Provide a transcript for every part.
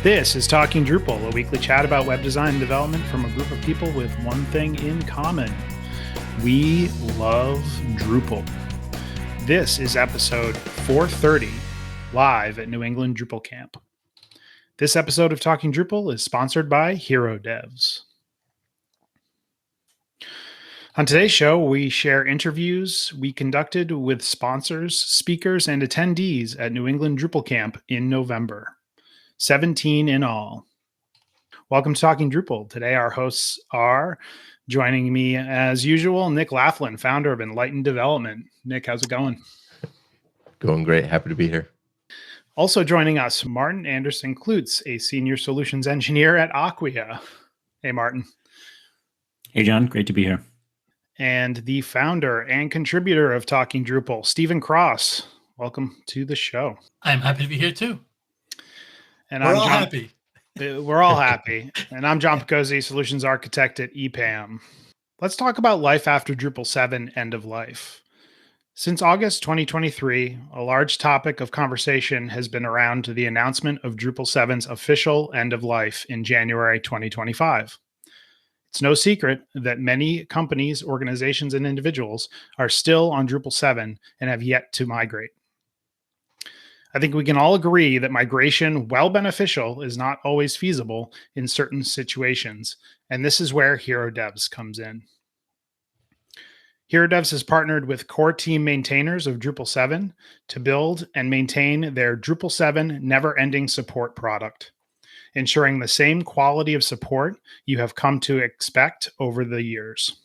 This is Talking Drupal, a weekly chat about web design and development from a group of people with one thing in common. We love Drupal. This is episode 430, live at New England Drupal Camp. This episode of Talking Drupal is sponsored by Hero Devs. On today's show, we share interviews we conducted with sponsors, speakers, and attendees at New England Drupal Camp in November. 17 in all. Welcome to Talking Drupal. Today, our hosts are joining me as usual, Nick Laughlin, founder of Enlightened Development. Nick, how's it going? Going great. Happy to be here. Also joining us, Martin Anderson Klutz, a senior solutions engineer at Acquia. Hey, Martin. Hey, John. Great to be here. And the founder and contributor of Talking Drupal, Stephen Cross. Welcome to the show. I'm happy to be here too. And we're all happy. We're all happy. And I'm John Picozzi, solutions architect at EPAM. Let's talk about life after Drupal 7 end of life. Since August 2023, a large topic of conversation has been around the announcement of Drupal 7's official end of life in January 2025. It's no secret that many companies, organizations, and individuals are still on Drupal 7 and have yet to migrate. I think we can all agree that migration, while beneficial, is not always feasible in certain situations, and this is where Hero Devs comes in. Hero Devs has partnered with core team maintainers of Drupal 7 to build and maintain their Drupal 7 never-ending support product, ensuring the same quality of support you have come to expect over the years.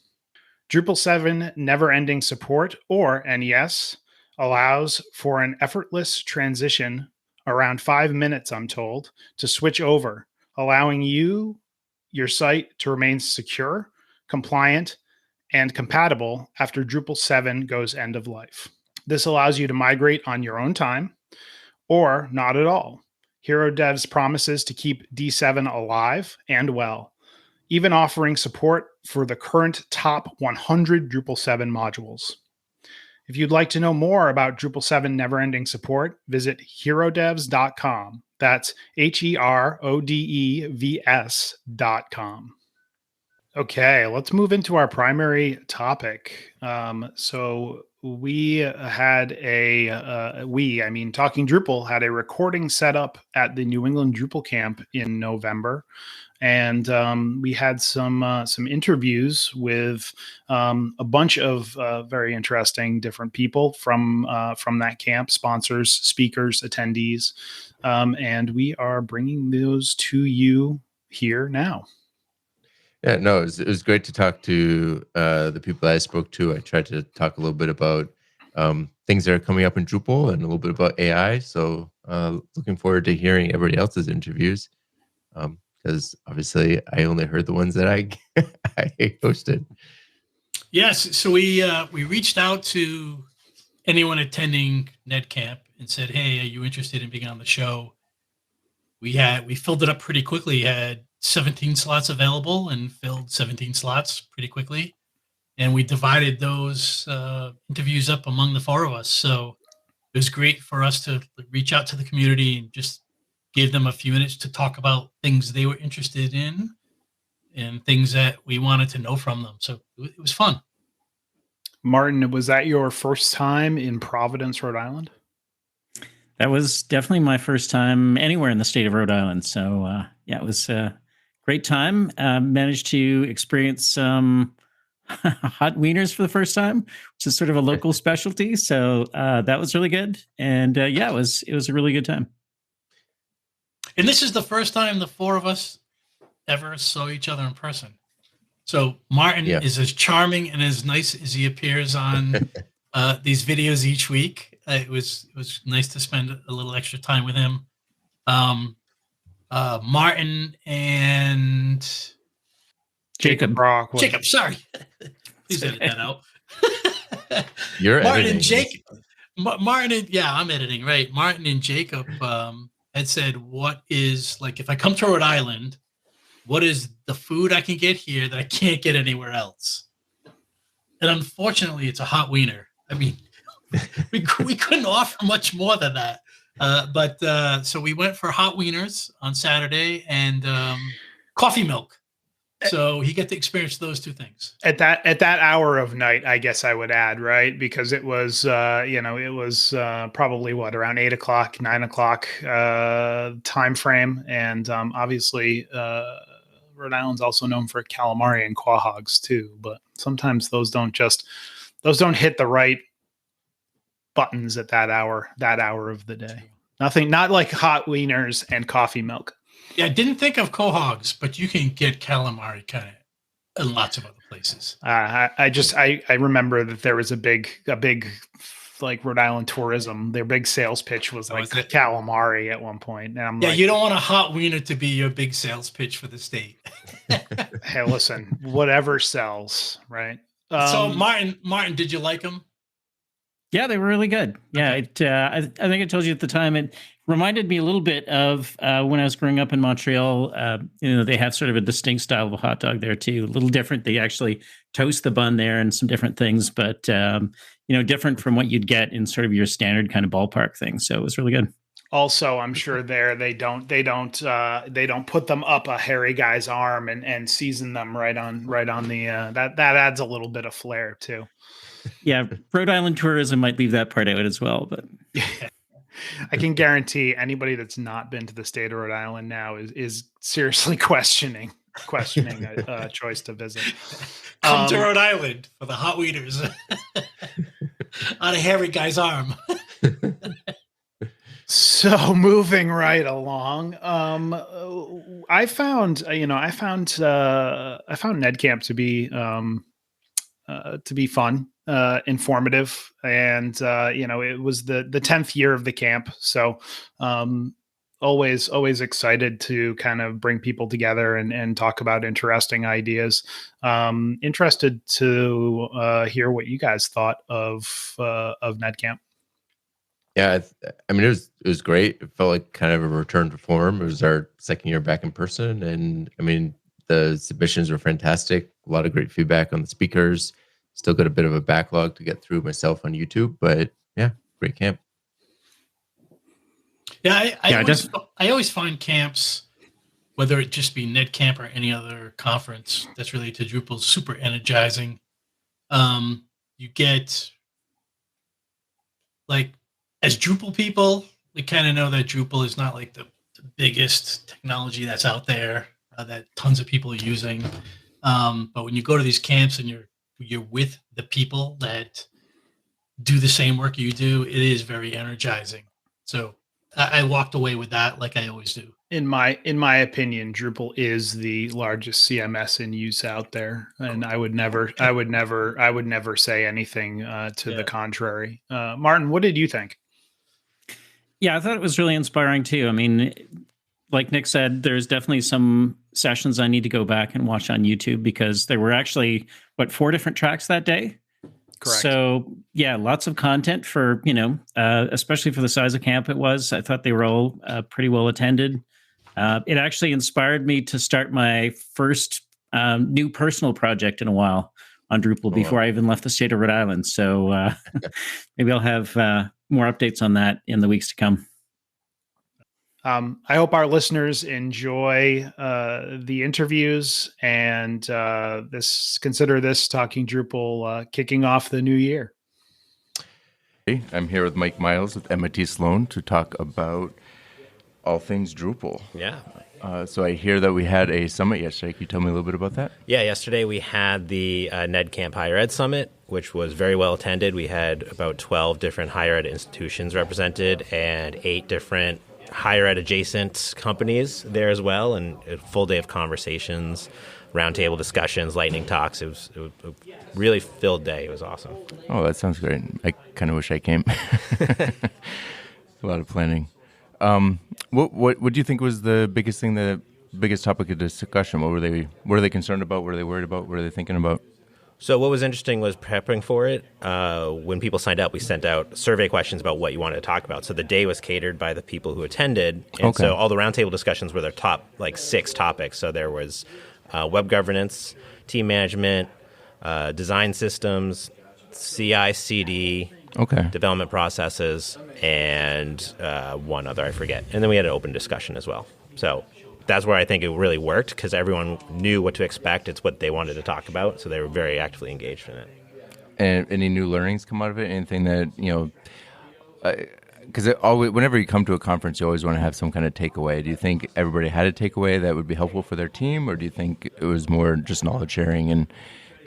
Drupal 7 never-ending support, or NES, allows for an effortless transition around 5 minutes, I'm told, to switch over, allowing your site to remain secure, compliant, and compatible after Drupal 7 goes end of life. This allows you to migrate on your own time or not at all. Hero Devs promises to keep D7 alive and well, even offering support for the current top 100 Drupal 7 modules. If you'd like to know more about Drupal 7 never-ending support, visit herodevs.com. That's HERODEVS.com. Okay, let's move into our primary topic. So Talking Drupal had a recording set up at the New England Drupal Camp in November. And we had some interviews with a bunch of very interesting different people from that camp, sponsors, speakers, attendees, and we are bringing those to you here now. Yeah, no, it was great to talk to the people I spoke to. I tried to talk a little bit about things that are coming up in Drupal and a little bit about AI. So looking forward to hearing everybody else's interviews. Because obviously I only heard the ones that I hosted. Yes, so we reached out to anyone attending NEDCamp and said, "Hey, are you interested in being on the show?" We filled it up pretty quickly. Had 17 slots available and filled 17 slots pretty quickly, and we divided those interviews up among the four of us. So it was great for us to reach out to the community and just give them a few minutes to talk about things they were interested in and things that we wanted to know from them. So it was fun. Martin, was that your first time in Providence, Rhode Island? That was definitely my first time anywhere in the state of Rhode Island. So it was a great time. Managed to experience some hot wieners for the first time, which is sort of a local specialty. So that was really good. And it was a really good time. And this is the first time the four of us ever saw each other in person. So Martin is as charming and as nice as he appears on these videos each week. It was nice to spend a little extra time with him. Martin and Jacob Brock. Jacob, sorry. Please edit that out. You're Martin editing. And Jacob. I'm editing, right. Martin and Jacob had said, what is, like, if I come to Rhode Island, what is the food I can get here that I can't get anywhere else? And unfortunately, it's a hot wiener. I mean, we couldn't offer much more than that. So we went for hot wieners on Saturday and coffee milk. So he got to experience those two things at that hour of night, I guess I would add, right? Because it was, it was probably around 8 o'clock, 9 o'clock time frame. And obviously Rhode Island's also known for calamari and quahogs too, but sometimes those don't hit the right buttons at that hour of the day. Not like hot wieners and coffee milk. Yeah, I didn't think of quahogs, but you can get calamari kind of in lots of other places. I remember that there was a big like Rhode Island tourism. Their big sales pitch was like calamari at one point. And I'm you don't want a hot wiener to be your big sales pitch for the state. Hey, listen, whatever sells, right? So Martin, did you like them? Yeah, they were really good. Yeah, I think I told you at the time, it reminded me a little bit of when I was growing up in Montreal. They have sort of a distinct style of a hot dog there too. A little different. They actually toast the bun there and some different things, but different from what you'd get in sort of your standard kind of ballpark thing. So it was really good. Also, I'm sure they don't put them up a hairy guy's arm and season them right on the that adds a little bit of flair too. Yeah, Rhode Island tourism might leave that part out as well, but I can guarantee anybody that's not been to the state of Rhode Island now is seriously questioning a choice to visit. Come to Rhode Island for the hot wieners on a hairy guy's arm. So moving right along, I found NEDCamp to be fun, informative, and it was the 10th year of the camp, so always excited to kind of bring people together and talk about interesting ideas. Interested to hear what you guys thought of NEDCamp. Yeah, I mean, it was great. It felt like kind of a return to form. It was our second year back in person, and I mean, the submissions were fantastic. A lot of great feedback on the speakers. Still got a bit of a backlog to get through myself on YouTube, but yeah, great camp. Yeah, I always find camps, whether it just be NEDCamp or any other conference that's related to Drupal, super energizing. You get, like, as Drupal people, we kind of know that Drupal is not like the biggest technology that's out there that tons of people are using. But when you go to these camps and you're with the people that do the same work you do, it is very energizing. So I walked away with that, like I always do. In my opinion, Drupal is the largest CMS in use out there, and I would never say anything to the contrary. Martin, what did you think? Yeah, I thought it was really inspiring too. I mean, like Nick said, there's definitely some sessions I need to go back and watch on YouTube because there were actually 4 different tracks that day. Correct. So yeah, lots of content for, especially for the size of camp it was. I thought they were all pretty well attended. It actually inspired me to start my first new personal project in a while on Drupal before I even left the state of Rhode Island. So maybe I'll have more updates on that in the weeks to come. I hope our listeners enjoy the interviews and consider this Talking Drupal kicking off the new year. Hey, I'm here with Mike Miles with MIT Sloan to talk about all things Drupal. Yeah. So I hear that we had a summit yesterday. Can you tell me a little bit about that? Yeah, yesterday we had the NEDCamp Higher Ed Summit, which was very well attended. We had about 12 different higher ed institutions represented and 8 different higher ed adjacent companies there as well, and a full day of conversations, roundtable discussions, lightning talks. It was a really filled day. It was awesome. Oh, that sounds great. I kind of wish I came. A lot of planning. What do you think was the biggest topic of discussion? What were they concerned about? What are they worried about? What are they thinking about? So what was interesting was prepping for it. When people signed up, we sent out survey questions about what you wanted to talk about. So the day was catered by the people who attended. And so all the roundtable discussions were their top 6 topics. So there was web governance, team management, design systems, CI/CD, Okay. development processes, and one other, I forget. And then we had an open discussion as well. So that's where I think it really worked, because everyone knew what to expect. It's what they wanted to talk about, so they were very actively engaged in it. And any new learnings come out of it? Anything that, because whenever you come to a conference, you always want to have some kind of takeaway. Do you think everybody had a takeaway that would be helpful for their team, or do you think it was more just knowledge sharing and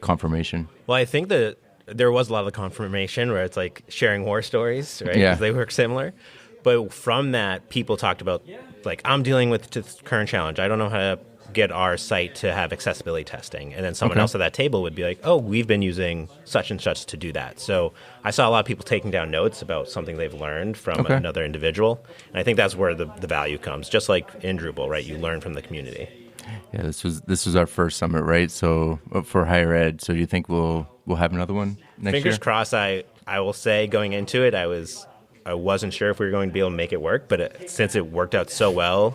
confirmation? Well, I think that there was a lot of confirmation where it's like sharing war stories, right? Yeah. Because they work similar. But from that, people talked about, like, I'm dealing with this current challenge. I don't know how to get our site to have accessibility testing. And then someone else at that table would be like, oh, we've been using such and such to do that. So I saw a lot of people taking down notes about something they've learned from another individual. And I think that's where the value comes, just like in Drupal, right? You learn from the community. Yeah, this was our first summit, right? So for higher ed. So do you think we'll have another one next year? Fingers crossed. I will say going into it, I wasn't sure if we were going to be able to make it work, but since it worked out so well,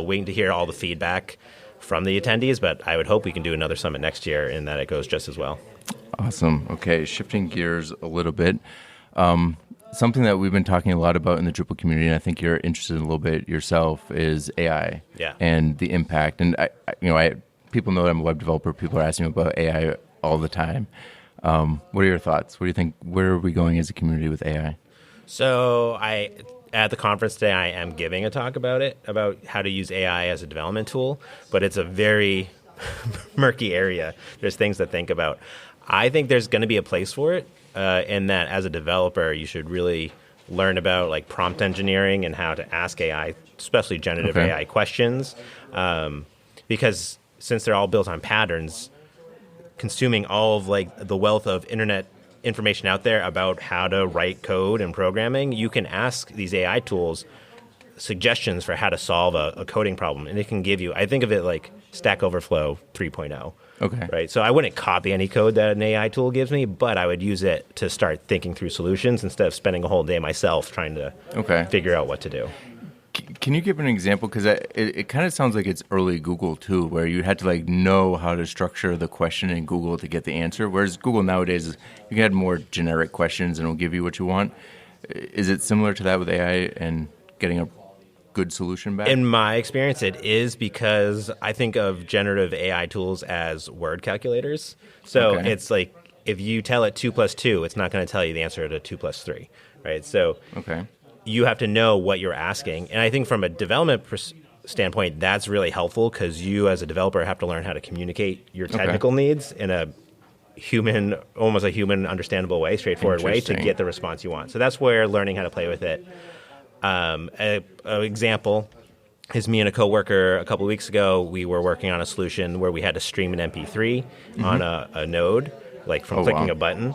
waiting to hear all the feedback from the attendees, but I would hope we can do another summit next year and that it goes just as well. Awesome. Okay, shifting gears a little bit. Something that we've been talking a lot about in the Drupal community, and I think you're interested in a little bit yourself, is AI and the impact. And I people know that I'm a web developer. People are asking me about AI all the time. What are your thoughts? What do you think? Where are we going as a community with AI? So at the conference today, I am giving a talk about it, about how to use AI as a development tool, but it's a very murky area. There's things to think about. I think there's going to be a place for it, in that as a developer, you should really learn about like prompt engineering and how to ask AI, especially generative AI questions, because since they're all built on patterns, consuming all of like the wealth of internet information out there about how to write code and programming, you can ask these AI tools suggestions for how to solve a coding problem, and it can give you, I think of it like Stack Overflow 3.0. Okay. Right. So I wouldn't copy any code that an AI tool gives me, but I would use it to start thinking through solutions instead of spending a whole day myself trying to figure out what to do. Can you give an example? Because it kind of sounds like it's early Google too, where you had to like know how to structure the question in Google to get the answer. Whereas Google nowadays, you can add more generic questions and it'll give you what you want. Is it similar to that with AI and getting a good solution back? In my experience, it is, because I think of generative AI tools as word calculators. So it's like if you tell it 2 + 2, it's not going to tell you the answer to 2 + 3, right? So you have to know what you're asking. And I think from a development standpoint, that's really helpful, because you as a developer have to learn how to communicate your technical needs in a human, almost a human understandable way, straightforward way to get the response you want. So that's where learning how to play with it. An example is me and a coworker a couple of weeks ago, we were working on a solution where we had to stream an MP3 on a node, like from clicking a button,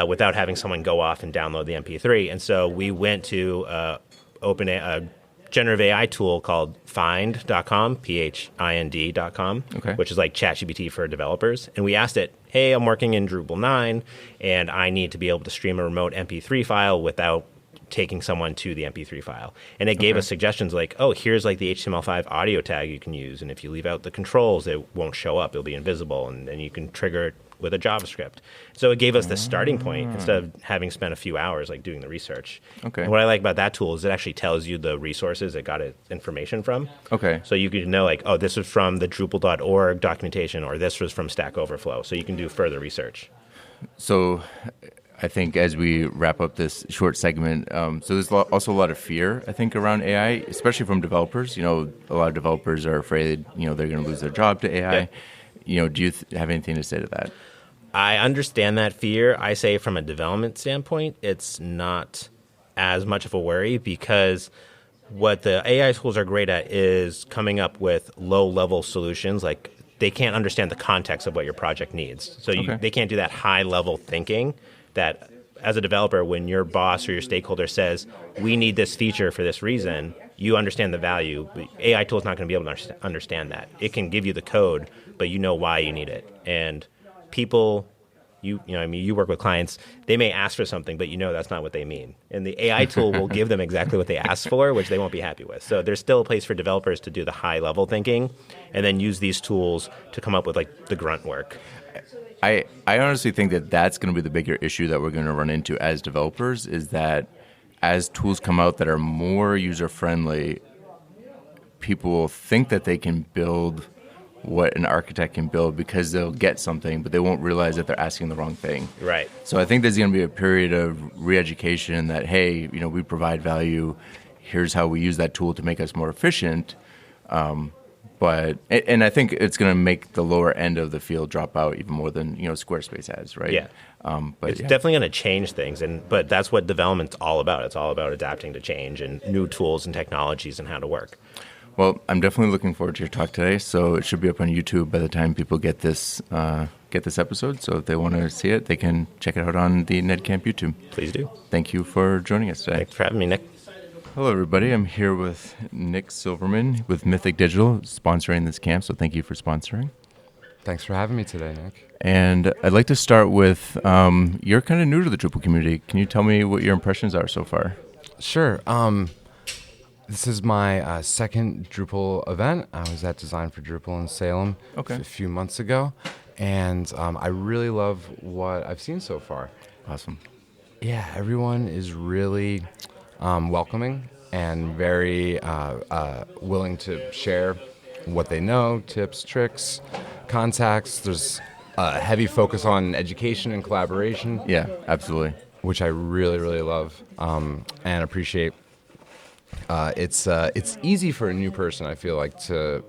without having someone go off and download the MP3. And so we went to open a generative AI tool called Phind.com, Phind.com, which is like ChatGPT for developers. And we asked it, hey, I'm working in Drupal 9, and I need to be able to stream a remote MP3 file without taking someone to the MP3 file. And it gave us suggestions like, oh, here's like the HTML5 audio tag you can use. And if you leave out the controls, it won't show up. It'll be invisible. And then you can trigger it with a JavaScript. So it gave us the starting point instead of having spent a few hours like doing the research. And what I like about that tool is it actually tells you the resources it got its information from. So you can know like, oh, this was from the Drupal.org documentation, or this was from Stack Overflow. So you can do further research. So I think as we wrap up this short segment, so there's also a lot of fear, I think, around AI, especially from developers. You know, a lot of developers are afraid, they're going to lose their job to AI. Do you have anything to say to that? I understand that fear. I say from a development standpoint, it's not as much of a worry, because what the AI tools are great at is coming up with low-level solutions. Like, they can't understand the context of what your project needs. So they can't do that high-level thinking that as a developer, when your boss or your stakeholder says, we need this feature for this reason, you understand the value. But AI tool is not going to be able to understand that. It can give you the code, but you know why you need it. And people, you work with clients, they may ask for something, but that's not what they mean. And the AI tool will give them exactly what they asked for, which they won't be happy with. So there's still a place for developers to do the high-level thinking and then use these tools to come up with like the grunt work. I honestly think that that's going to be the bigger issue that we're going to run into as developers, is that as tools come out that are more user-friendly, people will think that they can build what an architect can build because they'll get something, but they won't realize that they're asking the wrong thing. Right. So I think there's going to be a period of re-education that, hey, we provide value. Here's how we use that tool to make us more efficient. And I think it's going to make the lower end of the field drop out even more than Squarespace has, right? Yeah. But it's definitely going to change things, but that's what development's all about. It's all about adapting to change and new tools and technologies and how to work. Well, I'm definitely looking forward to your talk today. So it should be up on YouTube by the time people get this episode. So if they want to see it, they can check it out on the NEDCamp YouTube. Please do. Thank you for joining us today. Thanks for having me, Nick. Hello, everybody. I'm here with Nick Silverman with Mythic Digital, sponsoring this camp. So thank you for sponsoring. Thanks for having me today, Nick. And I'd like to start with, you're kind of new to the Drupal community. Can you tell me what your impressions are so far? Sure. This is my second Drupal event. I was at Design for Drupal in Salem a few months ago, and I really love what I've seen so far. Awesome. Yeah, everyone is really welcoming and very willing to share what they know, tips, tricks, contacts. There's a heavy focus on education and collaboration. Yeah, absolutely. Which I really, really love and appreciate. It's easy for a new person, I feel like, to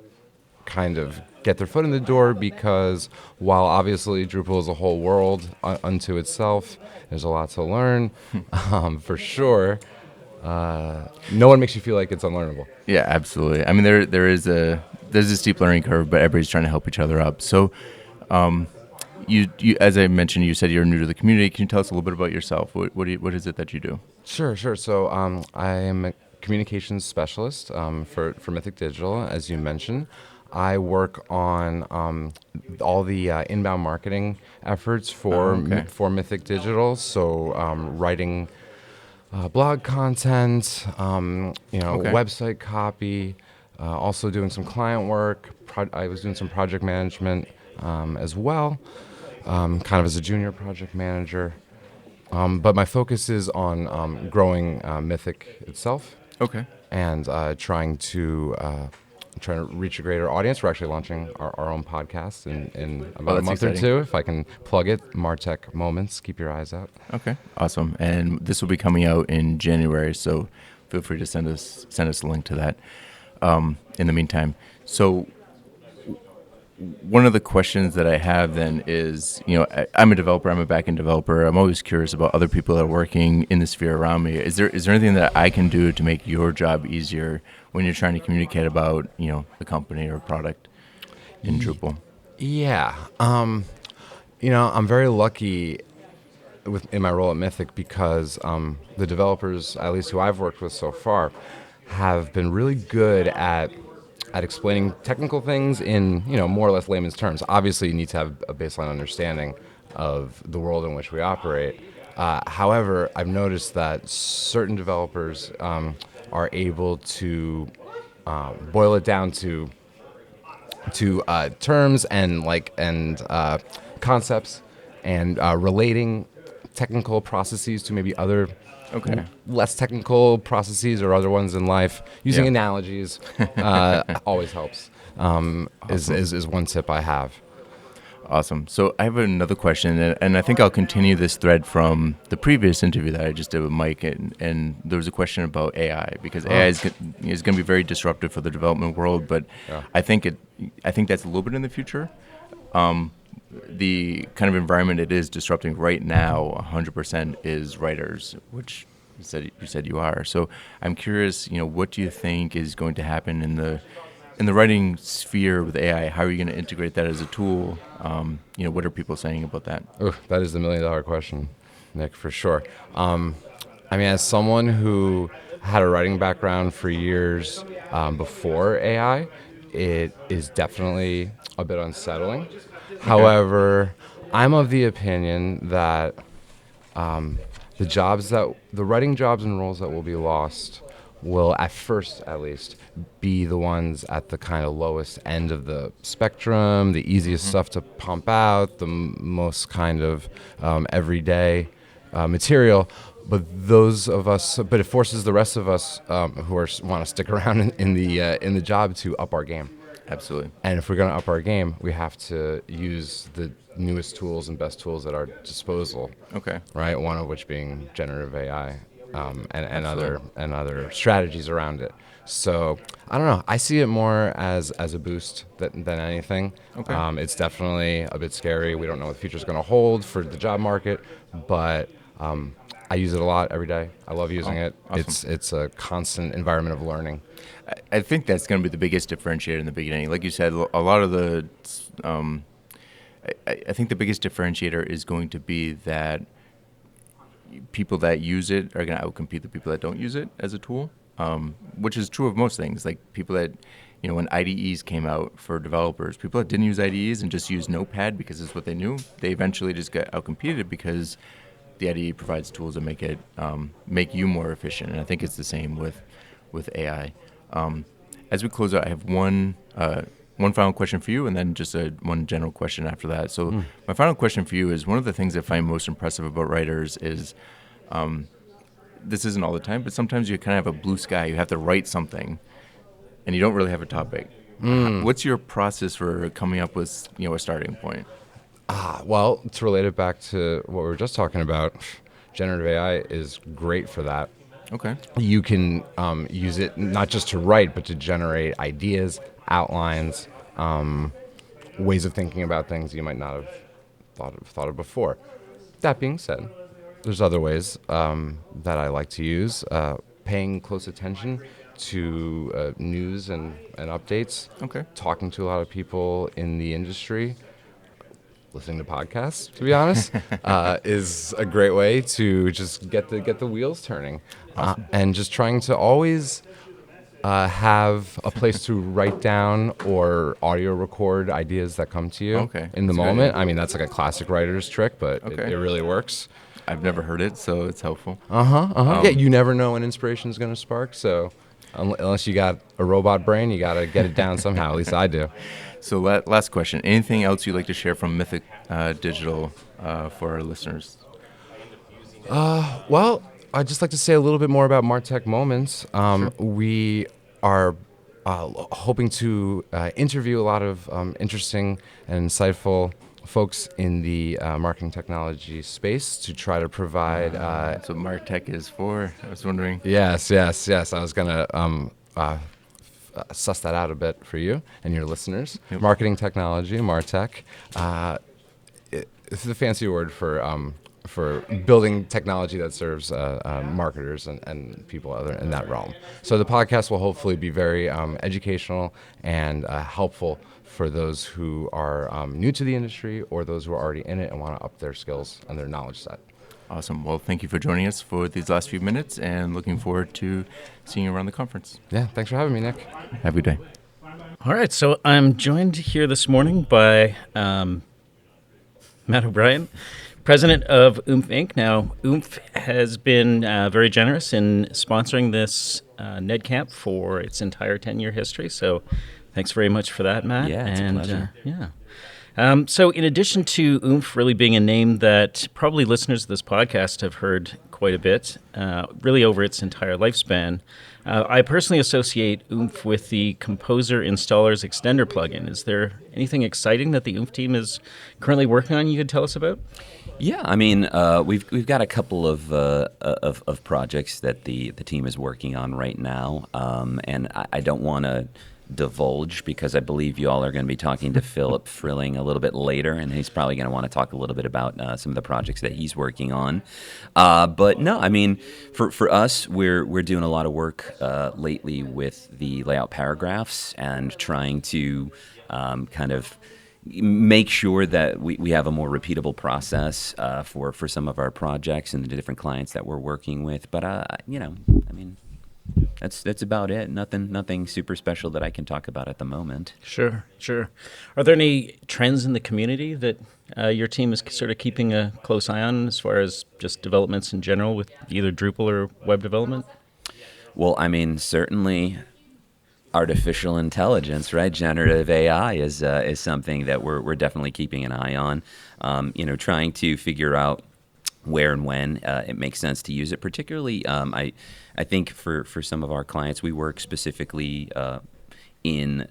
kind of get their foot in the door, because while obviously Drupal is a whole world unto itself, there's a lot to learn, for sure. No one makes you feel like it's unlearnable. Yeah, absolutely. I mean, there's a steep learning curve, but everybody's trying to help each other up. So, you as I mentioned, you said you're new to the community. Can you tell us a little bit about yourself? What is it that you do? Sure. So I am a communications specialist for Mythic Digital, as you mentioned. I work on all the inbound marketing efforts for Mythic Digital. So writing blog content, website copy, also doing some client work. I was doing some project management as well, kind of as a junior project manager. But my focus is on growing Mythic itself. Okay. And trying to reach a greater audience. We're actually launching our own podcast in about a month or two, if I can plug it. Martech Moments. Keep your eyes out. Okay, awesome. And this will be coming out in January, so feel free to send us a link to that. In the meantime, so one of the questions that I have then is, I'm a developer, I'm a backend developer. I'm always curious about other people that are working in the sphere around me. Is there anything that I can do to make your job easier when you're trying to communicate about, the company or product in Drupal? Yeah. I'm very lucky in my role at Mythic, because the developers, at least who I've worked with so far, have been really good at explaining technical things in, more or less layman's terms. Obviously, you need to have a baseline understanding of the world in which we operate. However, I've noticed that certain developers are able to boil it down to terms and concepts, and relating technical processes to maybe other less technical processes or other ones in life. Using analogies always helps. Awesome. Is one tip I have. Awesome. So I have another question, and I think I'll continue this thread from the previous interview that I just did with Mike, and there was a question about AI, because AI is going to be very disruptive for the development world, but I think that's a little bit in the future. The kind of environment it is disrupting right now, 100%, is writers, which you said you are. So I'm curious, what do you think is going to happen in the writing sphere with AI? How are you going to integrate that as a tool? What are people saying about that? Oh, that is the $1 million question, Nick, for sure. As someone who had a writing background for years before AI, it is definitely a bit unsettling. However, I'm of the opinion that the writing jobs and roles that will be lost will, at first at least, be the ones at the kind of lowest end of the spectrum, the easiest stuff to pump out, the most kind of everyday material. But but it forces the rest of us who want to stick around in the job to up our game. Absolutely. And if we're going to up our game, we have to use the newest tools and best tools at our disposal. Okay. Right. One of which being generative AI, and other strategies around it. So I don't know. I see it more as a boost than anything. Okay. It's definitely a bit scary. We don't know what the future is going to hold for the job market, but I use it a lot every day. I love using it. Awesome. It's a constant environment of learning. I think that's going to be the biggest differentiator in the beginning. Like you said, a lot of the, I think the biggest differentiator is going to be that people that use it are going to outcompete the people that don't use it as a tool, which is true of most things. Like people that, when IDEs came out for developers, people that didn't use IDEs and just used Notepad because it's what they knew, they eventually just got outcompeted because the IDE provides tools that make you more efficient. And I think it's the same with AI. As we close out, I have one final question for you, and then just one general question after that. So my final question for you is, one of the things I find most impressive about writers is, this isn't all the time, but sometimes you kind of have a blue sky. You have to write something, and you don't really have a topic. What's your process for coming up with a starting point? Well, to relate it back to what we were just talking about, generative AI is great for that. Okay. You can use it not just to write, but to generate ideas, outlines, ways of thinking about things you might not have thought of before. That being said, there's other ways that I like to use. Paying close attention to news and updates. Okay. Talking to a lot of people in the industry. Listening to podcasts, to be honest, is a great way to just get the wheels turning. Awesome. And just trying to always have a place to write down or audio record ideas that come to you in the moment. I mean, that's like a classic writer's trick, but it really works. I've never heard it, so it's helpful. Yeah, you never know when inspiration is going to spark, so unless you got a robot brain, you got to get it down somehow. At least I do. So last question. Anything else you'd like to share from Mythic Digital for our listeners? Well, I'd just like to say a little bit more about MarTech Moments. Sure. We are hoping to interview a lot of interesting and insightful folks in the marketing technology space to try to provide... That's what MarTech is for. I was wondering. Yes. I was going to... suss that out a bit for you and your listeners. Yep. Marketing technology, MarTech. It's the fancy word for building technology that serves marketers and people other in that realm. So the podcast will hopefully be very educational and helpful for those who are new to the industry or those who are already in it and want to up their skills and their knowledge set. Awesome. Well, thank you for joining us for these last few minutes, and looking forward to seeing you around the conference. Yeah, thanks for having me, Nick. Have a good day. All right, so I'm joined here this morning by Matt O'Brien, president of oomph Inc. Now, oomph has been very generous in sponsoring this NEDCamp for its entire 10-year history, so thanks very much for that, Matt. Yeah, it's a pleasure. So in addition to oomph really being a name that probably listeners of this podcast have heard quite a bit, really over its entire lifespan, I personally associate oomph with the Composer Installer's Extender plugin. Is there anything exciting that the oomph team is currently working on you could tell us about? Yeah, I mean, we've got a couple of projects that the team is working on right now, and I don't want to divulge because I believe you all are going to be talking to Philip Frilling a little bit later, and he's probably going to want to talk a little bit about some of the projects that he's working on. But no, I mean, for us, we're doing a lot of work lately with the layout paragraphs and trying to kind of make sure that we have a more repeatable process for some of our projects and the different clients that we're working with. But I mean, that's about it. Nothing super special that I can talk about at the moment. Sure. Are there any trends in the community that your team is sort of keeping a close eye on as far as just developments in general with either Drupal or web development? Well, I mean, certainly artificial intelligence, right? Generative AI is something that we're definitely keeping an eye on. Trying to figure out where and when it makes sense to use it. Particularly, I think for some of our clients, we work specifically in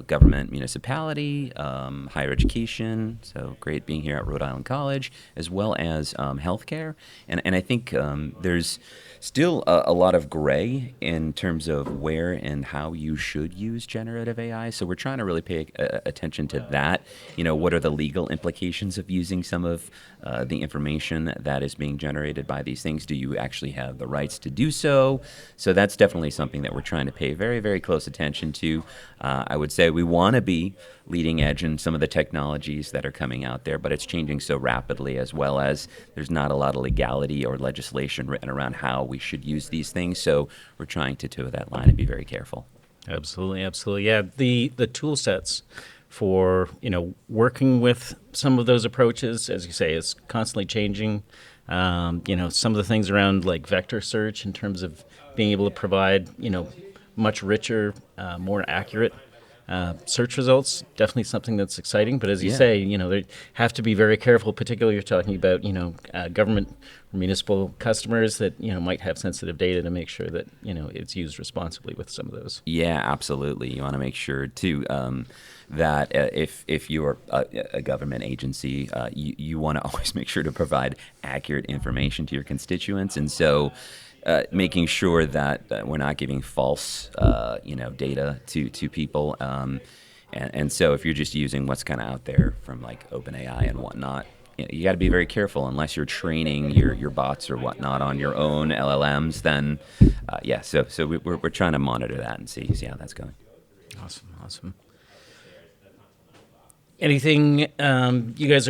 government, municipality, higher education. So great being here at Rhode Island College, as well as healthcare. And I think there's still a lot of gray in terms of where and how you should use generative AI. So we're trying to really pay attention to that. What are the legal implications of using some of the information that is being generated by these things? Do you actually have the rights to do so? So that's definitely something that we're trying to pay very, very close attention to. I would say we want to be leading edge in some of the technologies that are coming out there, but it's changing so rapidly, as well as there's not a lot of legality or legislation written around how we should use these things. So we're trying to toe that line and be very careful. Absolutely, absolutely. Yeah, the tool sets for working with some of those approaches, as you say, is constantly changing. Some of the things around like vector search in terms of being able to provide much richer, more accurate search results, definitely something that's exciting. But as you say, they have to be very careful, particularly you're talking about, government or municipal customers that, might have sensitive data, to make sure that, it's used responsibly with some of those. Yeah, absolutely. You want to make sure too that if you're a government agency, you want to always make sure to provide accurate information to your constituents. And so making sure that we're not giving false, data to people. And so if you're just using what's kind of out there from like OpenAI and whatnot, you got to be very careful. Unless you're training your bots or whatnot on your own LLMs, then So we're trying to monitor that and see how that's going. Awesome. Anything you guys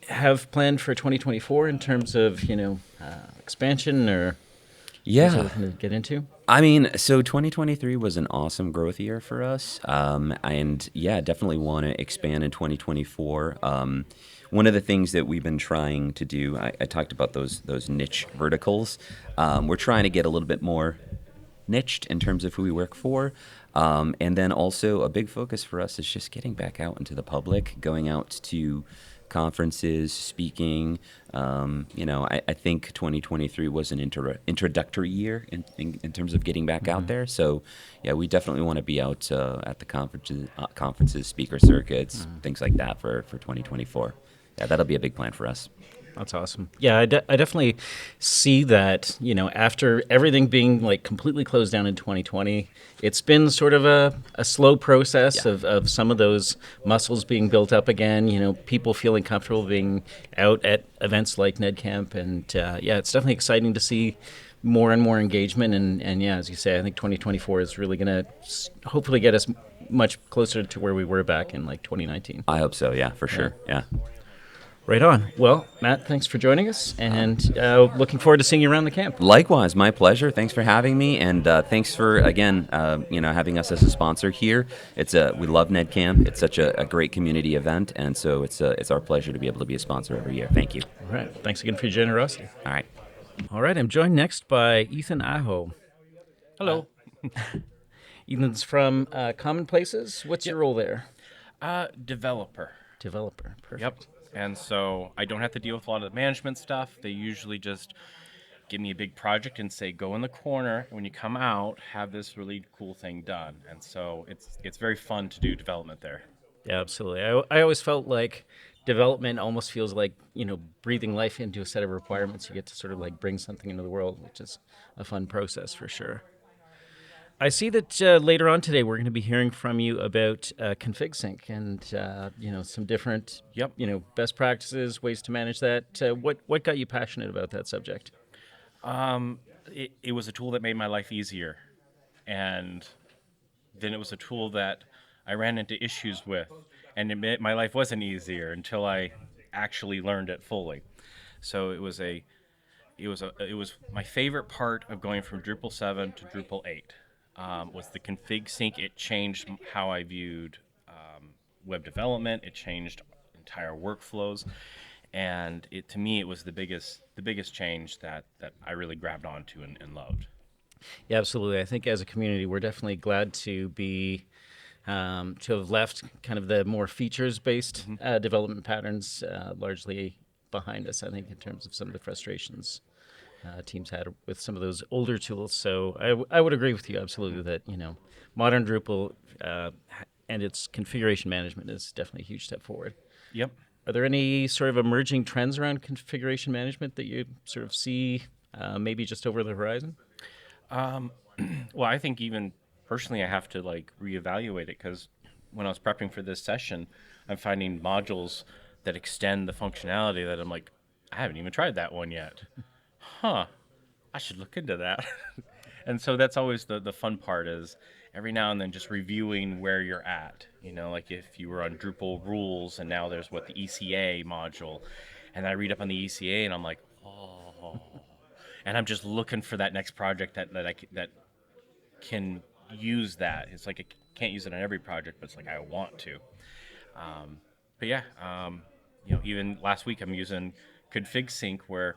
have planned for 2024 in terms of expansion or? Yeah. To get into? I mean, so 2023 was an awesome growth year for us. Definitely want to expand in 2024. One of the things that we've been trying to do, I talked about those niche verticals. We're trying to get a little bit more niched in terms of who we work for. And then also a big focus for us is just getting back out into the public, going out to conferences, speaking. I think 2023 was an introductory year in terms of getting back out there. So, yeah, we definitely want to be out at the conferences, speaker circuits, things like that for 2024. Yeah, that'll be a big plan for us. That's awesome. Yeah, I definitely see that, after everything being like completely closed down in 2020, it's been sort of a slow process of some of those muscles being built up again, people feeling comfortable being out at events like NEDCamp. And it's definitely exciting to see more and more engagement. And as you say, I think 2024 is really going to hopefully get us much closer to where we were back in like 2019. I hope so. Yeah, for sure. Yeah. Right on. Well, Matt, thanks for joining us, and looking forward to seeing you around the camp. Likewise, my pleasure. Thanks for having me, and thanks for again, having us as a sponsor here. We love NEDCamp. It's such a great community event, and so it's our pleasure to be able to be a sponsor every year. Thank you. All right. Thanks again for your generosity. All right. All right. I'm joined next by Ethan Aho. Hello. Ethan's from Commonplaces. What's your role there? Developer. Perfect. Yep. And so I don't have to deal with a lot of the management stuff. They usually just give me a big project and say, go in the corner. And when you come out, have this really cool thing done. And so it's very fun to do development there. Yeah, absolutely. I always felt like development almost feels like, breathing life into a set of requirements. You get to sort of like bring something into the world, which is a fun process for sure. I see that later on today we're going to be hearing from you about config sync and some different best practices, ways to manage that. What got you passionate about that subject? It was a tool that made my life easier, and then it was a tool that I ran into issues with, and my life wasn't easier until I actually learned it fully. So it was my favorite part of going from Drupal 7 to Drupal 8. Was the config sync. It changed how I viewed web development. It changed entire workflows, and to me it was the biggest change that I really grabbed onto and loved. Yeah, absolutely. I think as a community, we're definitely glad to be to have left kind of the more features-based development patterns largely behind us. I think in terms of some of the frustrations teams had with some of those older tools. So I would agree with you absolutely that modern Drupal and its configuration management is definitely a huge step forward. Yep. Are there any sort of emerging trends around configuration management that you sort of see maybe just over the horizon? Well, I think even personally, I have to like reevaluate it because when I was prepping for this session, I'm finding modules that extend the functionality that I'm like, I haven't even tried that one yet. Huh. I should look into that. And so that's always the fun part is every now and then just reviewing where you're at. Like if you were on Drupal rules and now there's the ECA module. And I read up on the ECA and I'm like, oh. And I'm just looking for that next project that can use that. It's like I can't use it on every project, but it's like I want to. But yeah, even last week I'm using config sync where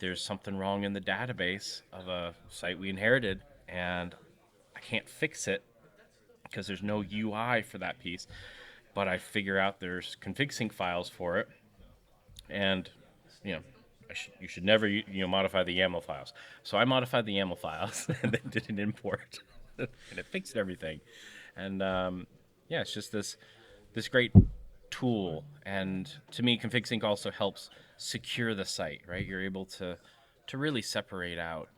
there's something wrong in the database of a site we inherited, and I can't fix it because there's no UI for that piece. But I figure out there's config sync files for it, and you should never modify the YAML files. So I modified the YAML files and then did an import, and it fixed everything. And it's just this great tool. And to me, config sync also helps secure the site. Right, you're able to really separate out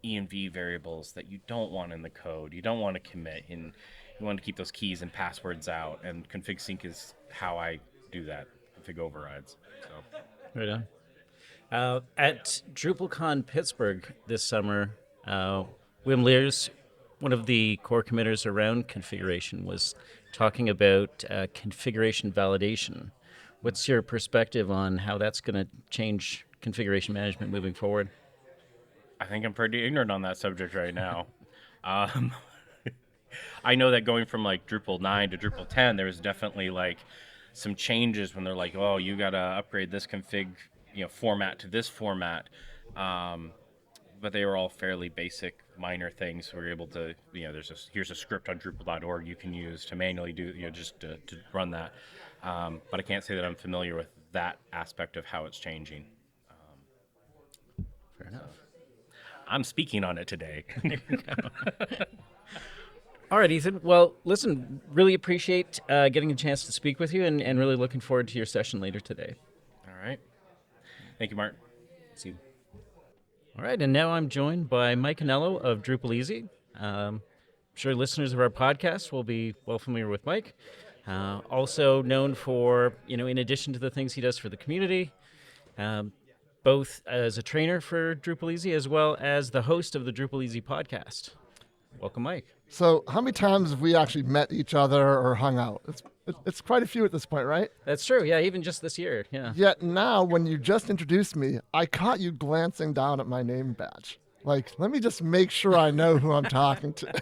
env variables that you don't want in the code. You don't want to commit, and you want to keep those keys and passwords out. And config sync is how I do that. Config overrides. So. Right on. At DrupalCon Pittsburgh this summer, Wim Leers, one of the core committers around configuration, was talking about configuration validation. What's your perspective on how that's going to change configuration management moving forward? I think I'm pretty ignorant on that subject right now. I know that going from like Drupal 9 to Drupal 10, there was definitely like some changes when they're like, oh, you got to upgrade this config format to this format. But they were all fairly basic, minor things. We were able to, here's a script on Drupal.org you can use to manually do, just to run that. But I can't say that I'm familiar with that aspect of how it's changing. Fair enough. I'm speaking on it today. All right, Ethan. Well, listen, really appreciate getting a chance to speak with you and really looking forward to your session later today. All right. Thank you, Martin. See you. All right, and now I'm joined by Mike Anello of Drupal Easy. I'm sure listeners of our podcast will be well familiar with Mike. Also known for, in addition to the things he does for the community, both as a trainer for Drupal Easy as well as the host of the Drupal Easy podcast. Welcome, Mike. So how many times have we actually met each other or hung out? It's quite a few at this point, right? That's true. Yeah, even just this year. Yeah. Yet now, when you just introduced me, I caught you glancing down at my name badge. Like, let me just make sure I know who I'm talking to.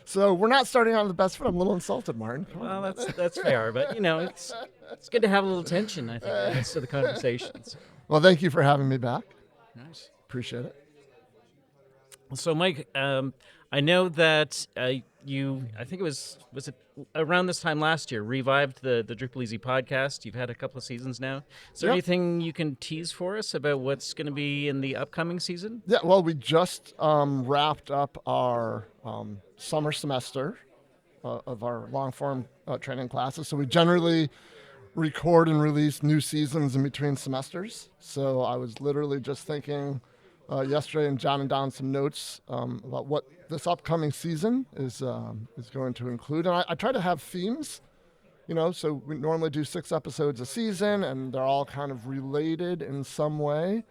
So we're not starting on the best foot. I'm a little insulted, Martin. Well, that's fair, but it's good to have a little tension, I think, in the midst of the conversations. Well, thank you for having me back. Nice. Appreciate it. So, Mike, I know that you, I think was it around this time last year, revived the Drupal Easy podcast. You've had a couple of seasons now. Is there anything you can tease for us about what's going to be in the upcoming season? Yeah, well, we just wrapped up our summer semester of our long-form training classes. So we generally record and release new seasons in between semesters. So I was literally just thinking yesterday and jotting down some notes about what this upcoming season is going to include. And I try to have themes, so we normally do 6 episodes a season, and they're all kind of related in some way.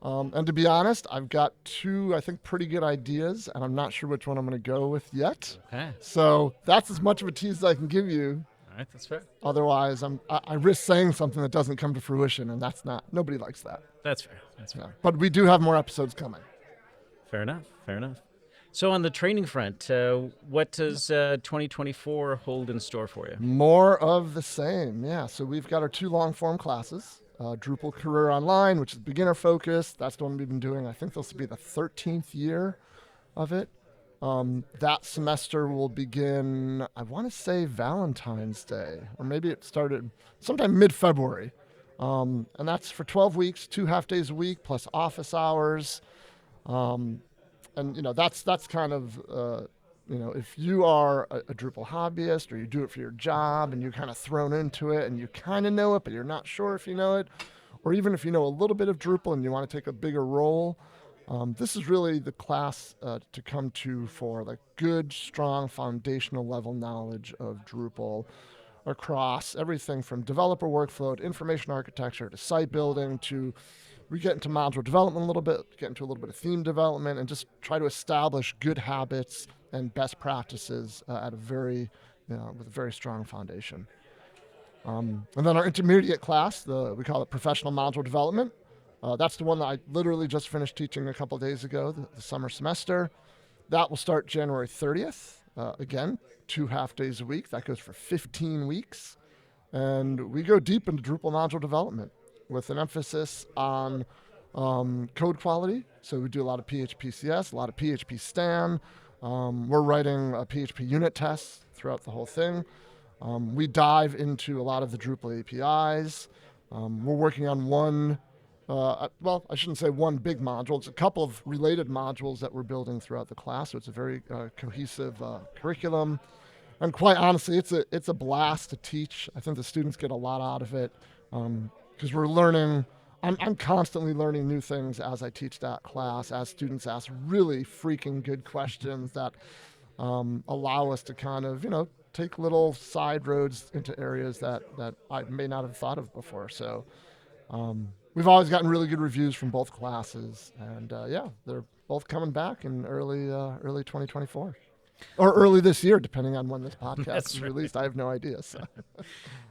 And to be honest, I've got 2, I think, pretty good ideas, and I'm not sure which one I'm going to go with yet. Okay. So that's as much of a tease as I can give you. All right, that's fair. Otherwise, I risk saying something that doesn't come to fruition, and nobody likes that. That's fair. That's fair. Yeah. But we do have more episodes coming. Fair enough. Fair enough. So on the training front, what does 2024 hold in store for you? More of the same, yeah. So we've got our 2 long-form classes. Drupal Career Online, which is beginner focused. That's the one we've been doing. I think this will be the 13th year. of it. That semester will begin, I want to say Valentine's Day, or maybe it started sometime mid-February. And that's for 12 weeks, 2 half days a week, plus office hours. And, that's kind of, if you are a Drupal hobbyist or you do it for your job and you're kind of thrown into it and you kind of know it, but you're not sure if you know it, or even if you know a little bit of Drupal and you want to take a bigger role, this is really the class to come to for like good, strong, foundational level knowledge of Drupal across everything from developer workflow to information architecture to site building to we get into module development a little bit, get into a little bit of theme development, and just try to establish good habits and best practices at with a very strong foundation. And then our intermediate class, we call it professional module development. That's the one that I literally just finished teaching a couple days ago, the summer semester. That will start January 30th. Again, 2 half days a week. That goes for 15 weeks. And we go deep into Drupal module development with an emphasis on code quality. So we do a lot of PHP-CS, a lot of PHP Stan. We're writing PHP unit tests throughout the whole thing. We dive into a lot of the Drupal APIs. We're working on one, I shouldn't say one big module. It's a couple of related modules that we're building throughout the class. So it's a very cohesive curriculum. And quite honestly, it's a blast to teach. I think the students get a lot out of it because we're learning. I'm constantly learning new things as I teach that class, as students ask really freaking good questions that allow us to kind of, take little side roads into areas that I may not have thought of before. So we've always gotten really good reviews from both classes. And they're both coming back in early 2024. Or early this year, depending on when this podcast is released. I have no idea. So.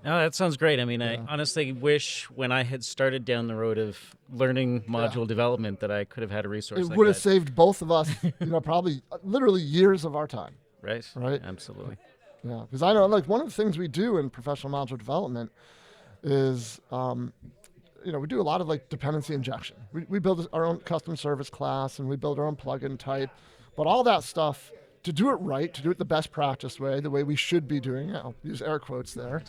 No, that sounds great. I mean, I honestly wish when I had started down the road of learning module development that I could have had a resource like that. It would have saved both of us, probably literally years of our time. Right. Right. Absolutely. Yeah, because I know, one of the things we do in professional module development is, we do a lot of dependency injection. We build our own custom service class and we build our own plugin type, but all that stuff. To do it right, to do it the best practice way, the way we should be doing it, I'll use air quotes there,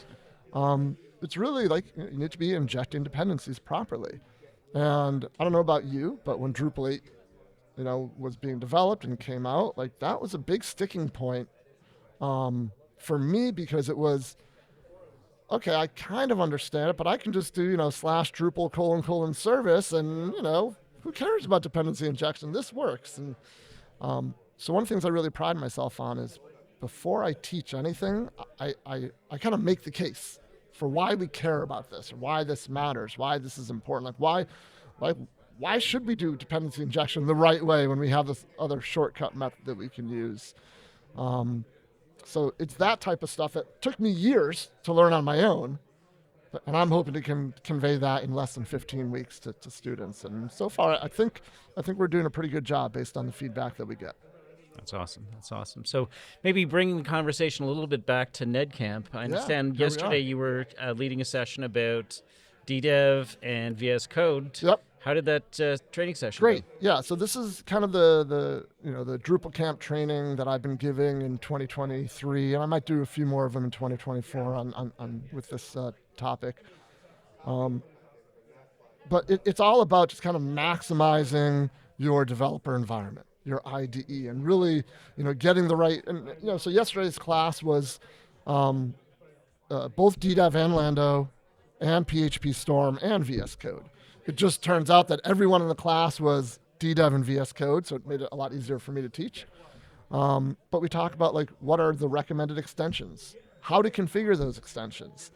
it's really you need to be injecting dependencies properly. And I don't know about you, but when Drupal 8, was being developed and came out, that was a big sticking point for me because it was, okay, I kind of understand it, but I can just do, /Drupal : service and, who cares about dependency injection? This works. And so one of the things I really pride myself on is before I teach anything, I kind of make the case for why we care about this, or why this matters, why this is important. Why should we do dependency injection the right way when we have this other shortcut method that we can use? So it's that type of stuff that took me years to learn on my own, and I'm hoping to convey that in less than 15 weeks to students. And so far, I think we're doing a pretty good job based on the feedback that we get. That's awesome. So maybe bringing the conversation a little bit back to NEDCamp. I understand yesterday you were leading a session about DDEV and VS Code. Yep. How did that training session Great. go? Yeah. So this is kind of the Drupal camp training that I've been giving in 2023, and I might do a few more of them in 2024 on with this topic. But it's all about just kind of maximizing your developer environment, your IDE, and really, getting the right. And so yesterday's class was both DDEV and Lando, and PHP Storm and VS Code. It just turns out that everyone in the class was DDEV and VS Code, so it made it a lot easier for me to teach. But we talk about what are the recommended extensions, how to configure those extensions,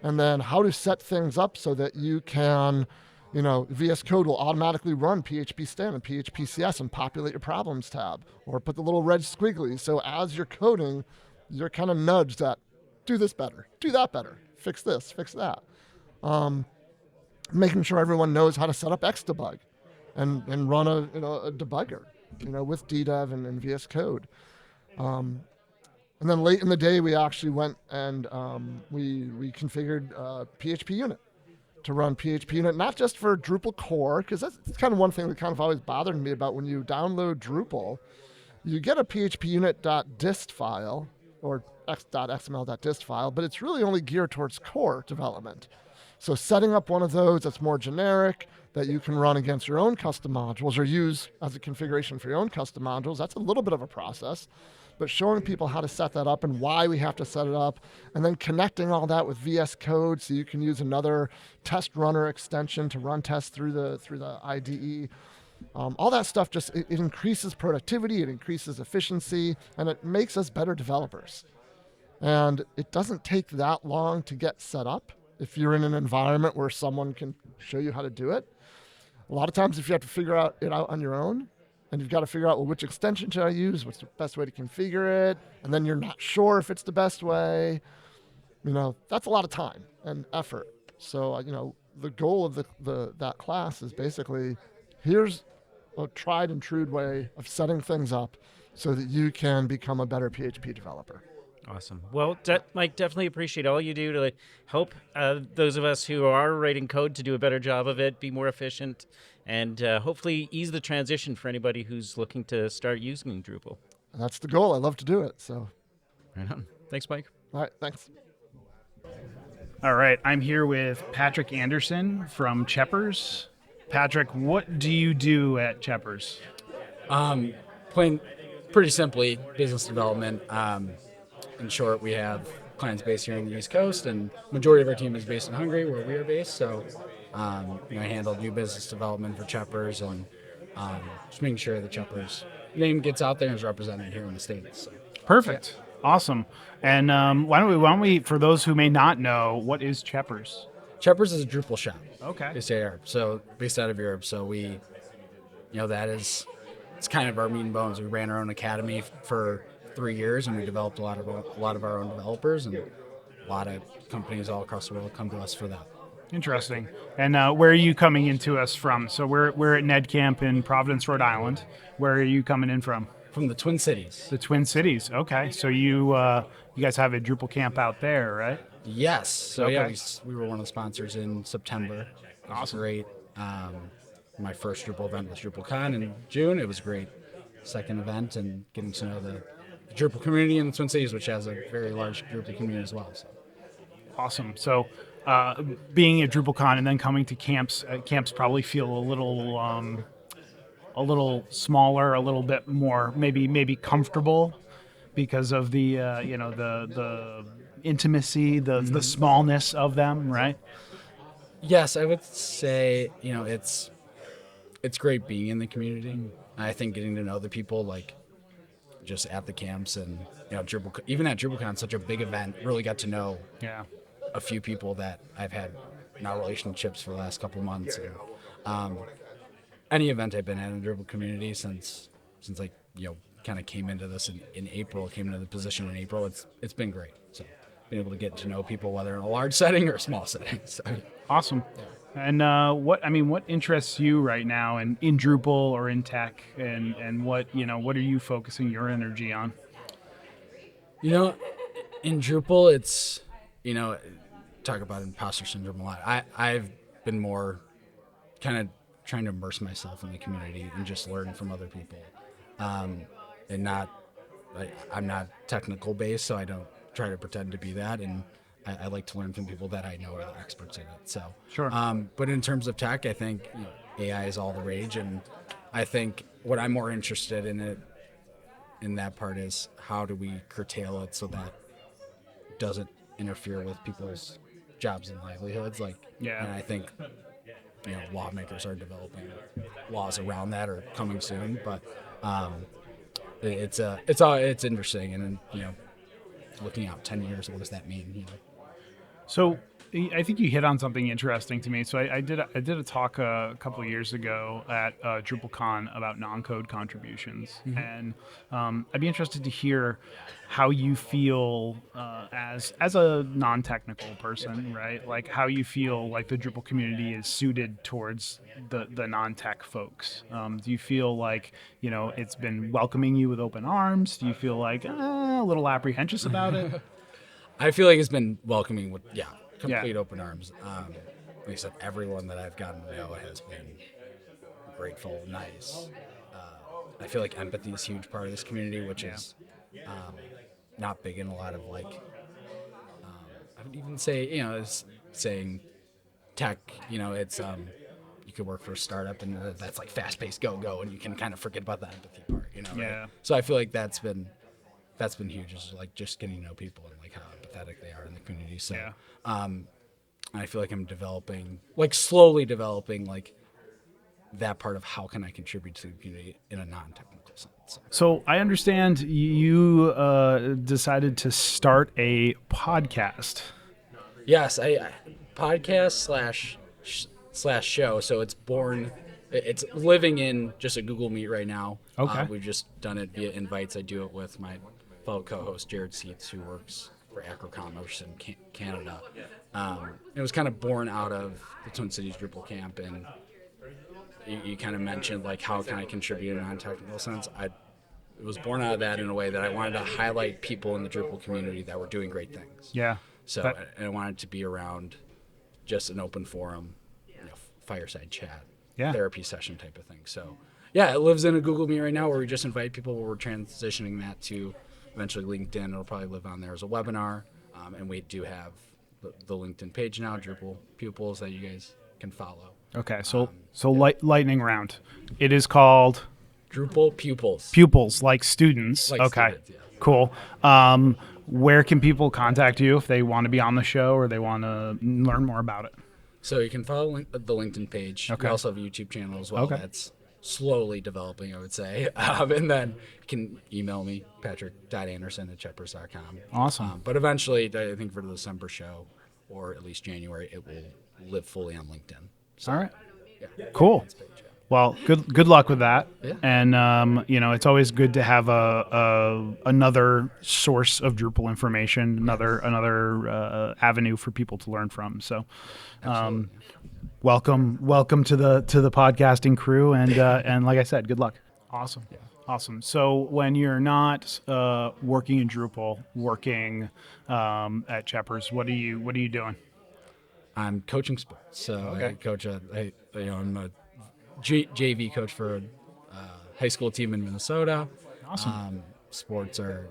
and then how to set things up so that you can, VS Code will automatically run PHP Stan and PHP CS and populate your problems tab, or put the little red squiggly. So as you're coding, you're kind of nudged that, do this better, do that better, fix this, fix that. Making sure everyone knows how to set up Xdebug and run a debugger, with DDEV and VS Code. And then late in the day, we actually went and we configured PHP Unit to run PHP Unit, not just for Drupal core, because that's kind of one thing that kind of always bothered me about when you download Drupal you get a phpunit.dist file or x.xml.dist file, but it's really only geared towards core development. So setting up one of those that's more generic, that you can run against your own custom modules or use as a configuration for your own custom modules, that's a little bit of a process. But showing people how to set that up and why we have to set it up, and then connecting all that with VS Code so you can use another test runner extension to run tests through the IDE. All that stuff it increases productivity, it increases efficiency, and it makes us better developers. And it doesn't take that long to get set up if you're in an environment where someone can show you how to do it. A lot of times if you have to figure it out on your own, and you've got to figure out, well, which extension should I use? What's the best way to configure it? And then you're not sure if it's the best way. That's a lot of time and effort. So, the goal of that class is basically, here's a tried and true way of setting things up so that you can become a better PHP developer. Awesome. Well, Mike, definitely appreciate all you do to help those of us who are writing code to do a better job of it, be more efficient, and hopefully ease the transition for anybody who's looking to start using Drupal. That's the goal. I love to do it. So, right on. Thanks, Mike. All right. Thanks. All right. I'm here with Patrick Anderson from Chers. Patrick, what do you do at Chers? Plain, pretty simply, business development. In short, we have clients based here on the East Coast, and majority of our team is based in Hungary, where we are based. So, I handle new business development for Chers and just making sure the Chers name gets out there and is represented here in the States. So. Perfect. Yeah. Awesome. And why don't we, for those who may not know, what is Chers? Chers is a Drupal shop. Okay. Based out of Europe. So we, it's kind of our meat and bones. We ran our own academy for 3 years, and we developed a lot of our own developers, and a lot of companies all across the world come to us for that. Interesting. And where are you coming into us from? So we're at NEDCamp in Providence, Rhode Island. Where are you coming in from? From the Twin Cities. The Twin Cities. Okay. So you guys have a Drupal camp out there, right? Yes. So okay. We were one of the sponsors in September. It was awesome. Great. My first Drupal event was DrupalCon in June. It was great. Second event, and getting to know the Drupal community in the Twin Cities, which has a very large Drupal community as well. So. Awesome. So being at DrupalCon and then coming to camps probably feel a little smaller, a little bit more maybe comfortable because of the the intimacy, the smallness of them, right? Yes, I would say it's great being in the community. I think getting to know the people just at the camps and Drupal, even at DrupalCon, such a big event, really got to know a few people that I've had now relationships for the last couple of months. And, any event I've been at in the Drupal community since I kind of came into this in April, came into the position in April, it's been great. So being able to get to know people, whether in a large setting or a small setting. So. Awesome. And what interests you right now in Drupal or in tech, and what are you focusing your energy on? In Drupal, it's talk about imposter syndrome a lot. I've been more kind of trying to immerse myself in the community and just learn from other people, and I'm not technical based, so I don't try to pretend to be that, and I like to learn from people that I know are the experts in it. So sure. But in terms of tech, I think AI is all the rage, and I think what I'm more interested in that part is how do we curtail it so that it doesn't interfere with people's jobs and livelihoods. And I think lawmakers are developing laws around that or coming soon. But it's interesting, and looking out 10 years, what does that mean? So I think you hit on something interesting to me. So I did a talk a couple of years ago at DrupalCon about non-code contributions, and I'd be interested to hear how you feel as a non-technical person, right? Like how you feel like the Drupal community is suited towards the non-tech folks. Do you feel like it's been welcoming you with open arms? Do you feel like a little apprehensive about it? I feel like it's been welcoming with complete open arms. Like I said, everyone that I've gotten to know has been grateful, nice. I feel like empathy is a huge part of this community, which is not big in a lot of like, I would even say, it's saying tech, it's, you could work for a startup and that's like fast paced, go, and you can kind of forget about the empathy part, Yeah. Right? So I feel like that's been huge, is like just getting to know people and like how empathetic they are in the community. So, I feel like I'm slowly developing like that part of how can I contribute to the community in a non-technical sense. So I understand you decided to start a podcast. Yes, I podcast slash show. So it's living in just a Google Meet right now. Okay. We've just done it via invites. I do it with my fellow co-host Jared Seitz, who works for Acrocommerce in Canada. It was kind of born out of the Twin Cities Drupal camp, and you kind of mentioned like how can I contribute in a non-technical sense. It was born out of that in a way that I wanted to highlight people in the Drupal community that were doing great things. Yeah. So I wanted to be around just an open forum, fireside chat, therapy session type of thing. So yeah, it lives in a Google Meet right now where we just invite people. We're transitioning that to eventually LinkedIn. It'll probably live on there as a webinar. And we do have the LinkedIn page now, Drupal Pupils, that you guys can follow. Okay, so lightning round. It is called Drupal Pupils. Pupils, like students. Like okay, students, yeah. Cool. Where can people contact you if they want to be on the show or they want to learn more about it? So you can follow the LinkedIn page. Okay. We also have a YouTube channel as well. Okay. That's slowly developing, I would say. And then you can email me, patrick.anderson@chepers.com. Awesome. But eventually, I think for the December show, or at least January, it will live fully on LinkedIn. So, All right. Yeah. Cool. Well, good luck with that. Yeah. And it's always good to have another source of Drupal information, another avenue for people to learn from. So, welcome to the podcasting crew, and like I said, good luck. Awesome. Yeah. Awesome. So when you're not working in Drupal, working at Chepers, what are you doing? I'm coaching sports. So Okay. I coach I'm a JV coach for a high school team in Minnesota. Awesome. Sports have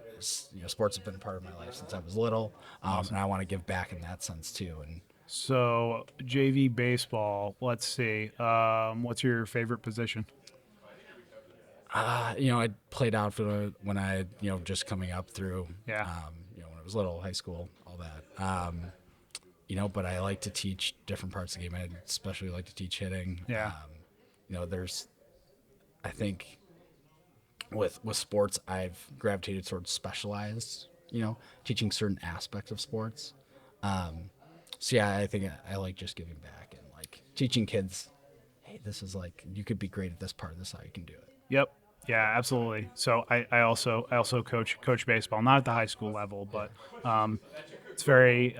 been a part of my life since I was little, and I want to give back in that sense too. And So JV baseball. Let's see. What's your favorite position? I played outfield when I just coming up through. Yeah. When I was little, high school, all that. But I like to teach different parts of the game. I especially like to teach hitting. Yeah. I think with sports, I've gravitated towards specialized, teaching certain aspects of sports. So yeah, I think I like just giving back and like teaching kids, hey, this is like, you could be great at this part. This is how you can do it. Yep. Yeah, absolutely. So I also coach baseball, not at the high school level, but it's very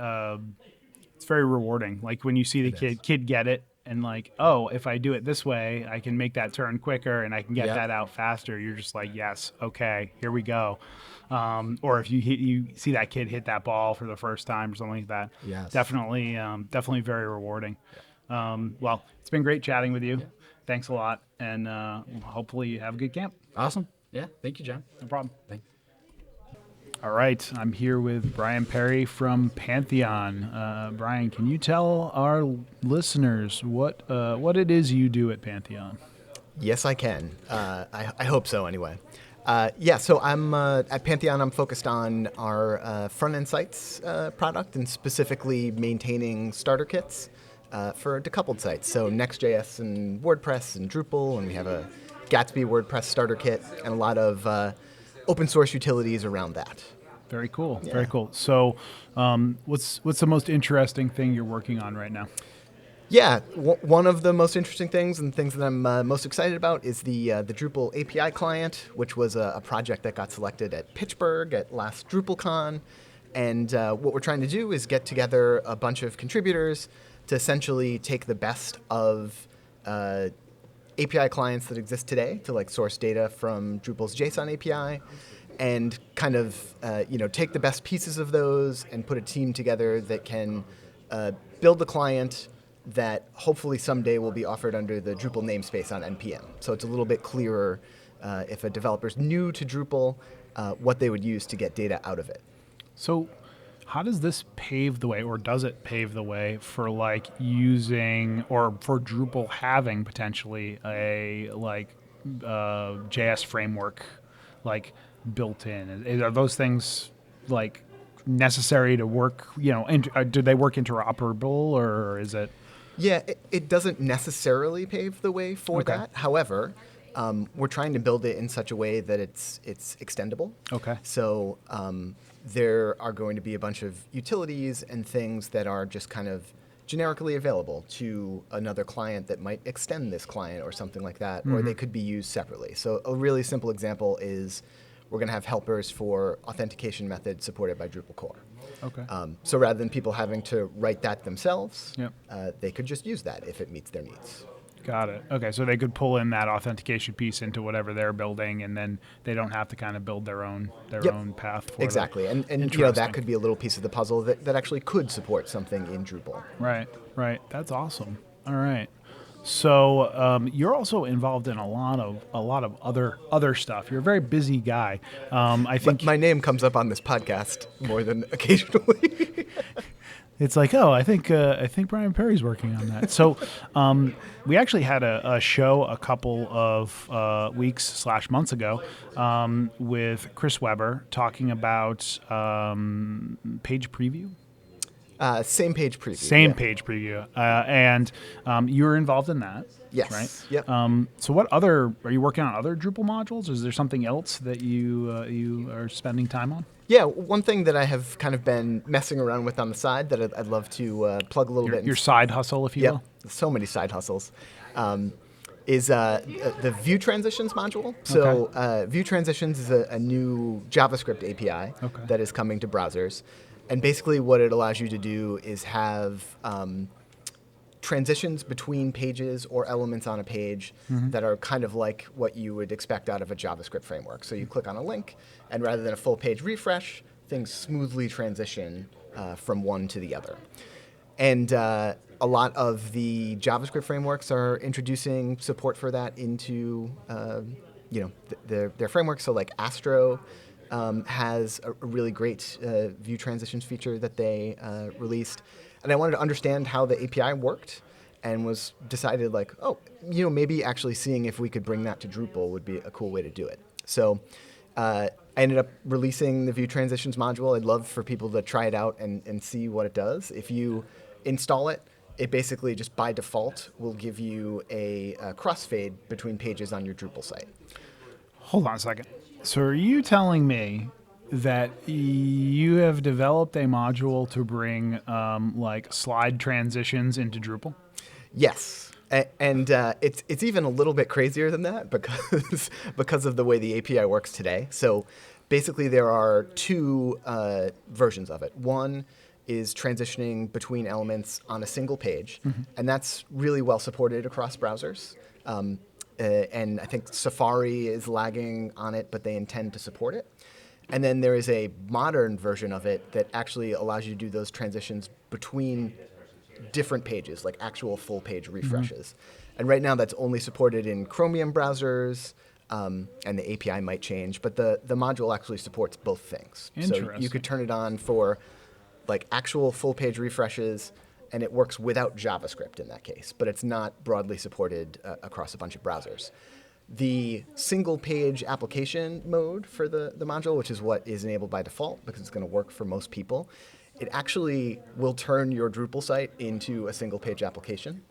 rewarding. Like when you see the kid get it and like, oh, if I do it this way, I can make that turn quicker and I can get that out faster. You're just like, yes, okay, here we go. Or if you see that kid hit that ball for the first time or something like that. Yes. Definitely very rewarding. Well, it's been great chatting with you. Yeah. Thanks a lot. And hopefully you have a good camp. Awesome. Yeah. Thank you, John. No problem. Thanks. All right. I'm here with Brian Perry from Pantheon. Brian, can you tell our listeners what it is you do at Pantheon? Yes, I can. I hope so anyway. So I'm at Pantheon. I'm focused on our front-end sites product and specifically maintaining starter kits for decoupled sites. So Next.js and WordPress and Drupal, and we have a Gatsby WordPress starter kit and a lot of open source utilities around that. Very cool. Yeah. Very cool. So what's the most interesting thing you're working on right now? Yeah, one of the most interesting things and things that I'm most excited about is the Drupal API client, which was a project that got selected at Pittsburgh at last DrupalCon. And what we're trying to do is get together a bunch of contributors to essentially take the best of API clients that exist today to like source data from Drupal's JSON API and kind of take the best pieces of those and put a team together that can build the client that hopefully someday will be offered under the Drupal namespace on NPM. So it's a little bit clearer if a developer's new to Drupal, what they would use to get data out of it. So how does this pave the way, or does it pave the way for like using, or for Drupal having potentially a like JS framework like built in? Are those things like necessary to work, do they work interoperable, or is it? Yeah, it doesn't necessarily pave the way for that. However, we're trying to build it in such a way that it's extendable. Okay. So there are going to be a bunch of utilities and things that are just kind of generically available to another client that might extend this client or something like that, or they could be used separately. So a really simple example is we're going to have helpers for authentication methods supported by Drupal core. Okay. So rather than people having to write that themselves, Yep. They could just use that if it meets their needs. Got it. Okay, so they could pull in that authentication piece into whatever they're building, and then they don't have to kind of build their own path for exactly. them. And that could be a little piece of the puzzle that actually could support something in Drupal. Right. That's awesome. All right. So you're also involved in a lot of other stuff. You're a very busy guy. I think my name comes up on this podcast more than occasionally. It's like, I think Brian Perry's working on that. So we actually had a show a couple of weeks/months ago with Chris Weber talking about page preview. Same page preview. Page preview. And you're involved in that. Yes. Right? Yep. So are you working on other Drupal modules? Is there something else that you are spending time on? Yeah, one thing that I have kind of been messing around with on the side that I'd love to plug a little bit. Your side hustle, if you will? So many side hustles. Is the View Transitions module. So View Transitions is a new JavaScript API that is coming to browsers. And basically what it allows you to do is have transitions between pages or elements on a page that are kind of like what you would expect out of a JavaScript framework. So you click on a link, and rather than a full page refresh, things smoothly transition from one to the other. And a lot of the JavaScript frameworks are introducing support for that into their frameworks. So like Astro has a really great view transitions feature that they released. And I wanted to understand how the API worked, and was decided like, maybe actually seeing if we could bring that to Drupal would be a cool way to do it. So I ended up releasing the View Transitions module. I'd love for people to try it out and see what it does. If you install it, it basically just by default will give you a crossfade between pages on your Drupal site. Hold on a second. So are you telling me that you have developed a module to bring like slide transitions into Drupal? Yes. And it's even a little bit crazier than that because of the way the API works today. So basically there are two versions of it. One is transitioning between elements on a single page, and that's really well supported across browsers. And I think Safari is lagging on it, but they intend to support it. And then there is a modern version of it that actually allows you to do those transitions between different pages, like actual full page refreshes. And right now that's only supported in Chromium browsers, and the API might change, but the module actually supports both things. So you could turn it on for like actual full page refreshes, and it works without JavaScript in that case, but it's not broadly supported across a bunch of browsers. The single page application mode for the module, which is what is enabled by default because it's going to work for most people, it actually will turn your Drupal site into a single page application.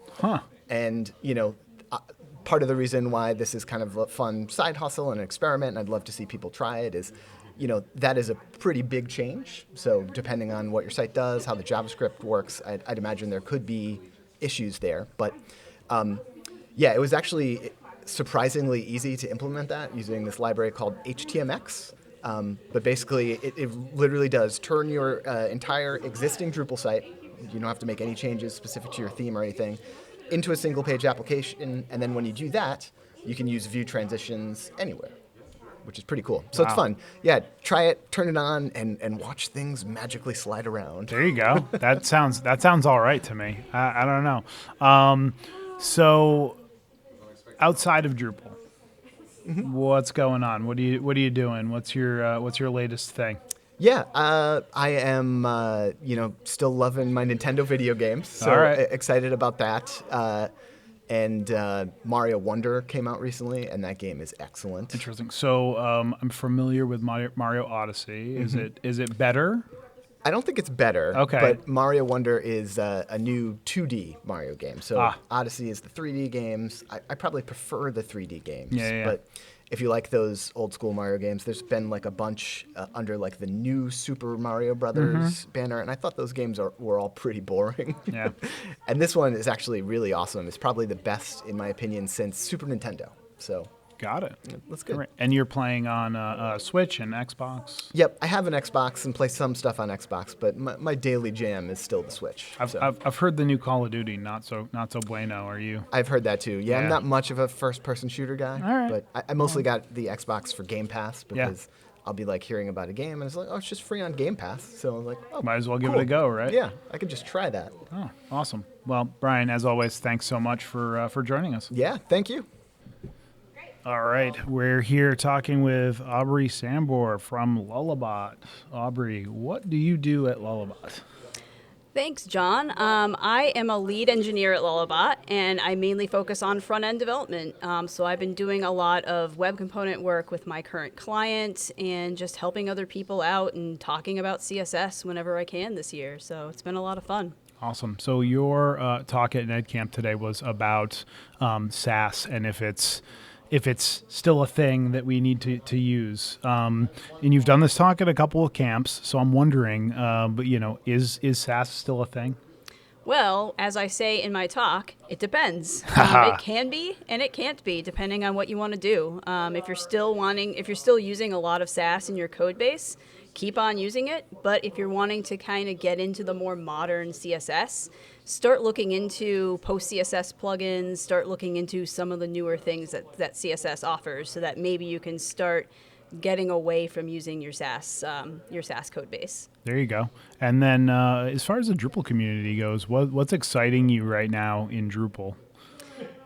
And, part of the reason why this is kind of a fun side hustle and an experiment, and I'd love to see people try it, is that is a pretty big change. So depending on what your site does, how the JavaScript works, I'd imagine there could be issues there. But it was actually surprisingly easy to implement that using this library called HTMX. But basically, it literally does turn your entire existing Drupal site, you don't have to make any changes specific to your theme or anything, into a single page application. And then when you do that, you can use View Transitions anywhere, which is pretty cool. So It's fun. Yeah, try it, turn it on, and watch things magically slide around. There you go. That sounds all right to me. I don't know. So outside of Drupal, What's going on? What are you doing? What's your latest thing? Yeah, I am, still loving my Nintendo video games. So All right. Excited about that. And Mario Wonder came out recently, and that game is excellent. Interesting. So I'm familiar with Mario Odyssey. Is it better? I don't think it's better. Okay. But Mario Wonder is a new 2D Mario game. So Odyssey is the 3D games. I probably prefer the 3D games. Yeah. But if you like those old school Mario games, there's been like a bunch under like the new Super Mario Brothers banner, and I thought those games were all pretty boring. Yeah. And this one is actually really awesome. It's probably the best, in my opinion, since Super Nintendo. So Got it. that's good. Right. And you're playing on Switch and Xbox? Yep, I have an Xbox and play some stuff on Xbox, but my daily jam is still the Switch. I've heard the new Call of Duty not so bueno. Are you? I've heard that too. Yeah, Yeah. I'm not much of a first-person shooter guy, All right. but I mostly got the Xbox for Game Pass because I'll be like hearing about a game and it's like, oh, it's just free on Game Pass. So I'm like, oh, Might as well give cool. it a go, right? Yeah, I could just try that. Oh, awesome. Well, Brian, as always, thanks so much for joining us. Yeah, thank you. All right, we're here talking with Aubrey Sambor from Lullabot. Aubrey, what do you do at Lullabot? Thanks, John. I am a lead engineer at Lullabot, and I mainly focus on front-end development. So I've been doing a lot of web component work with my current client and just helping other people out and talking about CSS whenever I can this year. So it's been a lot of fun. Awesome. So your talk at NEDCamp today was about SaaS and if it's still a thing that we need to use. And you've done this talk at a couple of camps, so I'm wondering, is SaaS still a thing? Well, as I say in my talk, it depends. It can be and it can't be, depending on what you want to do. If you're still using a lot of SaaS in your code base, keep on using it. But if you're wanting to kind of get into the more modern CSS, start looking into post-CSS plugins, start looking into some of the newer things that CSS offers so that maybe you can start getting away from using your SaaS code base. There you go. And then as far as the Drupal community goes, what's exciting you right now in Drupal?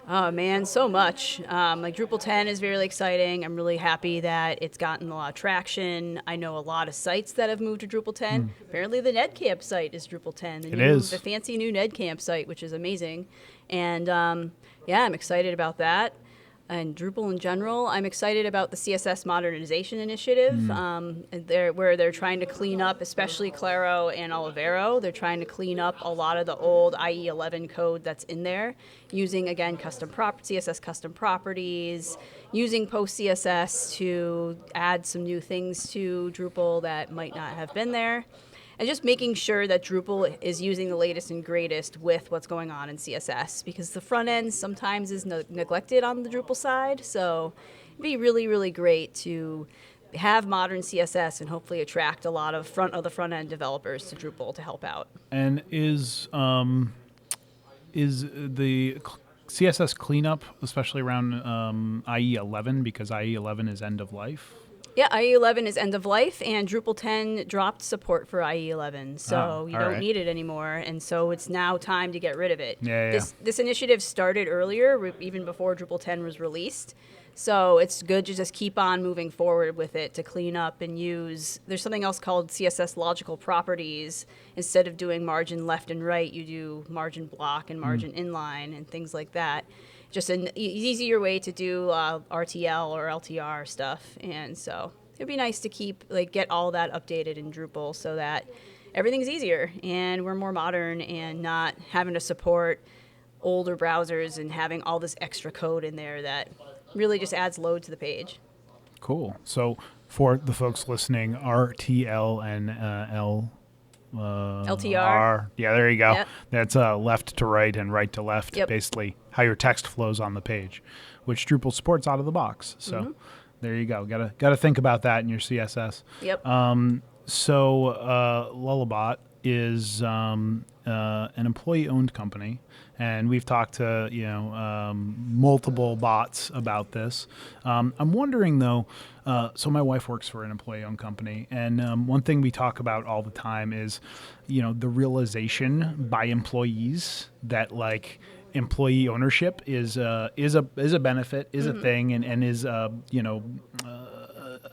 Oh man, so much. Like Drupal 10 is really exciting. I'm really happy that it's gotten a lot of traction. I know a lot of sites that have moved to Drupal 10. Apparently the NEDCamp site is Drupal 10. The fancy new NEDCamp site, which is amazing. And I'm excited about that. And Drupal in general, I'm excited about the CSS modernization initiative, where they're trying to clean up, especially Claro and Olivero. They're trying to clean up a lot of the old IE11 code that's in there, using, again, CSS custom properties, using post-CSS to add some new things to Drupal that might not have been there. And just making sure that Drupal is using the latest and greatest with what's going on in CSS, because the front end sometimes is neglected on the Drupal side. So it'd be really, really great to have modern CSS and hopefully attract a lot of the front end developers to Drupal to help out. And is the CSS cleanup, especially around IE11, because IE11 is end of life? Yeah, IE11 is end of life, and Drupal 10 dropped support for IE11, so you don't need it anymore, and so it's now time to get rid of it. This initiative started earlier, even before Drupal 10 was released, so it's good to just keep on moving forward with it to clean up and use. There's something else called CSS logical properties. Instead of doing margin left and right, you do margin block and margin inline and things like that. Just an easier way to do RTL or LTR stuff, and so it'd be nice to get all that updated in Drupal so that everything's easier and we're more modern and not having to support older browsers and having all this extra code in there that really just adds load to the page. Cool. So for the folks listening, RTL and LTR. Yeah, there you go. Yep. That's left to right and right to left, basically how your text flows on the page, which Drupal supports out of the box. So there you go. Got to think about that in your CSS. Yep. So Lullabot is an employee-owned company, and we've talked to multiple bots about this. I'm wondering though. So my wife works for an employee-owned company, and one thing we talk about all the time is, the realization by employees that employee ownership is a benefit, is a thing, and is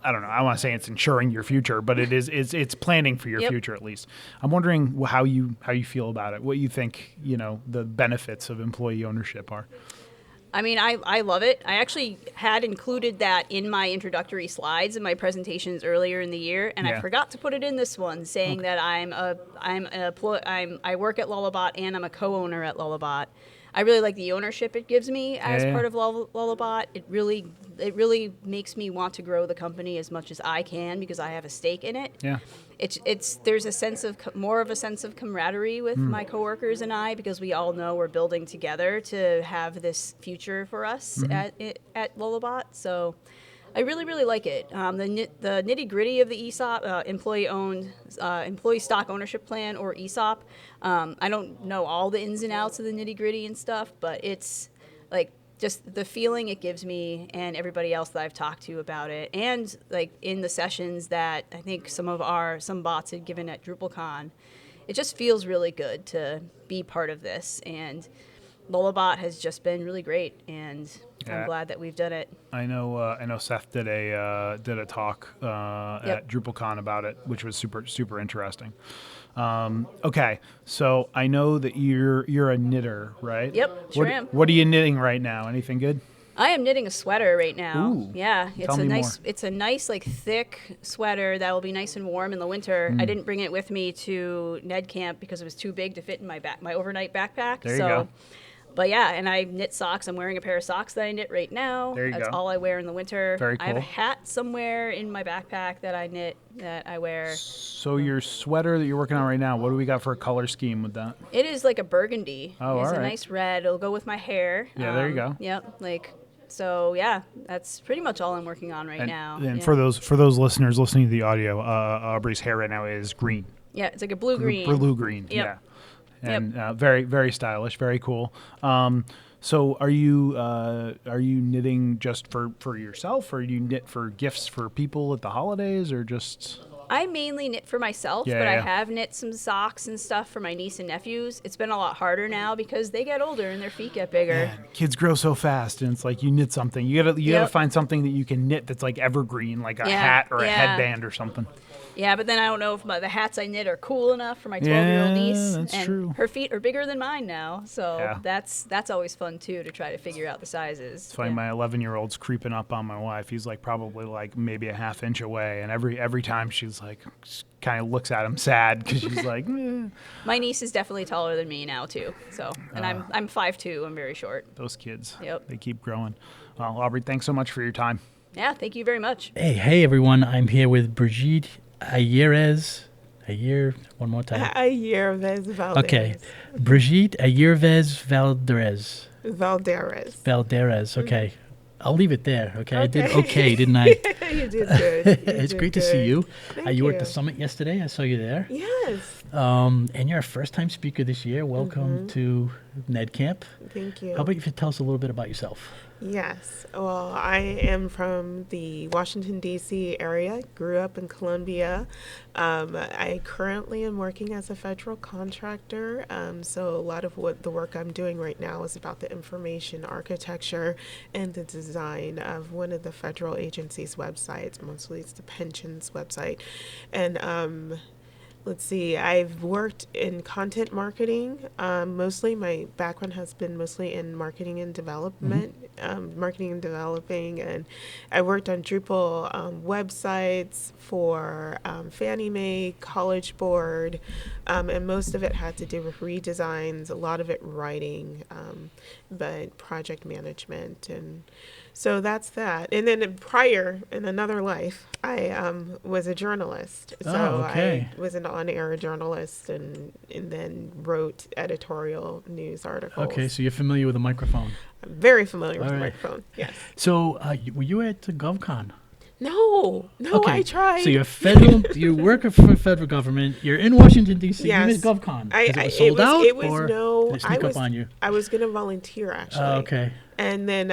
I don't know. I want to say it's ensuring your future, but it's planning for your future at least. I'm wondering how you feel about it. What you think the benefits of employee ownership are. I mean, I love it. I actually had included that in my introductory slides in my presentations earlier in the year, and I forgot to put it in this one, saying that I work at Lullabot and I'm a co-owner at Lullabot. I really like the ownership it gives me as part of Lullabot. It really makes me want to grow the company as much as I can because I have a stake in it. Yeah. There's a sense of more of a sense of camaraderie with my coworkers and I because we all know we're building together to have this future for us at Lullabot. So I really, really like it. The nitty gritty of the ESOP, employee stock ownership plan, or ESOP. I don't know all the ins and outs of the nitty gritty and stuff, but it's like just the feeling it gives me and everybody else that I've talked to about it, and like in the sessions that I think some bots had given at DrupalCon, it just feels really good to be part of this. And Lullabot has just been really great, and I'm glad that we've done it. I know Seth did a talk at DrupalCon about it, which was super interesting. Okay, so I know that you're a knitter, right? Yep, sure am. What are you knitting right now? Anything good? I am knitting a sweater right now. Ooh, yeah, tell me more. It's a nice like thick sweater that will be nice and warm in the winter. I didn't bring it with me to NEDCamp because it was too big to fit in my overnight backpack. There you go. But yeah, and I knit socks. I'm wearing a pair of socks that I knit right now. There you That's go. all I wear in the winter. Very cool. I have a hat somewhere in my backpack that I knit that I wear. So your sweater that you're working on right now, what do we got for a color scheme with that? It is like a burgundy. Oh, it's all a right. nice red. It'll go with my hair. Yeah, there you go. Yep. So yeah, that's pretty much all I'm working on right now. And yeah. for those listeners listening to the audio, Aubrey's hair right now is green. Yeah, it's like a blue-green. Blue-green, Yep. yeah. And very, very stylish, very cool. So are you knitting just for yourself, or do you knit for gifts for people at the holidays, or just? I mainly knit for myself, but I have knit some socks and stuff for my niece and nephews. It's been a lot harder now because they get older and their feet get bigger. Man, kids grow so fast, and it's like you knit something. You gotta find something that you can knit that's like evergreen, like a hat or a headband or something. Yeah, but then I don't know if the hats I knit are cool enough for my 12-year-old niece. That's and true. Her feet are bigger than mine now, so that's always fun too to try to figure out the sizes. It's funny, my 11-year-old's creeping up on my wife. He's like probably like maybe a half inch away, and every time she's like kind of looks at him sad because she's like. Eh. My niece is definitely taller than me now too. So, and I'm 5'2". I'm very short. Those kids. Yep. They keep growing. Well, Aubrey, thanks so much for your time. Yeah, thank you very much. Hey everyone! I'm here with Brigitte Ayerves. One more time. Ayerves Valderas. Okay, Brigitte Ayerves Valderas. Valderas. Okay, I'll leave it there. Okay, I did okay, didn't I? You did good. It's great to see you. You were at the summit yesterday. I saw you there. Yes. And you're a first-time speaker this year. Welcome to NEDCamp. Thank you. How about you tell us a little bit about yourself? Yes. Well, I am from the Washington, D.C. area. Grew up in Columbia. I currently am working as a federal contractor. So a lot of the work I'm doing right now is about the information architecture and the design of one of the federal agencies' websites. Mostly it's the pensions website. And let's see, I've worked in content marketing. Mostly my background has been mostly in marketing and development, marketing and developing. And I worked on Drupal websites for Fannie Mae, College Board, and most of it had to do with redesigns, a lot of it writing, but project management. And so that's that. And then prior, in another life, I was a journalist. So I was an on-air journalist and then wrote editorial news articles. Okay, so you're familiar with the microphone. I'm very familiar with the microphone, yes. So were you at GovCon? No, okay. I tried. So you're federal. You're working for the federal government. You're in Washington D.C. Yes. You're at GovCon. It was sold out, it was or no. did they sneak up on you? I was going to volunteer actually. Okay. And then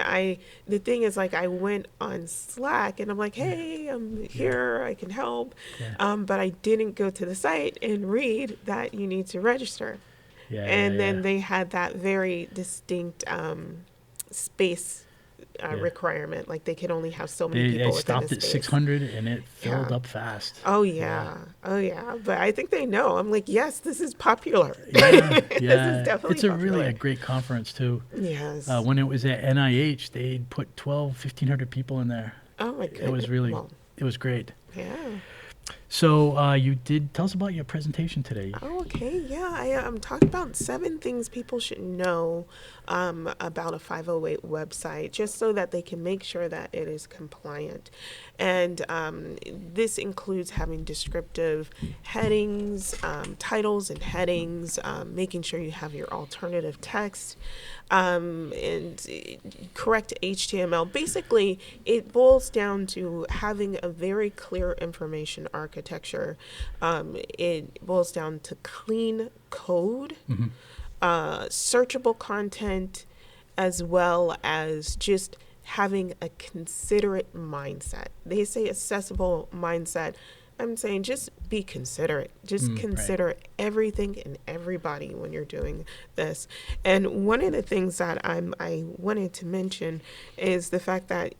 the thing is, like, I went on Slack and I'm like, hey, I'm here, I can help. But I didn't go to the site and read that you need to register. and then they had that very distinct space requirement. Like they could only have so many people. They stopped at 600 and it filled up fast. Oh yeah. But I think they know. I'm like, yes, this is popular. Yeah. This is definitely it's popular. Really a great conference too. Yes. When it was at NIH, they put 1,500 people in there. Oh my goodness. It was really, it was great. Yeah. So you did tell us about your presentation today. Oh, okay. Yeah, I talked about 7 things people should know about a 508 website, just so that they can make sure that it is compliant. And this includes having descriptive headings, titles and headings, making sure you have your alternative text, and correct HTML. Basically, it boils down to having a very clear information architecture. It boils down to clean code, searchable content, as well as just having a considerate mindset. They say accessible mindset. I'm saying just be considerate. Just consider everything and everybody when you're doing this. And one of the things that I wanted to mention is the fact that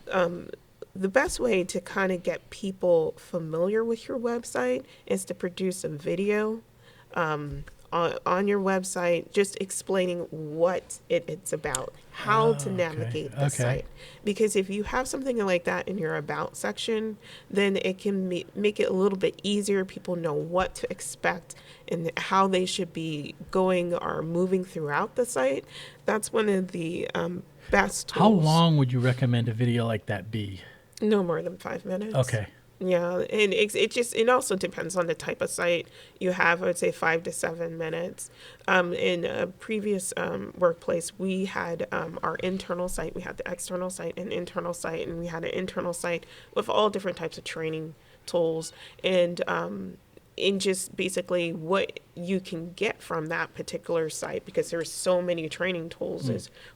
the best way to kind of get people familiar with your website is to produce a video on your website, just explaining what it's about, how to navigate the site. Because if you have something like that in your about section, then it can make it a little bit easier. People know what to expect and how they should be going or moving throughout the site. That's one of the best tools. How long would you recommend a video like that be? No more than 5 minutes. Okay. Yeah, and it also depends on the type of site you have. I would say 5 to 7 minutes. In a previous workplace, we had our internal site, we had the external site and internal site, and we had an internal site with all different types of training tools and just basically what you can get from that particular site, because there's so many training tools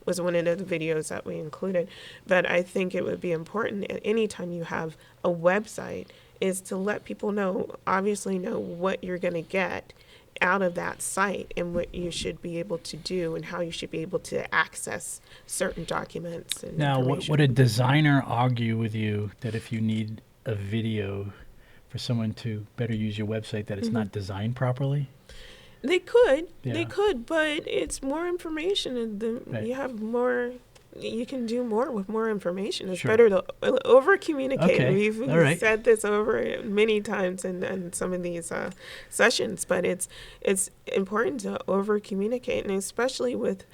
was one of the videos that we included. But I think it would be important at any time you have a website is to let people obviously know what you're going to get out of that site and what you should be able to do and how you should be able to access certain documents. And now, would a designer argue with you that if you need a video for someone to better use your website, that it's not designed properly? They could, but it's more information, and you have more. You can do more with more information. It's better to over communicate. We've said this over many times in some of these sessions, but it's important to over communicate, and especially with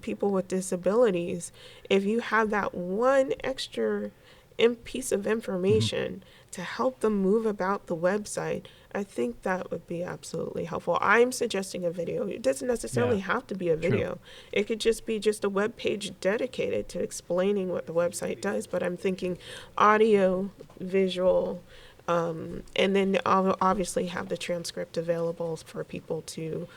people with disabilities. If you have that one extra piece of information to help them move about the website, I think that would be absolutely helpful. I'm suggesting a video. It doesn't necessarily have to be a video. It could just be a web page dedicated to explaining what the website does. But I'm thinking audio, visual, and then I'll obviously have the transcript available for people to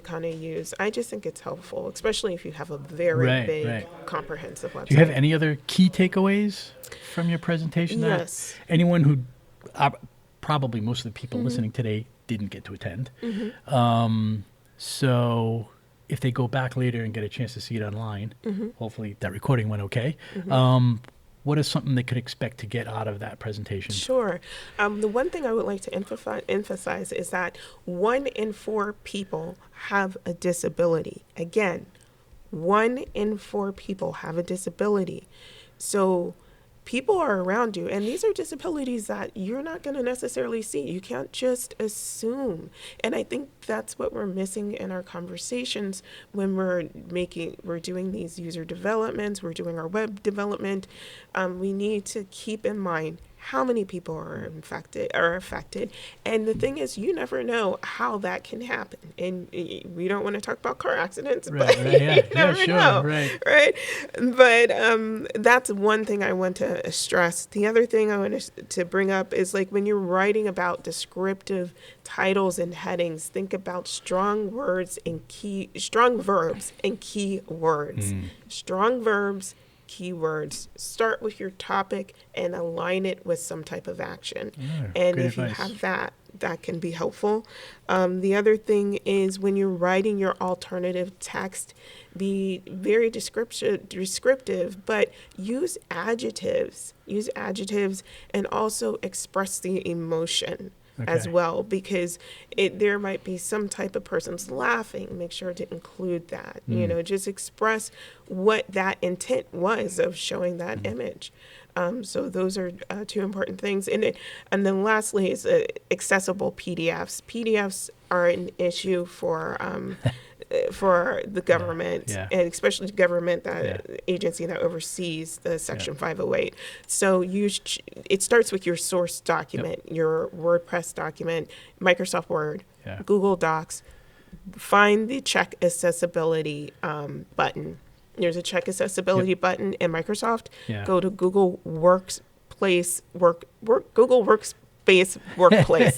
kind of use. I just think it's helpful, especially if you have a very big, comprehensive website. Do you have any other key takeaways from your presentation? Yes. Anyone who, probably most of the people listening today didn't get to attend. So if they go back later and get a chance to see it online, hopefully that recording went okay. What is something they could expect to get out of that presentation? Sure. The one thing I would like to emphasize is that 1 in 4 people have a disability. Again, 1 in 4 people have a disability. So people are around you, and these are disabilities that you're not going to necessarily see. You can't just assume. And I think that's what we're missing in our conversations when we're doing these user developments, we're doing our web development. We need to keep in mind how many people are affected. And the thing is, you never know how that can happen. And we don't want to talk about car accidents, but you never know. Right? But that's one thing I want to stress. The other thing I want to bring up is, like, when you're writing about descriptive titles and headings, think about strong verbs and key words. Strong verbs, keywords. Start with your topic and align it with some type of action. And if you have that, that can be helpful. The other thing is when you're writing your alternative text, be very descriptive, but use adjectives. Use adjectives and also express the emotion as well, because there might be some type of person's laughing. Make sure to include that. Just express what that intent was of showing that image. So those are two important things. And then lastly is accessible PDFs. PDFs are an issue for the government, and especially the government, agency that oversees the Section 508. So it starts with your source document, your WordPress document, Microsoft Word, Google Docs. Find the check accessibility button. There's a check accessibility button in Microsoft. Go to Google Workspace Workplace.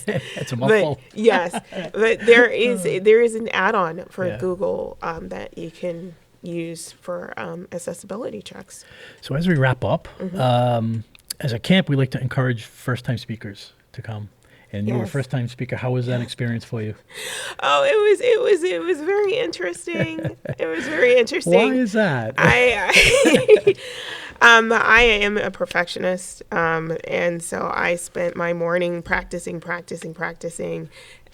It's a mouthful. But there is an add-on for Google that you can use for accessibility checks. So as we wrap up, as a camp, we like to encourage first-time speakers to come. And you were a first-time speaker. How was that experience for you? Oh, it was very interesting. It was very interesting. Why is that? I am a perfectionist, and so I spent my morning practicing.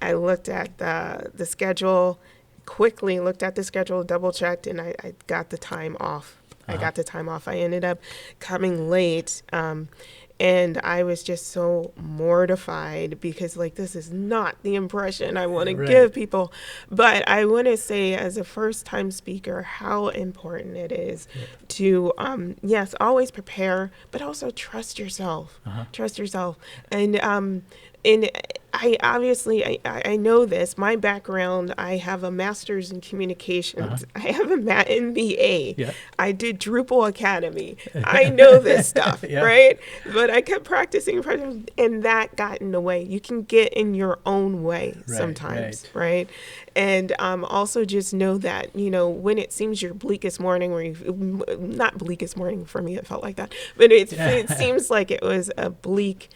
I looked at the schedule, quickly looked at the schedule, double-checked, and I got the time off. I ended up coming late. And I was just so mortified because, this is not the impression I want to give people. But I want to say, as a first-time speaker, how important it is to, always prepare, but also trust yourself. Trust yourself. And I obviously, I know this. My background, I have a master's in communications. I have an MBA. I did Drupal Academy. I know this stuff, right? But I kept practicing, and that got in the way. You can get in your own way sometimes, right? And also just know that, when it seems your bleakest morning, not bleakest morning for me, it felt like that, but it seems like it was a bleak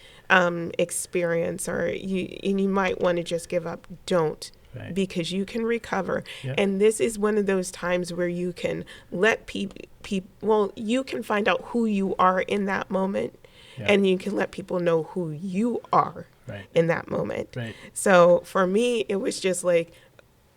experience, or you might want to just give up. Don't, because you can recover. And this is one of those times where you can let people, you can find out who you are in that moment, and you can let people know who you are in that moment. So for me, it was just like,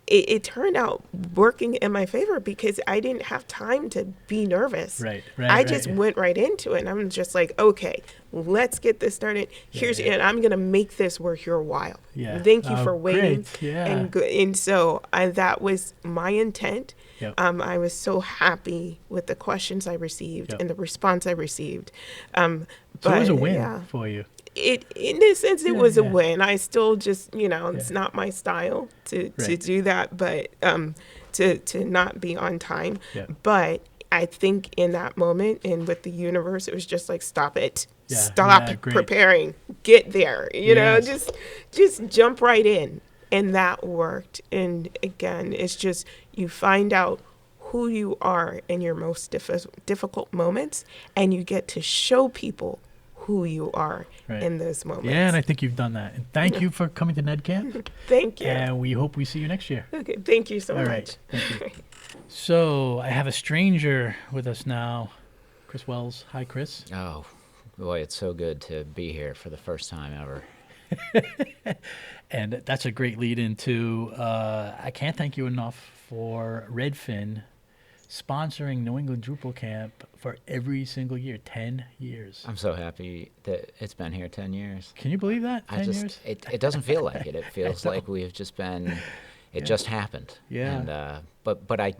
it turned out working in my favor because I didn't have time to be nervous. I just went right into it. And I'm just like, okay, let's get this started. And I'm going to make this worth your while. Thank you for waiting. And so that was my intent. I was so happy with the questions I received and the response I received. So it was a win for you. In a sense, it was a win. I still just, it's not my style to do that, but to not be on time. But I think in that moment and with the universe, it was just like, stop it. Stop preparing. Get there. Just jump right in. And that worked. And again, it's just you find out who you are in your most difficult moments, and you get to show people who you are in those moments. Yeah, and I think you've done that. And thank you for coming to NEDCamp. Thank you. And we hope we see you next year. Okay, thank you so much. All right, thank you. So I have a stranger with us now, Chris Wells. Hi, Chris. Oh, boy, it's so good to be here for the first time ever. And that's a great lead into, I can't thank you enough for Redfin sponsoring New England Drupal Camp for every single year, 10 years. I'm so happy that it's been here 10 years. Can you believe that? 10 years? It doesn't feel like it. It feels like we've just been, just happened. Yeah. And, but I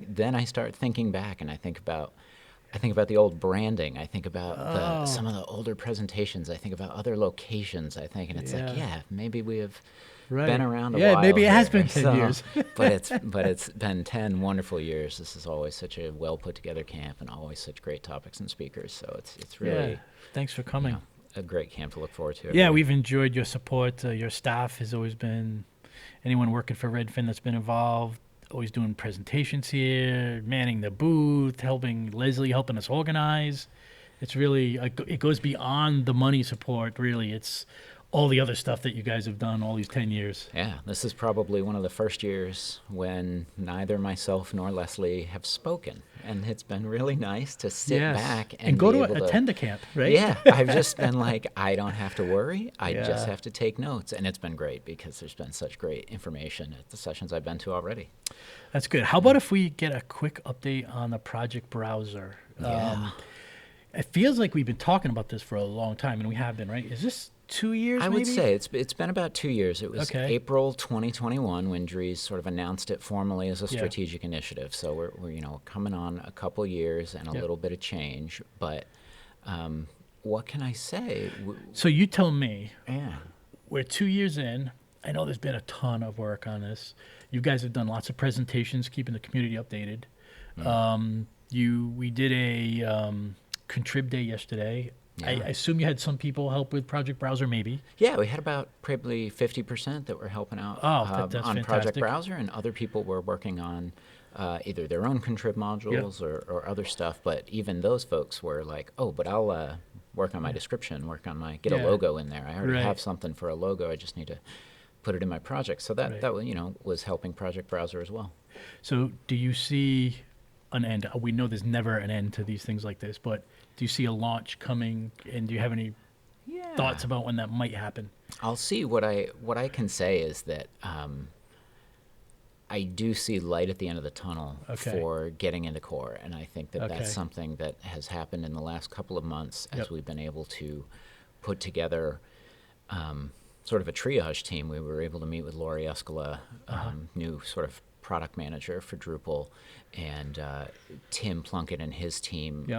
start thinking back, and I think about the old branding. I think about some of the older presentations. I think about other locations. And it's like, maybe we have been around a while. Yeah, maybe it has here. been 10 years. but it's been 10 wonderful years. This is always such a well put together camp, and always such great topics and speakers. So it's really thanks for coming. A great camp to look forward to. Yeah, we've enjoyed your support. Your staff has always been, anyone working for Redfin that's been involved, always doing presentations here, manning the booth, helping us organize. It's really, it goes beyond the money support, really. It's all the other stuff that you guys have done all these 10 years. Yeah, this is probably one of the first years when neither myself nor Leslie have spoken. And it's been really nice to sit back and go be to able attend a camp, right? Yeah, I've just been like, I don't have to worry. I just Yeah. have to take notes. And it's been great because there's been such great information at the sessions I've been to already. That's good. How about if we get a quick update on the project browser? Yeah. It feels like we've been talking about this for a long time, and we have been, right? Is this 2 years, I maybe? would say it's been about 2 years. It was Okay. April 2021 when Dries sort of announced it formally as a Yeah. strategic initiative. So we're coming on a couple years and a Yep. little bit of change. But what can I say? So you tell me. Yeah. We're 2 years in. I know there's been a ton of work on this. You guys have done lots of presentations, keeping the community updated. We did a contrib day yesterday. Yeah. I assume you had some people help with Project Browser, maybe. Yeah, we had about probably 50% that were helping out that's on Project fantastic. Browser, and other people were working on either their own contrib modules or other stuff. But even those folks were like, oh, but I'll work on my description, get a Yeah. logo in there. I already Right. have something for a logo. I just need to put it in my project. So that was helping Project Browser as well. So do you see an end? We know there's never an end to these things like this, but do you see a launch coming, and do you have any thoughts about when that might happen? I'll see. What I can say is that I do see light at the end of the tunnel for getting into core, and I think that that's something that has happened in the last couple of months as we've been able to put together sort of a triage team. We were able to meet with Lori Escala, new sort of product manager for Drupal, and Tim Plunkett and his team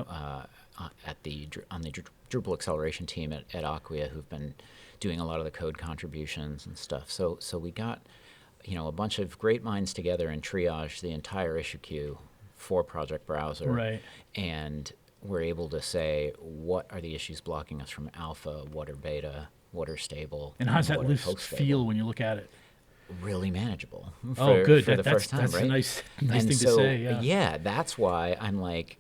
on the Drupal acceleration team at Acquia, who've been doing a lot of the code contributions and stuff. So we got a bunch of great minds together and triage the entire issue queue for Project Browser, Right. and we're able to say what are the issues blocking us from alpha, what are beta, what are stable, And how's that what are list post-stable. feel when you look at it? Really manageable. Good. For the That's first time, that's right? a nice And thing to so, say. Yeah. that's why I'm like,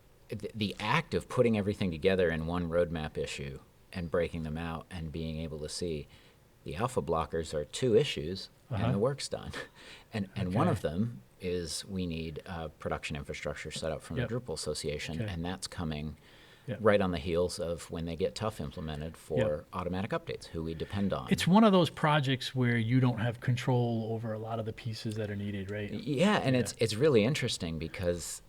the act of putting everything together in one roadmap issue and breaking them out and being able to see the alpha blockers are 2 issues and the work's done. And one of them is we need production infrastructure set up from the Drupal Association, and that's coming right on the heels of when they get tough implemented for automatic updates, who we depend on. It's one of those projects where you don't have control over a lot of the pieces that are needed, right? Yeah, and it's really interesting because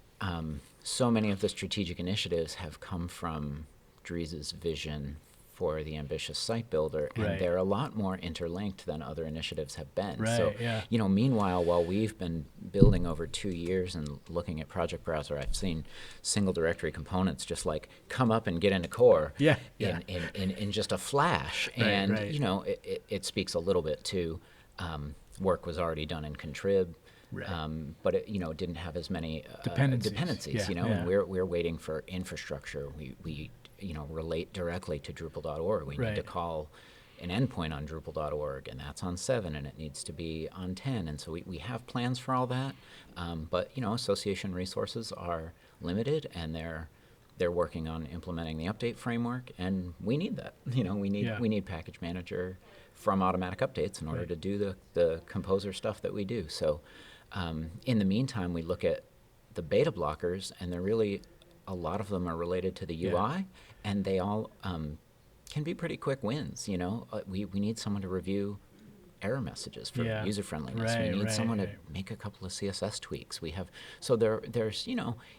so many of the strategic initiatives have come from Dries's vision for the ambitious site builder, and Right. they're a lot more interlinked than other initiatives have been. Right, So, yeah. Meanwhile, while we've been building over 2 years and looking at Project Browser, I've seen single directory components just like come up and get into core in just a flash. Right, and, right. it speaks a little bit to work was already done in contrib. Right. But it didn't have as many Dependencies. Yeah, and we're waiting for infrastructure. We relate directly to Drupal.org. We Right. need to call an endpoint on Drupal.org, and that's on 7, and it needs to be on 10. And so we have plans for all that, but association resources are limited, and they're working on implementing the update framework, and we need that. We need package manager from automatic updates in order to do the composer stuff that we do. So in the meantime, we look at the beta blockers, and they're really, a lot of them are related to the UI, and they all can be pretty quick wins. We need someone to review error messages for user friendliness. Right, we need right, someone right. to make a couple of CSS tweaks. There's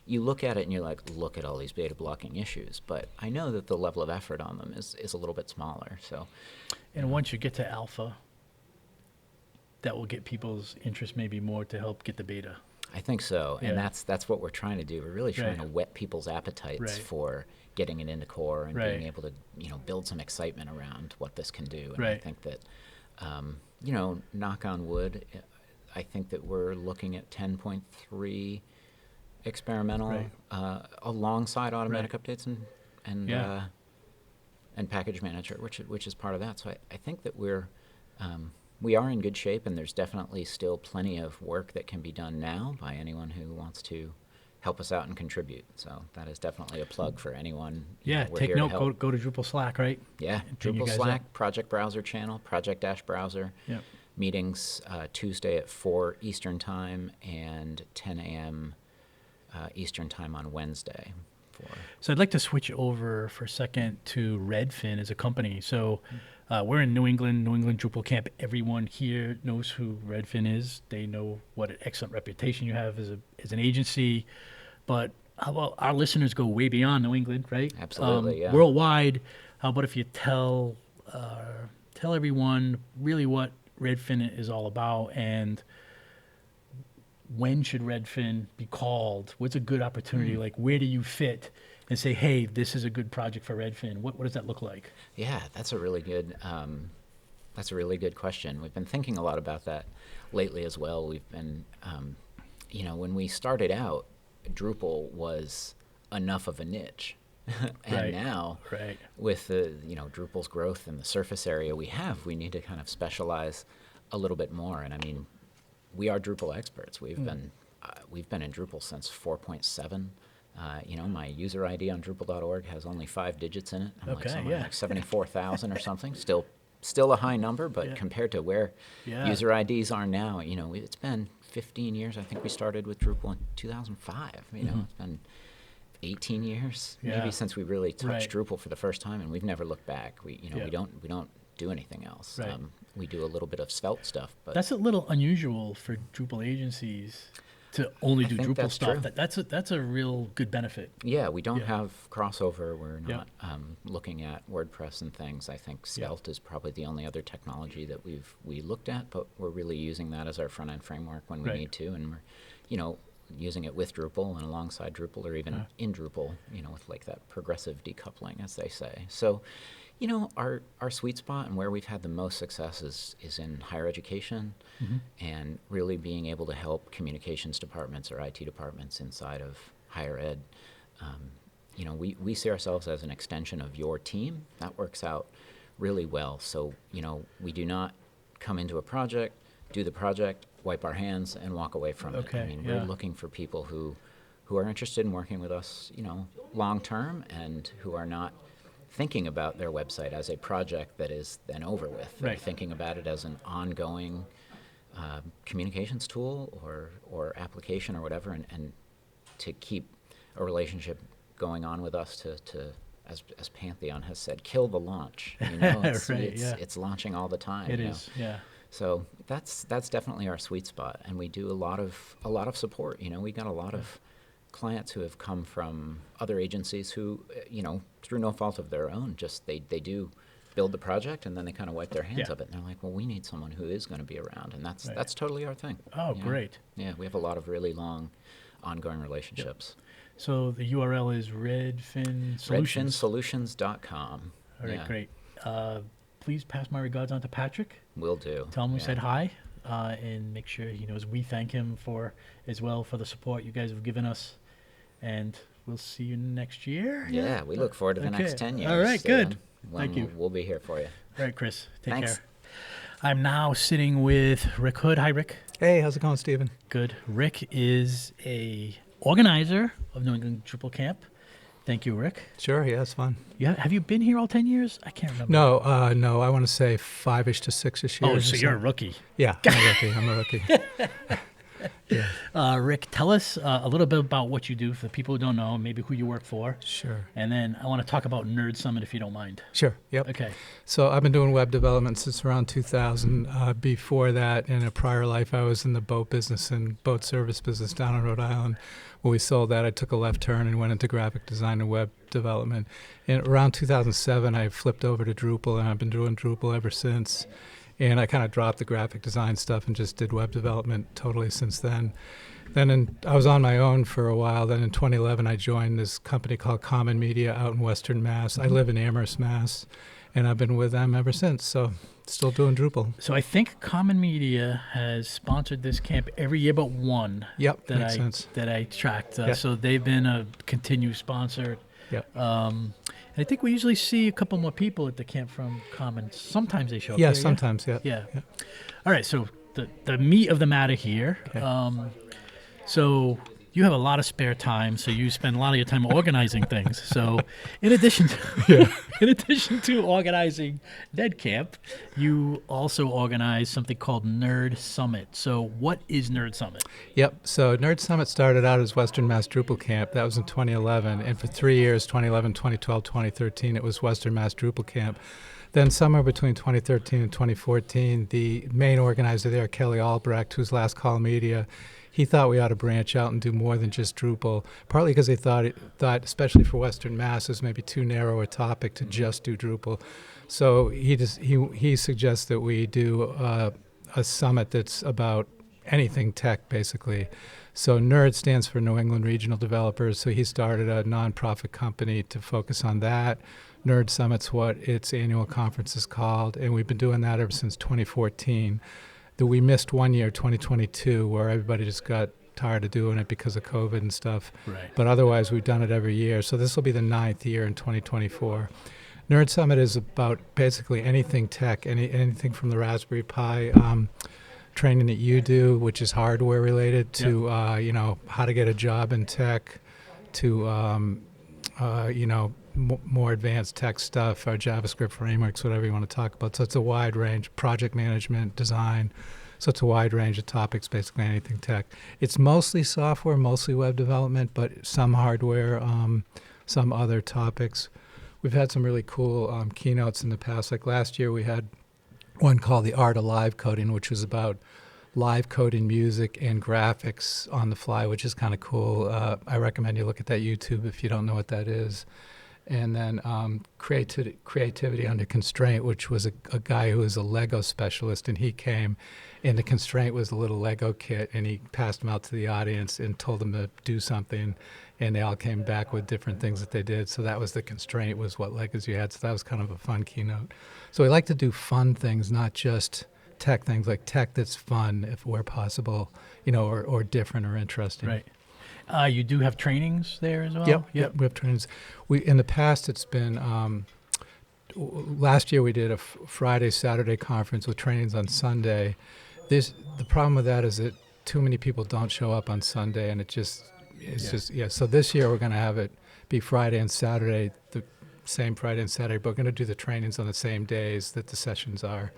you look at it and you're like, look at all these beta blocking issues, but I know that the level of effort on them is a little bit smaller. So, And once you get to alpha, that will get people's interest maybe more to help get the beta. I think so, and Yeah. that's what we're trying to do. We're really trying Right. to whet people's appetites Right. for getting it into core and Right. being able to build some excitement around what this can do. And I Right. think that knock on wood, I think that we're looking at 10.3 experimental Right. alongside automatic Right. updates Yeah. and package manager, which is part of that. So I think that we are in good shape, and there's definitely still plenty of work that can be done now by anyone who wants to help us out and contribute. So that is definitely a plug for anyone. Yeah, we're take here to note. help. Go to Drupal Slack, right? Yeah, Bring you Drupal guys Slack, up. Project Browser channel, Project-Browser. Yep. Meetings Tuesday at 4 Eastern Time and 10 a.m. Eastern Time on Wednesday. So I'd like to switch over for a second to Redfin as a company. So we're in New England Drupal Camp. Everyone here knows who Redfin is. They know what an excellent reputation you have as an agency. But how about our listeners go way beyond New England, right? Absolutely, yeah. Worldwide, how about if you tell everyone really what Redfin is all about, and when should Redfin be called? What's a good opportunity? Like, where do you fit and say, hey, this is a good project for Redfin? What does that look like? Yeah, that's a really good question. We've been thinking a lot about that lately as well. We've been, when we started out, Drupal was enough of a niche. And now, with the Drupal's growth and the surface area we have, we need to kind of specialize a little bit more. And I mean, we are Drupal experts. We've been in Drupal since 4.7. My user ID on Drupal.org has only 5 digits in it. I'm like 74,000 or something. Still a high number, but compared to where user IDs are now, it's been 15 years. I think we started with Drupal in 2005. It's been 18 years maybe since we really touched Drupal for the first time, and we've never looked back. We don't do anything else. Right. We do a little bit of Svelte stuff, but that's a little unusual for Drupal agencies to only do Drupal stuff. That's a real good benefit. Yeah, we don't have crossover. We're not looking at WordPress and things. I think Svelte is probably the only other technology that we looked at, but we're really using that as our front end framework when we need to, and we're using it with Drupal and alongside Drupal, or even in Drupal, with like that progressive decoupling, as they say. So, our sweet spot and where we've had the most success is in higher education, and really being able to help communications departments or IT departments inside of higher ed. We see ourselves as an extension of your team. That works out really well. So, we do not come into a project, do the project, wipe our hands, and walk away from it. I mean, we're looking for people who are interested in working with us, long term, and who are not thinking about their website as a project that is then over with. They're thinking about it as an ongoing communications tool or application or whatever, and to keep a relationship going on with us to as Pantheon has said, kill the launch. It's launching all the time. It is, yeah. So that's definitely our sweet spot, and we do a lot of support. We got a lot of clients who have come from other agencies who, through no fault of their own, just they do build the project and then they kind of wipe their hands of it, and they're like, well, we need someone who is going to be around, and that's totally our thing. Oh, great. Yeah, we have a lot of really long, ongoing relationships. So the URL is Redfin Solutions. RedfinSolutions.com. All right, great. Please pass my regards on to Patrick. Will do. Tell him we said hi, and make sure he knows we thank him for the support you guys have given us. And we'll see you next year. Yeah, we look forward to the next 10 years. All right, good. Thank you. We'll be here for you. All right, Chris. Take Thanks. care. I'm now sitting with Rick Hood. Hi, Rick. Hey, how's it going, Stephen? Good. Rick is a organizer of New England Drupal Camp. Thank you, Rick. Sure, yeah, it's fun. Yeah, have you been here all 10 years? I can't remember. No, I want to say 5-ish to 6-ish years. Oh, so you're a rookie. Yeah, I'm a rookie. Yeah. Rick, tell us a little bit about what you do for the people who don't know, maybe who you work for. Sure. And then I want to talk about Nerd Summit if you don't mind. Sure, yep. Okay. So I've been doing web development since around 2000. Before that, in a prior life, I was in the boat business and boat service business down in Rhode Island. When we sold that, I took a left turn and went into graphic design and web development. And around 2007, I flipped over to Drupal, and I've been doing Drupal ever since. And I kind of dropped the graphic design stuff and just did web development totally since then. I was on my own for a while. Then in 2011, I joined this company called Common Media out in Western Mass. I live in Amherst, Mass, and I've been with them ever since. So still doing Drupal. So I think Common Media has sponsored this camp every year but one. Yep, makes sense. That I tracked. Yep. So they've been a continued sponsor. Yep. And I think we usually see a couple more people at the camp from Common. Sometimes they show up. Yeah, here, sometimes, yeah. Yeah. All right, so the meat of the matter here. Okay. So you have a lot of spare time, so you spend a lot of your time organizing things. So, in addition to organizing NEDCamp, you also organize something called Nerd Summit. So, what is Nerd Summit? Yep. So Nerd Summit started out as Western Mass Drupal Camp. That was in 2011. And for 3 years, 2011, 2012, 2013, it was Western Mass Drupal Camp. Then somewhere between 2013 and 2014, the main organizer there, Kelly Albrecht, who's Last Call Media, he thought we ought to branch out and do more than just Drupal, partly because they thought, especially for Western Mass, it was maybe too narrow a topic to just do Drupal. So he suggests that we do a summit that's about anything tech, basically. So NERD stands for New England Regional Developers, so he started a nonprofit company to focus on that. Nerd Summit's what its annual conference is called, and we've been doing that ever since 2014. We missed 1 year, 2022, where everybody just got tired of doing it because of COVID and stuff. Right. But otherwise, we've done it every year. So this will be the 9th year in 2024. Nerd Summit is about basically anything tech, anything from the Raspberry Pi training that you do, which is hardware related, to how to get a job in tech, to more advanced tech stuff, or JavaScript frameworks, whatever you want to talk about. So it's a wide range, project management, design. So it's a wide range of topics, basically anything tech. It's mostly software, mostly web development, but some hardware, some other topics. We've had some really cool keynotes in the past. Like last year we had one called The Art of Live Coding, which was about live coding music and graphics on the fly, which is kind of cool. I recommend you look at that YouTube if you don't know what that is. And then Creativity Under Constraint, which was a guy who was a Lego specialist, and he came, and the constraint was a little Lego kit, and he passed them out to the audience and told them to do something, and they all came back with different things that they did. So that was the constraint, was what Legos you had. So that was kind of a fun keynote. So we like to do fun things, not just tech things, like tech that's fun, if where possible, or different or interesting. Right. You do have trainings there as well? Yep. We have trainings. In the past, it's been, last year we did a Friday, Saturday conference with trainings on Sunday. The problem with that is that too many people don't show up on Sunday, and so this year we're going to have it be Friday and Saturday, the same Friday and Saturday, but we're going to do the trainings on the same days that the sessions are,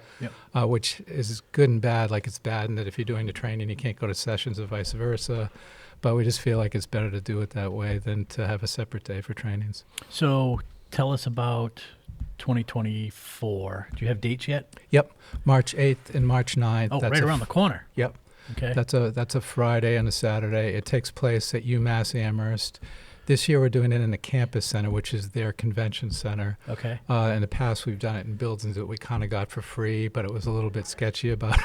which is good and bad. Like, it's bad in that if you're doing the training, you can't go to sessions or vice versa. But we just feel like it's better to do it that way than to have a separate day for trainings. So tell us about 2024. Do you have dates yet? Yep, March 8th and March 9th. Oh, that's right around the corner. Yep. Okay. That's a Friday and a Saturday. It takes place at UMass Amherst. This year we're doing it in the campus center, which is their convention center. Okay. In the past we've done it in buildings that we kind of got for free, but it was a little bit sketchy about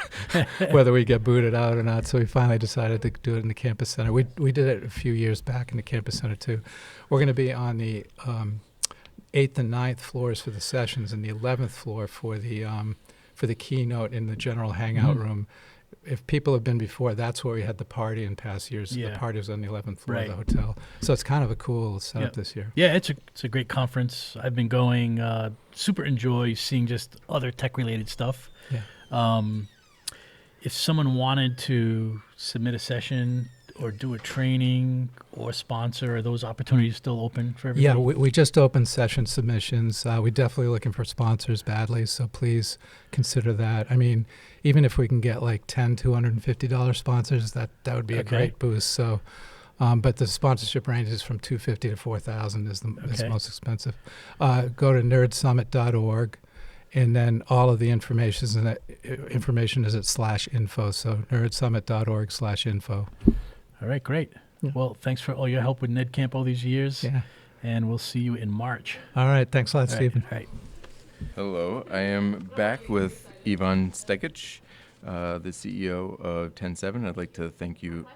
whether we get booted out or not. So we finally decided to do it in the campus center. We did it a few years back in the campus center too. We're going to be on the 8th and 9th floors for the sessions, and the 11th floor for the keynote in the general hangout room. If people have been before, that's where we had the party in past years. The party was on the 11th floor of the hotel. So it's kind of a cool setup this year. Yeah, it's a great conference. I've been going, super enjoy seeing just other tech-related stuff. Yeah. If someone wanted to submit a session or do a training or sponsor, are those opportunities still open for everybody? Yeah, we just opened session submissions. We're definitely looking for sponsors badly, so please consider that. I mean, even if we can get like $250 sponsors, that would be a great boost. So, but the sponsorship ranges from $250 to $4,000 is the most expensive. Go to nerdsummit.org, and then all of the information is at /info. So nerdsummit.org/info. All right, great. Yeah. Well, thanks for all your help with NEDCamp all these years. Yeah. And we'll see you in March. All right. Thanks a lot, Stephen. All right. Hello. I am back with Ivan Stegic, the CEO of 10-7. I'd like to thank you.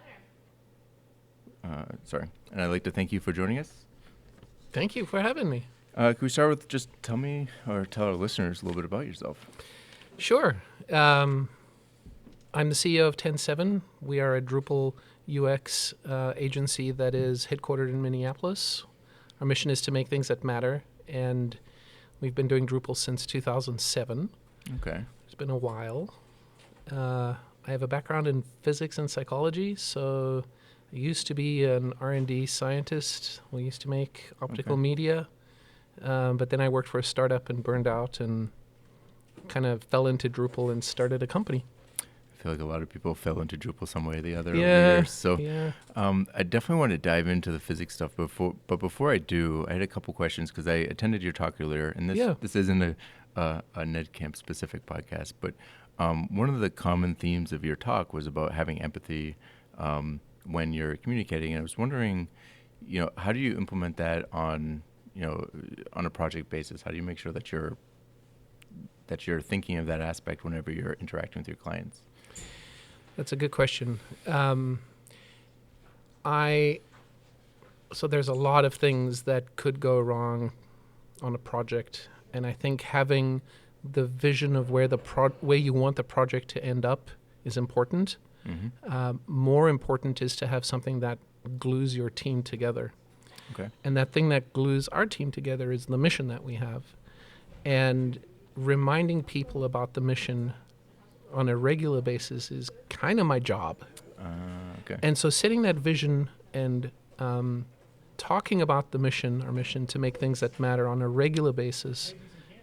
And I'd like to thank you for joining us. Thank you for having me. Can we start with just tell our listeners a little bit about yourself? Sure. I'm the CEO of 10-7. We are a Drupal UX agency that is headquartered in Minneapolis. Our mission is to make things that matter, and we've been doing Drupal since 2007. Okay. It's been a while. I have a background in physics and psychology, so I used to be an R&D scientist. We used to make optical Okay. media, but then I worked for a startup and burned out and kind of fell into Drupal and started a company. I feel like a lot of people fell into Drupal some way or the other Yeah, over the years. So yeah. I definitely want to dive into the physics stuff before I do, I had a couple questions because I attended your talk earlier, and this isn't a NEDCamp specific podcast, but one of the common themes of your talk was about having empathy when you're communicating, and I was wondering, how do you implement that on a project basis? How do you make sure that you're thinking of that aspect whenever you're interacting with your clients? That's a good question. So there's a lot of things that could go wrong on a project, and I think having the vision of where you want the project to end up is important. Mm-hmm. More important is to have something that glues your team together. Okay. And that thing that glues our team together is the mission that we have. And reminding people about the mission on a regular basis is kind of my job. Okay. And so setting that vision and talking about our mission to make things that matter on a regular basis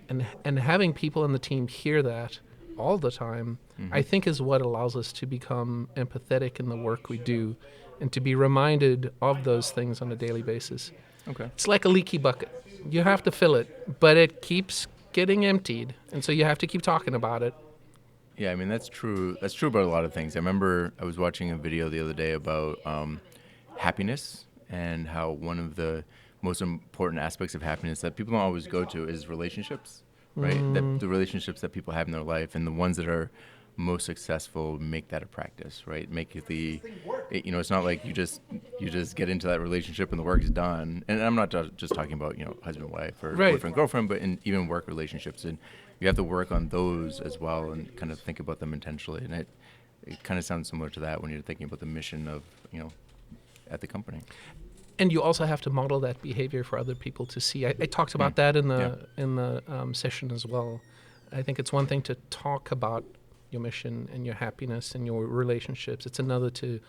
and having people on the team hear that all the time, I think is what allows us to become empathetic in the work we do and to be reminded of those things on a daily basis. Okay. It's like a leaky bucket. You have to fill it, but it keeps getting emptied, and so you have to keep talking about it. Yeah, I mean, that's true. That's true about a lot of things. I remember I was watching a video the other day about happiness and how one of the most important aspects of happiness that people don't always go to is relationships, right? That the relationships that people have in their life, and the ones that are most successful make that a practice, right? It's not like you just get into that relationship and the work is done. And I'm not just talking about husband wife or boyfriend girlfriend, but in even work relationships, and you have to work on those as well and kind of think about them intentionally. And it kind of sounds similar to that when you're thinking about the mission of at the company. And you also have to model that behavior for other people to see. I talked about that in the session as well. I think it's one thing to talk about your mission and your happiness and your relationships. It's another to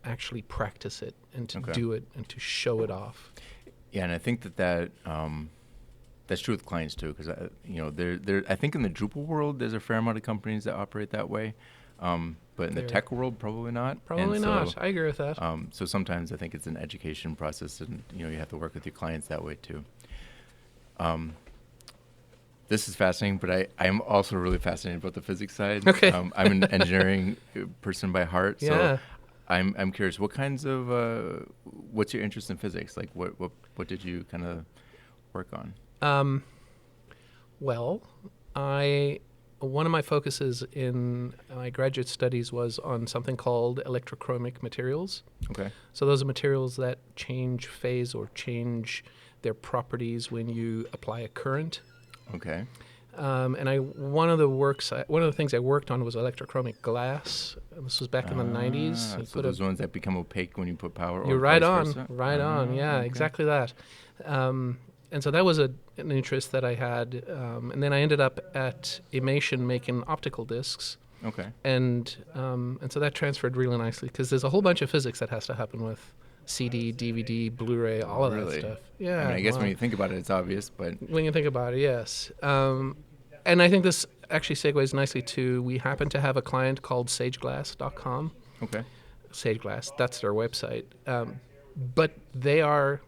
actually practice it and to do it and to show it off. Yeah, and I think that's true with clients too, because I think in the Drupal world there's a fair amount of companies that operate that way, but in the tech world probably not. Probably not. I agree with that. So sometimes I think it's an education process, and you have to work with your clients that way too. This is fascinating, but I'm also really fascinated about the physics side. Okay. I'm an engineering person by heart, so I'm curious. What kinds of what's your interest in physics? Like, what did you kind of work on? Well, one of my focuses in my graduate studies was on something called electrochromic materials. Okay. So those are materials that change phase or change their properties when you apply a current. Okay. And one of the things I worked on was electrochromic glass. This was back in the 90s. So those ones that become opaque when you put power. You're or right vice on, versa? right on. Yeah, Okay. exactly that. And so that was an interest that I had. And then I ended up at Emation making optical discs. Okay. And so that transferred really nicely because there's a whole bunch of physics that has to happen with CD, DVD, Blu-ray, all of that stuff. Yeah. I mean, I guess when you think about it, it's obvious, but when you think about it, yes. And I think this actually segues nicely to, we happen to have a client called sageglass.com. Okay. Sageglass, that's their website. But they are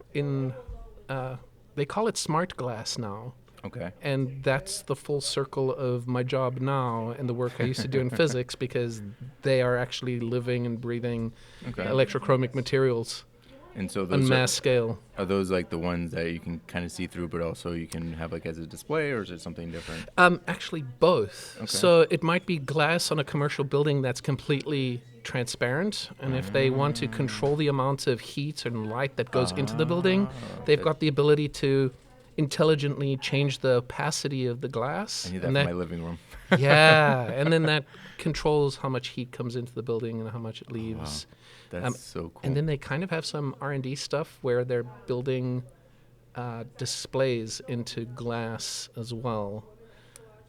they call it smart glass now. Okay. And that's the full circle of my job now and the work I used to do in physics, because they are actually living and breathing electrochromic materials. And so on mass scale. Are those like the ones that you can kind of see through, but also you can have like as a display, or is it something different? Actually, both. Okay. So it might be glass on a commercial building that's completely transparent, and if they want to control the amounts of heat and light that goes into the building, they've got the ability to intelligently change the opacity of the glass. I need that for my living room. Yeah, and then that controls how much heat comes into the building and how much it leaves. Wow. That's so cool. And then they kind of have some R&D stuff where they're building displays into glass as well.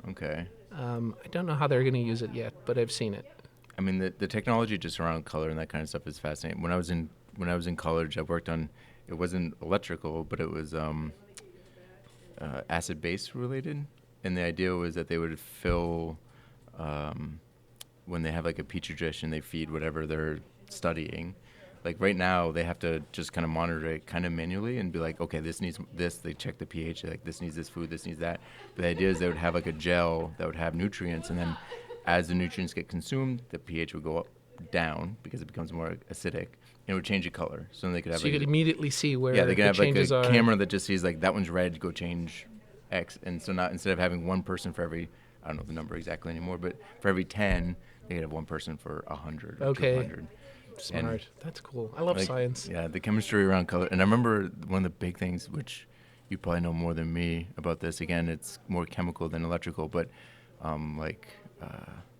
Okay. I don't know how they're going to use it yet, but I've seen it. I mean, the technology just around color and that kind of stuff is fascinating. When I was in college, I worked on, it wasn't electrical, but it was acid base related, and the idea was that they would fill when they have like a petri dish and they feed whatever they're studying. Like right now, they have to just kind of monitor it kind of manually and be like, okay, this needs this. They check the pH. Like this needs this food. This needs that. But the idea is they would have like a gel that would have nutrients, and then as the nutrients get consumed, the pH would go up, down because it becomes more acidic, and it would change the color. So then they could have. So you could immediately see where they could the have like changes a are. camera that just sees like that one's red, go change X, and so not instead of having one person for every, I don't know the number exactly anymore, but for every 10, they could have one person for 100 or Okay. 200. Smart. And, That's cool. I love like, science. Yeah, the chemistry around color. And I remember one of the big things, which you probably know more than me about this. Again, it's more chemical than electrical, but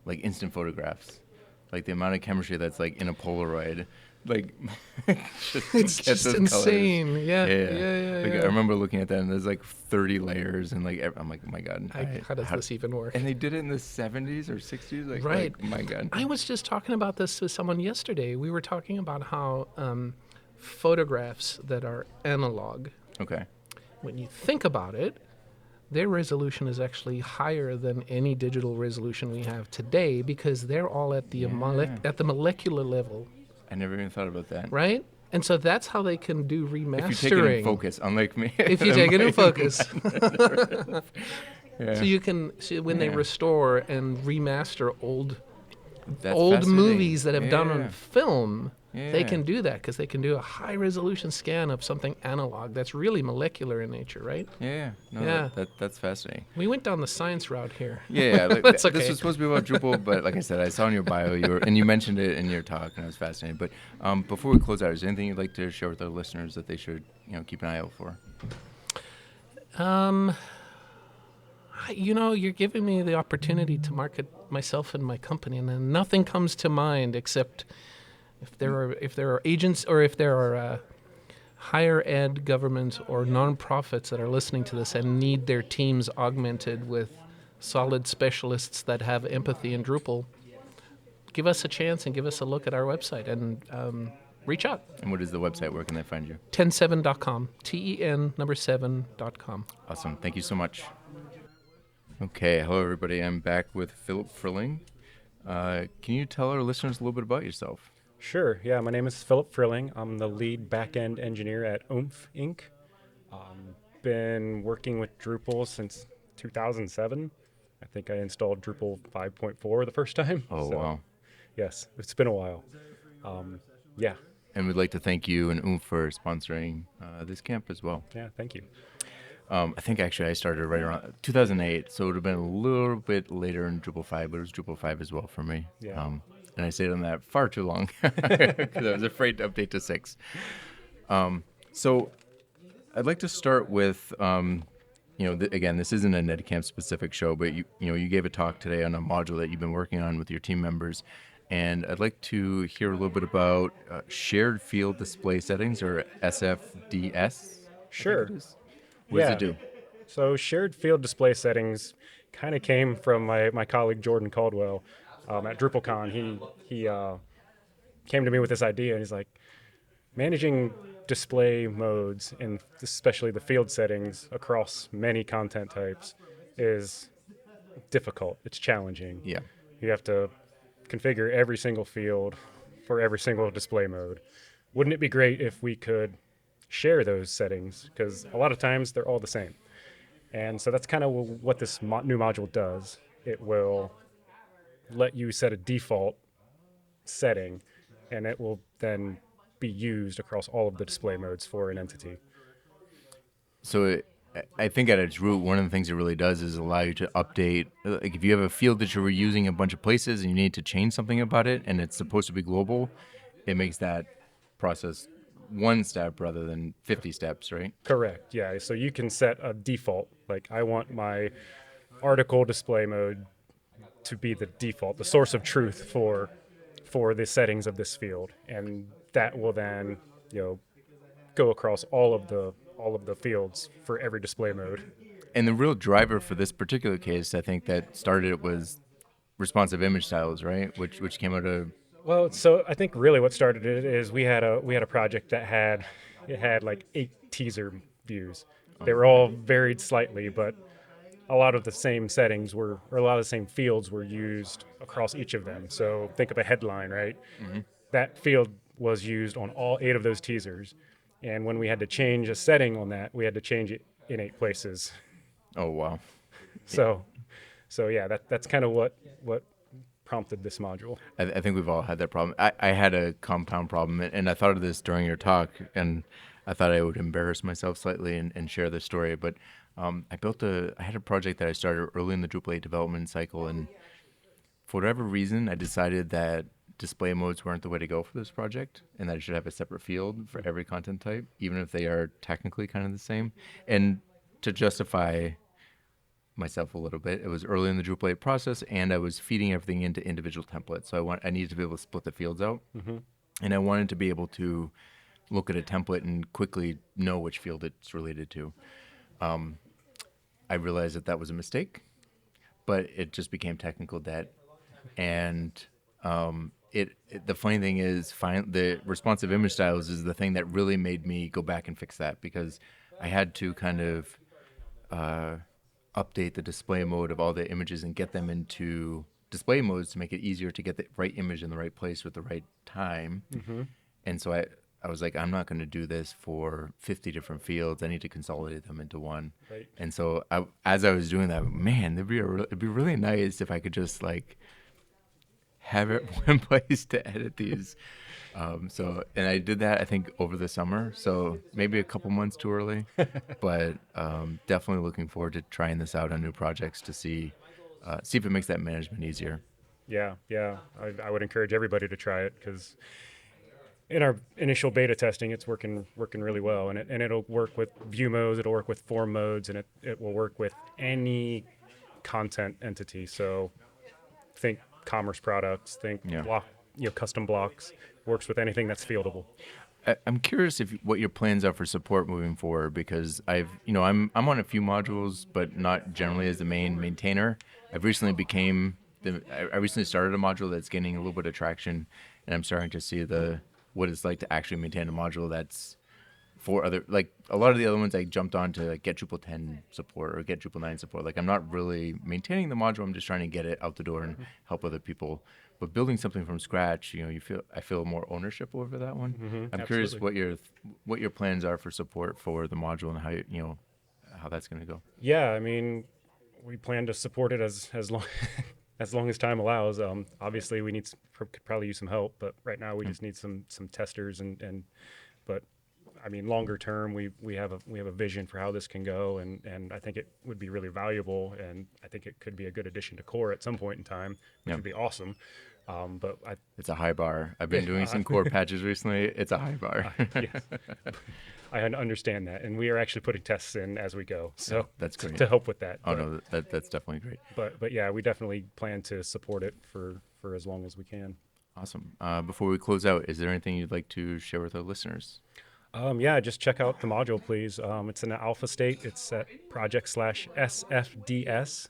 like instant photographs, like the amount of chemistry that's like in a Polaroid, like It's just those insane. colors. Yeah. Like, I remember looking at that, and there's like 30 layers, and like I'm like, oh my god, How does this even work? And they did it in the 70s or 60s, like, Right. like, my god. I was just talking about this with someone yesterday. We were talking about how photographs that are analog. Okay. When you think about it, their resolution is actually higher than any digital resolution we have today because they're all at the at the molecular level. I never even thought about that. Right? And so that's how they can do remastering. If you take it in focus, unlike me. If you take it in focus. Yeah. So you can see when they restore and remaster old That's old fascinating. movies that have done Yeah. on film, they Yeah. can do that because they can do a high resolution scan of something analog that's really molecular in nature, right? Yeah. No, Yeah. That's fascinating. We went down the science route here. Yeah, like, That's okay. This was supposed to be about Drupal, but like I said, I saw in your bio, you mentioned it in your talk, and I was fascinated. But before we close out, is there anything you'd like to share with our listeners that they should, keep an eye out for? You're giving me the opportunity to market myself and my company, and then nothing comes to mind except if there are agents or if there are higher ed governments or nonprofits that are listening to this and need their teams augmented with solid specialists that have empathy in Drupal. Give us a chance and give us a look at our website and reach out. And what is the website? Where can they find you? 107.com. TEN7.com. Awesome. Thank you so much. Okay. Hello, everybody. I'm back with Philip Frilling. Can you tell our listeners a little bit about yourself? Sure. Yeah, my name is Philip Frilling. I'm the lead backend engineer at oomph Inc. Been working with Drupal since 2007. I think I installed Drupal 5.4 the first time. Oh, wow. Yes, it's been a while. Yeah. And we'd like to thank you and oomph for sponsoring this camp as well. Yeah, thank you. I think actually I started right around 2008, so it would have been a little bit later in Drupal 5, but it was Drupal 5 as well for me. Yeah. And I stayed on that far too long because I was afraid to update to 6. So I'd like to start with, again, this isn't a NEDCamp specific show, but you gave a talk today on a module that you've been working on with your team members. And I'd like to hear a little bit about shared field display settings, or SFDS. Sure. What does it do? So shared field display settings kind of came from my colleague Jordan Caldwell at DrupalCon. He came to me with this idea, and he's like, managing display modes, and especially the field settings across many content types, is difficult. It's challenging. Yeah. You have to configure every single field for every single display mode. Wouldn't it be great if we could share those settings? Because a lot of times they're all the same. And so that's kind of what this new module does. It will let you set a default setting, and it will then be used across all of the display modes for an entity. So I think at its root, one of the things it really does is allow you to update. Like if you have a field that you're reusing a bunch of places and you need to change something about it, and it's supposed to be global, it makes that process one step rather than 50 steps, right? Correct. Yeah. So you can set a default. Like I want my article display mode to be the default, the source of truth for the settings of this field, and that will then go across all of the fields for every display mode. And the real driver for this particular case, I think, that started it was responsive image styles, right? Which came out of. Well, so I think really what started it is we had a project that had like 8 teaser views. They were all varied slightly, but a lot of the same settings were, or a lot of the same fields were used across each of them. So think of a headline, right? Mm-hmm. That field was used on all 8 of those teasers. And when we had to change a setting on that, we had to change it in 8 places. Oh, wow. So yeah, that's kind of what prompted this module. I think we've all had that problem. I had a compound problem, and I thought of this during your talk, and I thought I would embarrass myself slightly and share the story. But I had a project that I started early in the Drupal 8 development cycle, and for whatever reason, I decided that display modes weren't the way to go for this project, and that I should have a separate field for every content type, even if they are technically kind of the same. And to justify myself a little bit, it was early in the Drupal 8 process, and I was feeding everything into individual templates. So I needed to be able to split the fields out, and I wanted to be able to look at a template and quickly know which field it's related to. I realized that was a mistake, but it just became technical debt. And the funny thing is, the responsive image styles is the thing that really made me go back and fix that, because I had to kind of update the display mode of all the images and get them into display modes to make it easier to get the right image in the right place with the right time. And so I was like, I'm not going to do this for 50 different fields. I need to consolidate them into one. Right. And so as I was doing that, man, it'd be really nice if I could just like have it one place to edit these. And I did that, I think, over the summer. So maybe a couple months too early, but definitely looking forward to trying this out on new projects to see if it makes that management easier. Yeah. I would encourage everybody to try it, because in our initial beta testing, it's working really well, and it'll work with view modes, it'll work with form modes, and it will work with any content entity. So think commerce products, think block, custom blocks. Works with anything that's fieldable. I'm curious what your plans are for support moving forward, because I'm on a few modules, but not generally as the main maintainer. I recently started a module that's gaining a little bit of traction, and I'm starting to see what it's like to actually maintain a module that's for other, like a lot of the other ones I jumped on to get Drupal 10 support or get Drupal 9 support. Like I'm not really maintaining the module, I'm just trying to get it out the door and help other people. But building something from scratch, I feel more ownership over that one. I'm curious what your plans are for support for the module and how that's going to go. Yeah, I mean, we plan to support it as long as long as time allows. Obviously, we could probably use some help, but right now we just need some testers but I mean, longer term, we have a vision for how this can go, and I think it would be really valuable, and I think it could be a good addition to core at some point in time, which would be awesome. But it's a high bar. I've been doing some core patches recently. It's a high bar. Yes. I understand that, and we are actually putting tests in as we go. So that's great to help with that. Oh no, that's definitely great. But yeah, we definitely plan to support it for as long as we can. Awesome. Before we close out, is there anything you'd like to share with our listeners? Yeah, just check out the module, please. It's in an alpha state. It's at project/SFDS.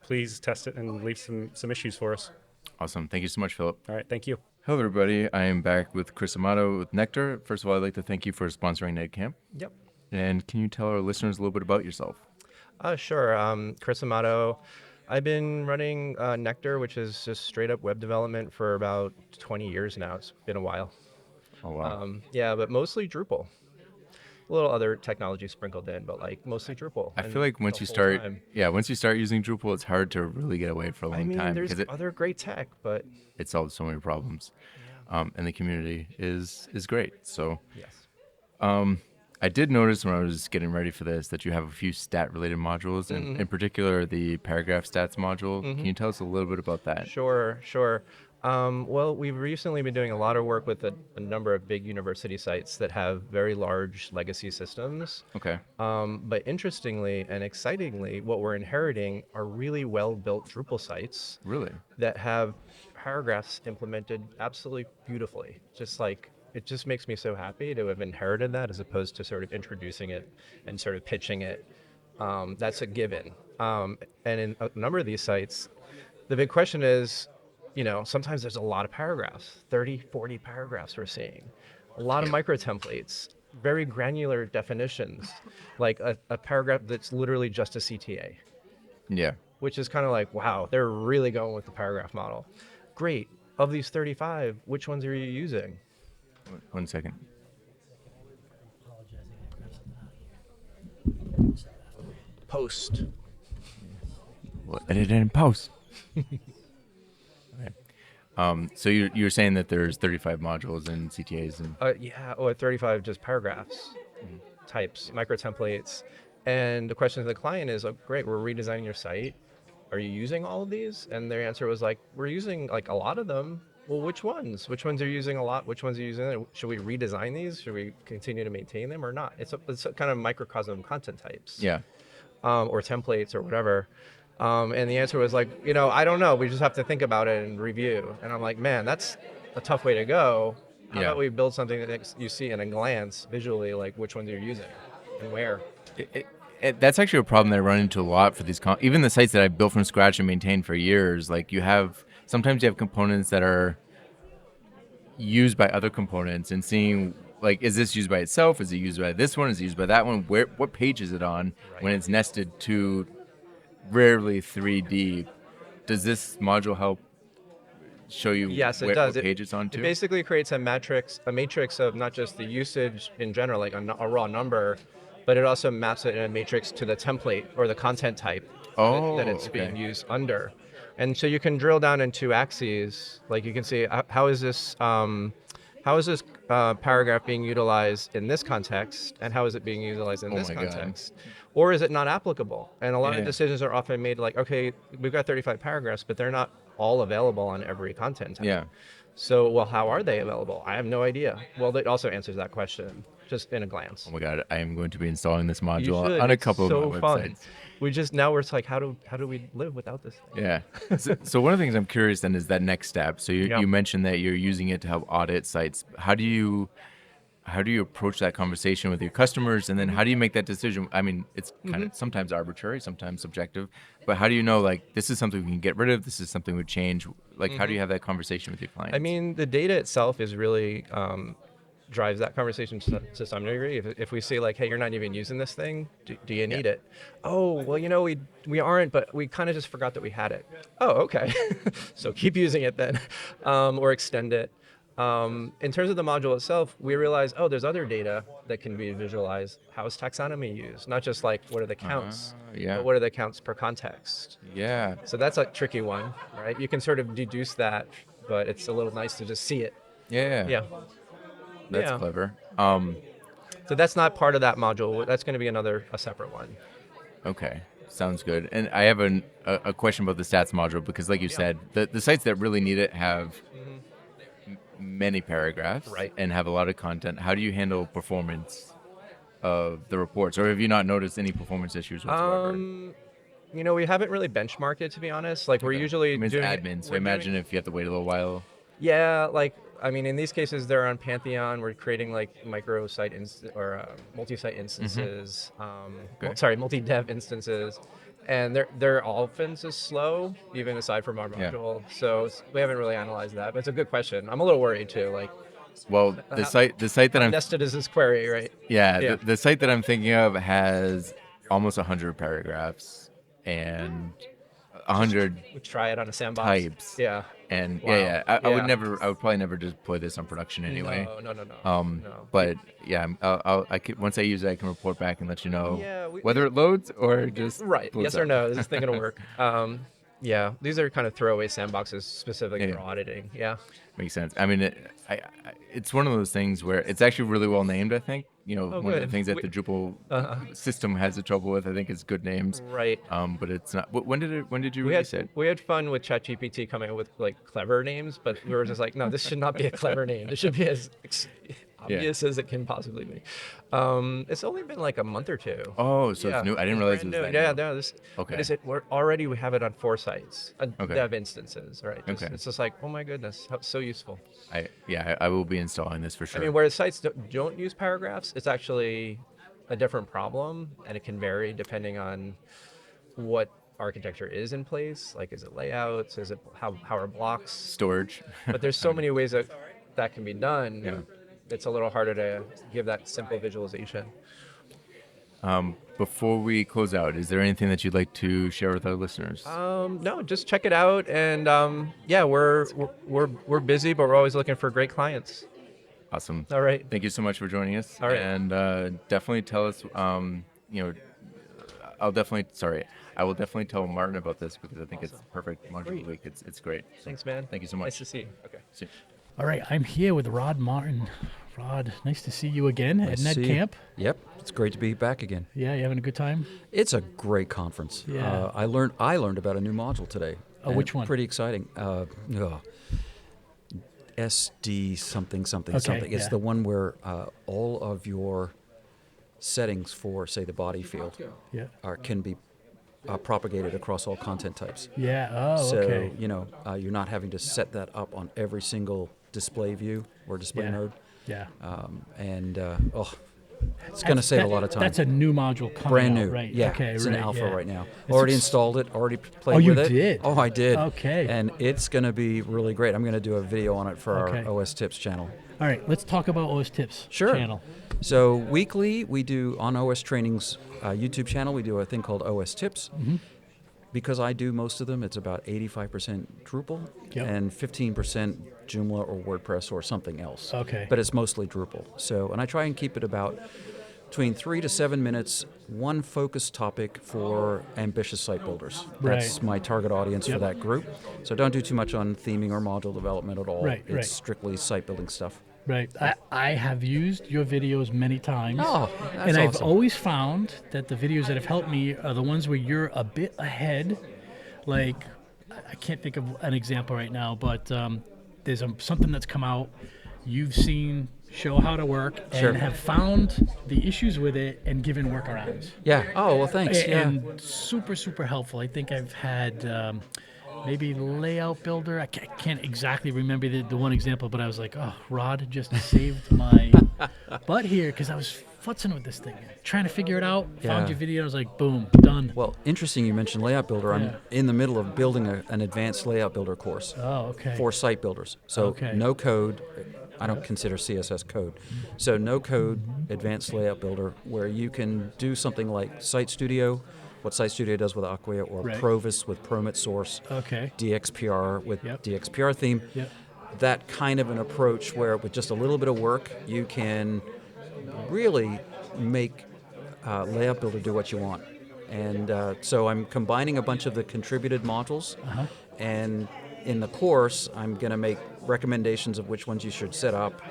Please test it and leave some issues for us. Awesome. Thank you so much, Philip. All right. Thank you. Hello, everybody. I am back with Chris Amato with Nectar. First of all, I'd like to thank you for sponsoring NEDCamp. Yep. And can you tell our listeners a little bit about yourself? Sure. Chris Amato. I've been running Nectar, which is just straight up web development, for about 20 years now. It's been a while. Oh, wow. Yeah, but mostly Drupal. A little other technology sprinkled in, but like mostly Drupal. I feel like once you start using Drupal, it's hard to really get away for a long time. There's other great tech, but it solves so many problems. And the community is great. So yes. I did notice when I was getting ready for this that you have a few stat-related modules, and in particular the paragraph stats module. Can you tell us a little bit about that? Sure. Well, we've recently been doing a lot of work with a number of big university sites that have very large legacy systems. Okay. But interestingly and excitingly, what we're inheriting are really well-built Drupal sites. Really? That have paragraphs implemented absolutely beautifully. It just makes me so happy to have inherited that, as opposed to sort of introducing it and sort of pitching it. That's a given. And in a number of these sites, the big question is, sometimes there's a lot of paragraphs, 30, 40 paragraphs we're seeing, a lot of micro templates, very granular definitions, like a paragraph that's literally just a CTA. Yeah. Which is kind of like, wow, they're really going with the paragraph model. Great. Of these 35, which ones are you using? 1 second. Post. We'll edit it in post. Okay. So you're saying that there's 35 modules and CTAs and 35 just paragraphs, types, micro templates. And the question to the client is, oh, great, we're redesigning your site. Are you using all of these? And their answer was like, we're using like a lot of them. Well, which ones? Which ones are you using a lot? Which ones are you using? Should we redesign these? Should we continue to maintain them or not? It's a kind of microcosm of content types. Yeah. Or templates or whatever. And the answer was like, I don't know. We just have to think about it and review. And I'm like, man, that's a tough way to go. How about we build something that you see in a glance visually, like which ones you're using and where? That's actually a problem that I run into a lot for these, even the sites that I built from scratch and maintained for years. Like sometimes you have components that are used by other components and seeing like, is this used by itself? Is it used by this one? Is it used by that one? What page is it on when it's nested to rarely 3D? Does this module help show you it does. What page it's on to? It basically creates a matrix of not just the usage in general, like a raw number, but it also maps it in a matrix to the template or the content type that it's being used under. And so you can drill down in 2 axes. Like you can see, how is this paragraph being utilized in this context, and how is it being utilized in this context? Or is it not applicable? And a lot of decisions are often made like, okay, we've got 35 paragraphs, but they're not all available on every content type. Yeah. So, well, how are they available? I have no idea. Well, it also answers that question just in a glance. Oh my God, I am going to be installing this module on a couple of my websites. Now we're like, how do we live without this thing? Yeah. So one of the things I'm curious then is that next step. So you mentioned that you're using it to help audit sites. How do you approach that conversation with your customers, and then how do you make that decision? I mean, it's kind of sometimes arbitrary, sometimes subjective, but how do you know, like, this is something we can get rid of, this is something we change? Like, how do you have that conversation with your clients? I mean, the data itself is really drives that conversation to some degree. If we say like, hey, you're not even using this thing, do you need it? Oh, well, we aren't, but we kind of just forgot that we had it. Oh, okay. So keep using it then, or extend it. In terms of the module itself, we realized, there's other data that can be visualized. How is taxonomy used? Not just like, what are the counts, but what are the counts per context? Yeah. So that's a tricky one, right? You can sort of deduce that, but it's a little nice to just see it. Yeah. Yeah. That's clever. So that's not part of that module. That's going to be a separate one. Okay. Sounds good. And I have a question about the stats module, because like you said, the sites that really need it have many paragraphs and have a lot of content. How do you handle performance of the reports, or have you not noticed any performance issues whatsoever? We haven't really benchmarked it, to be honest. Like we're usually doing admin, so I imagine if you have to wait a little while. Yeah, in these cases, they're on Pantheon. We're creating like micro-site or multi-site instances. Multi-dev instances. And they're often just slow, even aside from our module. So we haven't really analyzed that, but it's a good question. I'm a little worried too. Like, well, the site that I'm nested is this query, right? Yeah. The site that I'm thinking of has almost 100 paragraphs and 100. Try it on a sandbox. Types. Yeah. And I would probably never deploy this on production anyway. No. But yeah, once I use it, I can report back and let you know whether it loads or just yes or no. Is this thing gonna work? These are kind of throwaway sandboxes specifically for auditing. Yeah, makes sense. I mean, it's one of those things where it's actually really well named. I think one of the things that the Drupal system has trouble with, I think, is good names. Right. But it's not. When did you release it? We had fun with ChatGPT coming up with like clever names, but we were just like, no, this should not be a clever name. This should be as obvious as it can possibly be. It's only been like a month or two. Oh, so it's new. I didn't realize it was that new. We have it on 4 sites, dev instances, right? It's just like, oh my goodness, how so useful. I will be installing this for sure. I mean, where sites don't use paragraphs, it's actually a different problem, and it can vary depending on what architecture is in place. Like, is it layouts? Is it how are blocks? Storage. But there's so many ways that can be done. Yeah. It's a little harder to give that simple visualization. Before we close out, is there anything that you'd like to share with our listeners? No, just check it out. And yeah, we're busy, but we're always looking for great clients. Awesome. All right. Thank you so much for joining us. All right. And definitely tell us, I will definitely tell Martin about this because I think it's perfect module of the week. It's great. So, thanks, man. Thank you so much. Nice to see you. Okay. See you. All right, I'm here with Rod Martin. Rod, nice to see you again at NEDCamp. Yep, it's great to be back again. Yeah, you having a good time? It's a great conference. Yeah. I learned about a new module today. Oh, which one? Pretty exciting. SD something. Okay, It's the one where all of your settings for, say, the body field can be propagated across all content types. Yeah. Oh, so, okay. You're not having to set that up on every single display view or display mode. Yeah. It's going to save a lot of time. That's a new module coming Brand new. out, right? Yeah, okay, it's in alpha right now. It's Already installed it, already played with it. Oh, you did? Oh, I did. Okay. And it's going to be really great. I'm going to do a video on it for our OS Tips channel. All right, let's talk about OS Tips channel. So weekly, we do on OS Training's YouTube channel, we do a thing called OS Tips. Mm-hmm. Because I do most of them, it's about 85% Drupal and 15% Joomla or WordPress or something else. Okay. But it's mostly Drupal. So, and I try and keep it about between 3 to 7 minutes, one focused topic for ambitious site builders. That's my target audience for that group. So don't do too much on theming or module development at all. It's strictly site building stuff. Right. I have used your videos many times. Oh, that's and I've awesome. always found that the videos that have helped me are the ones where you're a bit ahead. Like, I can't think of an example right now, but there's something that's come out. You've seen show how to work and have found the issues with it and given workarounds. Yeah. Oh, well, thanks. And super, super helpful. I think I've had... maybe Layout Builder. I can't exactly remember the one example, but I was like, oh, Rod just saved my butt here because I was futzing with this thing, trying to figure it out. Found your video. I was like, boom, done. Well, interesting you mentioned Layout Builder. I'm in the middle of building an advanced Layout Builder course for site builders. So no code. I don't consider CSS code. So no code, advanced Layout Builder, where you can do something like Site Studio, what Site Studio does with Acquia, or Provis with Promit Source, DXPR with DXPR theme. That kind of an approach where with just a little bit of work, you can really make Layout Builder do what you want. And so I'm combining a bunch of the contributed modules, and in the course, I'm going to make recommendations of which ones you should set up,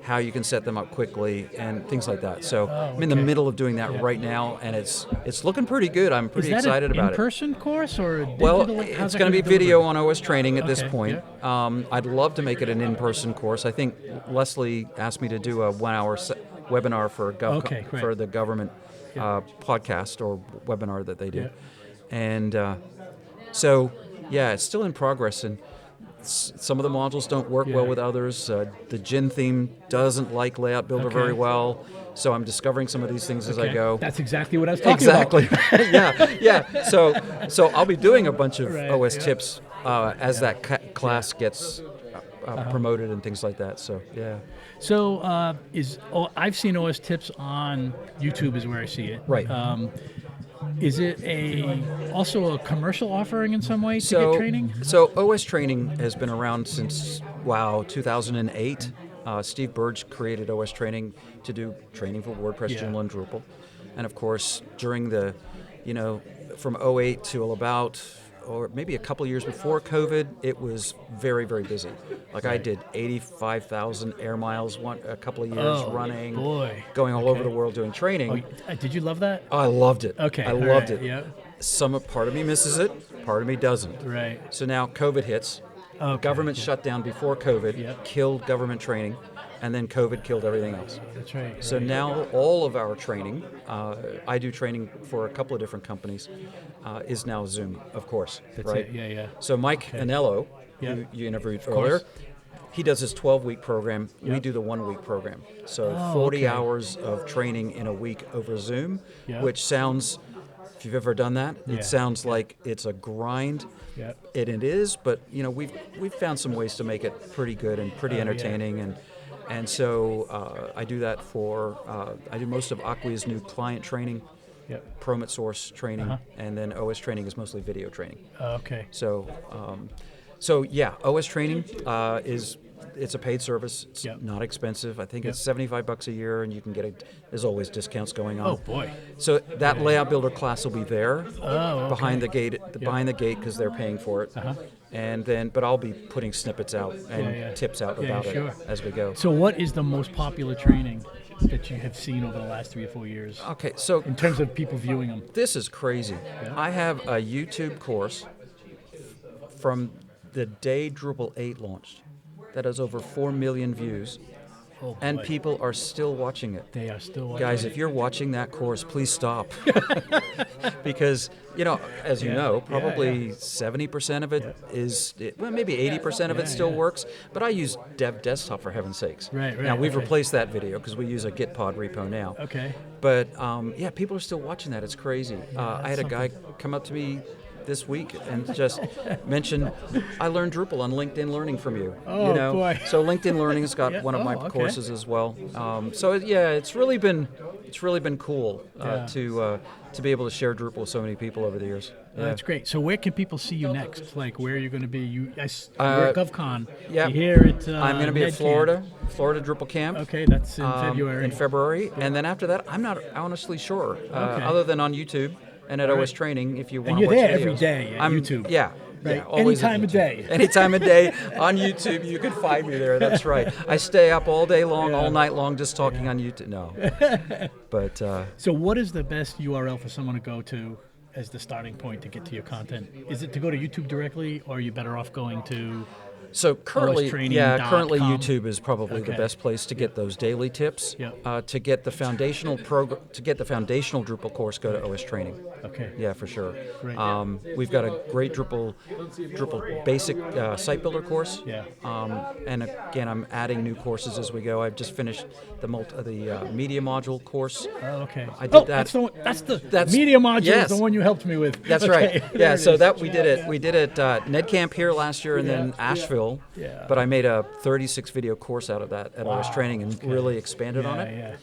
how you can set them up quickly, and things like that. So I'm in the middle of doing that right now, and it's looking pretty good. I'm pretty excited about it. Is that an in-person course or a digital? Well, it's going to be video on OS Training at this point. I'd love to make it an in-person course. I think Leslie asked me to do a 1-hour webinar for for the government podcast or webinar that they do. And so, it's still in progress, and some of the modules don't work well with others. The Gin theme doesn't like Layout Builder very well, so I'm discovering some of these things as I go. That's exactly what I was talking about. So I'll be doing a bunch of OS tips as that class gets promoted and things like that. So So I've seen OS tips on YouTube is where I see it. Right. Is it also a commercial offering in some way to get training? So OS Training has been around since 2008. Steve Burge created OS Training to do training for WordPress, Joomla, and Drupal. And of course, during the, from 08 to about, or maybe a couple years before COVID, it was very, very busy. Like I did 85,000 air miles a couple of years running, going all over the world doing training. Did you love that? I loved it. Okay. I loved it. Yeah. Part of me misses it, part of me doesn't. Right. So now COVID hits. Government shut down before COVID, killed government training, and then COVID killed everything else. That's right. So now all of our training, I do training for a couple of different companies, is now Zoom, of course. That's right? it. Yeah. So Mike Anello, who you interviewed earlier, he does his 12-week program. We do the 1-week program. So 40 hours of training in a week over Zoom, which sounds If you've ever done that, Yeah. it sounds like it's a grind. Yep. And it is, but we've found some ways to make it pretty good and pretty entertaining, and so I do that for I do most of Acquia's new client training, Promit Source training, and then OS training is mostly video training. Okay. So OS training it's a paid service. It's not expensive. I think it's $75 a year, and you can get there's always discounts going on. Oh boy! So that layout builder class will be there behind the okay. gate, because they're paying for it. And then, but I'll be putting snippets out and tips out about it as we go. So, what is the most popular training that you have seen over the last 3 or 4 years? Okay, so in terms of people viewing them, this is crazy. I have a YouTube course from the day Drupal 8 launched that has over 4 million views. Oh, and boy. people are still watching it. They are still watching Guys, it. if you're watching that course, please stop. Because, as you know, probably 70% of it is, maybe 80% of it still works, but I use Dev Desktop for heaven's sakes. Right, now, we've okay. replaced that video because we use a Gitpod repo now. Okay. But, people are still watching that. It's crazy. I had a guy come up to me this week and just mention, I learned Drupal on LinkedIn Learning from you. Oh, boy. So LinkedIn Learning's got one of my courses as well. It's really been cool to be able to share Drupal with so many people over the years. That's great. So where can people see you next? Like, where are you going to be? You're at GovCon. Yeah. You're here at I'm going to be at Florida Drupal Camp. Okay, that's in February. In February. And then after that, I'm not honestly sure. Other than on YouTube. And at OS Training, if you want to watch videos. And you're there every day at YouTube. Yeah. Right. Always Any time of day. Any time of day on YouTube, you can find me there. That's right. I stay up all day long, all night long, just talking on YouTube. No. But so what is the best URL for someone to go to as the starting point to get to your content? Is it to go to YouTube directly, or are you better off going to... So currently YouTube is probably Okay. the best place to get those daily tips. To get the foundational Drupal course, go to OS Training. Okay. Yeah, for sure. Great. We've got a great Drupal basic site builder course. Yeah. And again, I'm adding new courses as we go. I've just finished the media module course. Oh, okay. I did that. That's the media module is the one you helped me with. That's Okay. right. Yeah. So that we did it. We did it NEDCamp here last year, and then Asheville. Yeah. But I made a 36 video course out of that at OS Training and really expanded on it.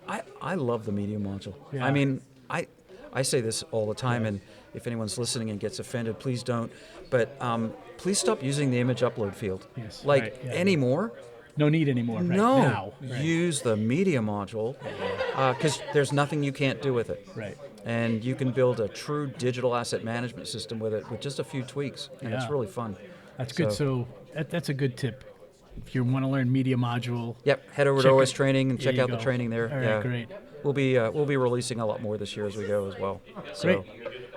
Yeah. I love the media module. Yeah. I mean, I say this all the time, and if anyone's listening and gets offended, please don't. But please stop using the image upload field. Yes. Anymore. No need anymore. Right No. now. Right. Use the media module because there's nothing you can't do with it. Right. And you can build a true digital asset management system with it with just a few tweaks, and it's really fun. That's good. So that's a good tip. If you want to learn media module, head over to OS Training and check out the go. training there. All right, great. We'll be releasing a lot more this year as we go as well. So. Great.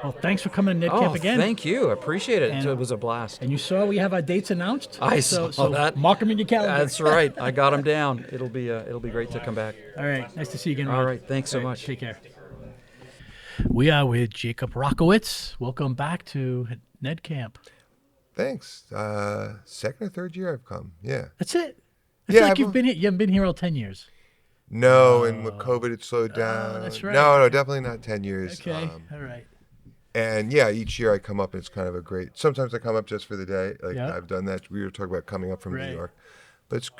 Well, thanks for coming to NEDCamp again. Thank you. I appreciate it. And, it was a blast. And you saw we have our dates announced. I saw that. Mark them in your calendar. That's right. I got them down. It'll be great to come back. All right. Nice to see you again, Rod. All right. Thanks so much. Take care. We are with Jacob Rockowitz. Welcome back to NEDCamp. Thanks. Second or third year I've come. Yeah. That's it. I feel like you've been here. You haven't been here all 10 years. No, and with COVID it slowed down. That's right. No, definitely not 10 years. Okay. All right. And yeah, each year I come up and it's kind of a great. Sometimes I come up just for the day. I've done that. We were talking about coming up from New York, but it's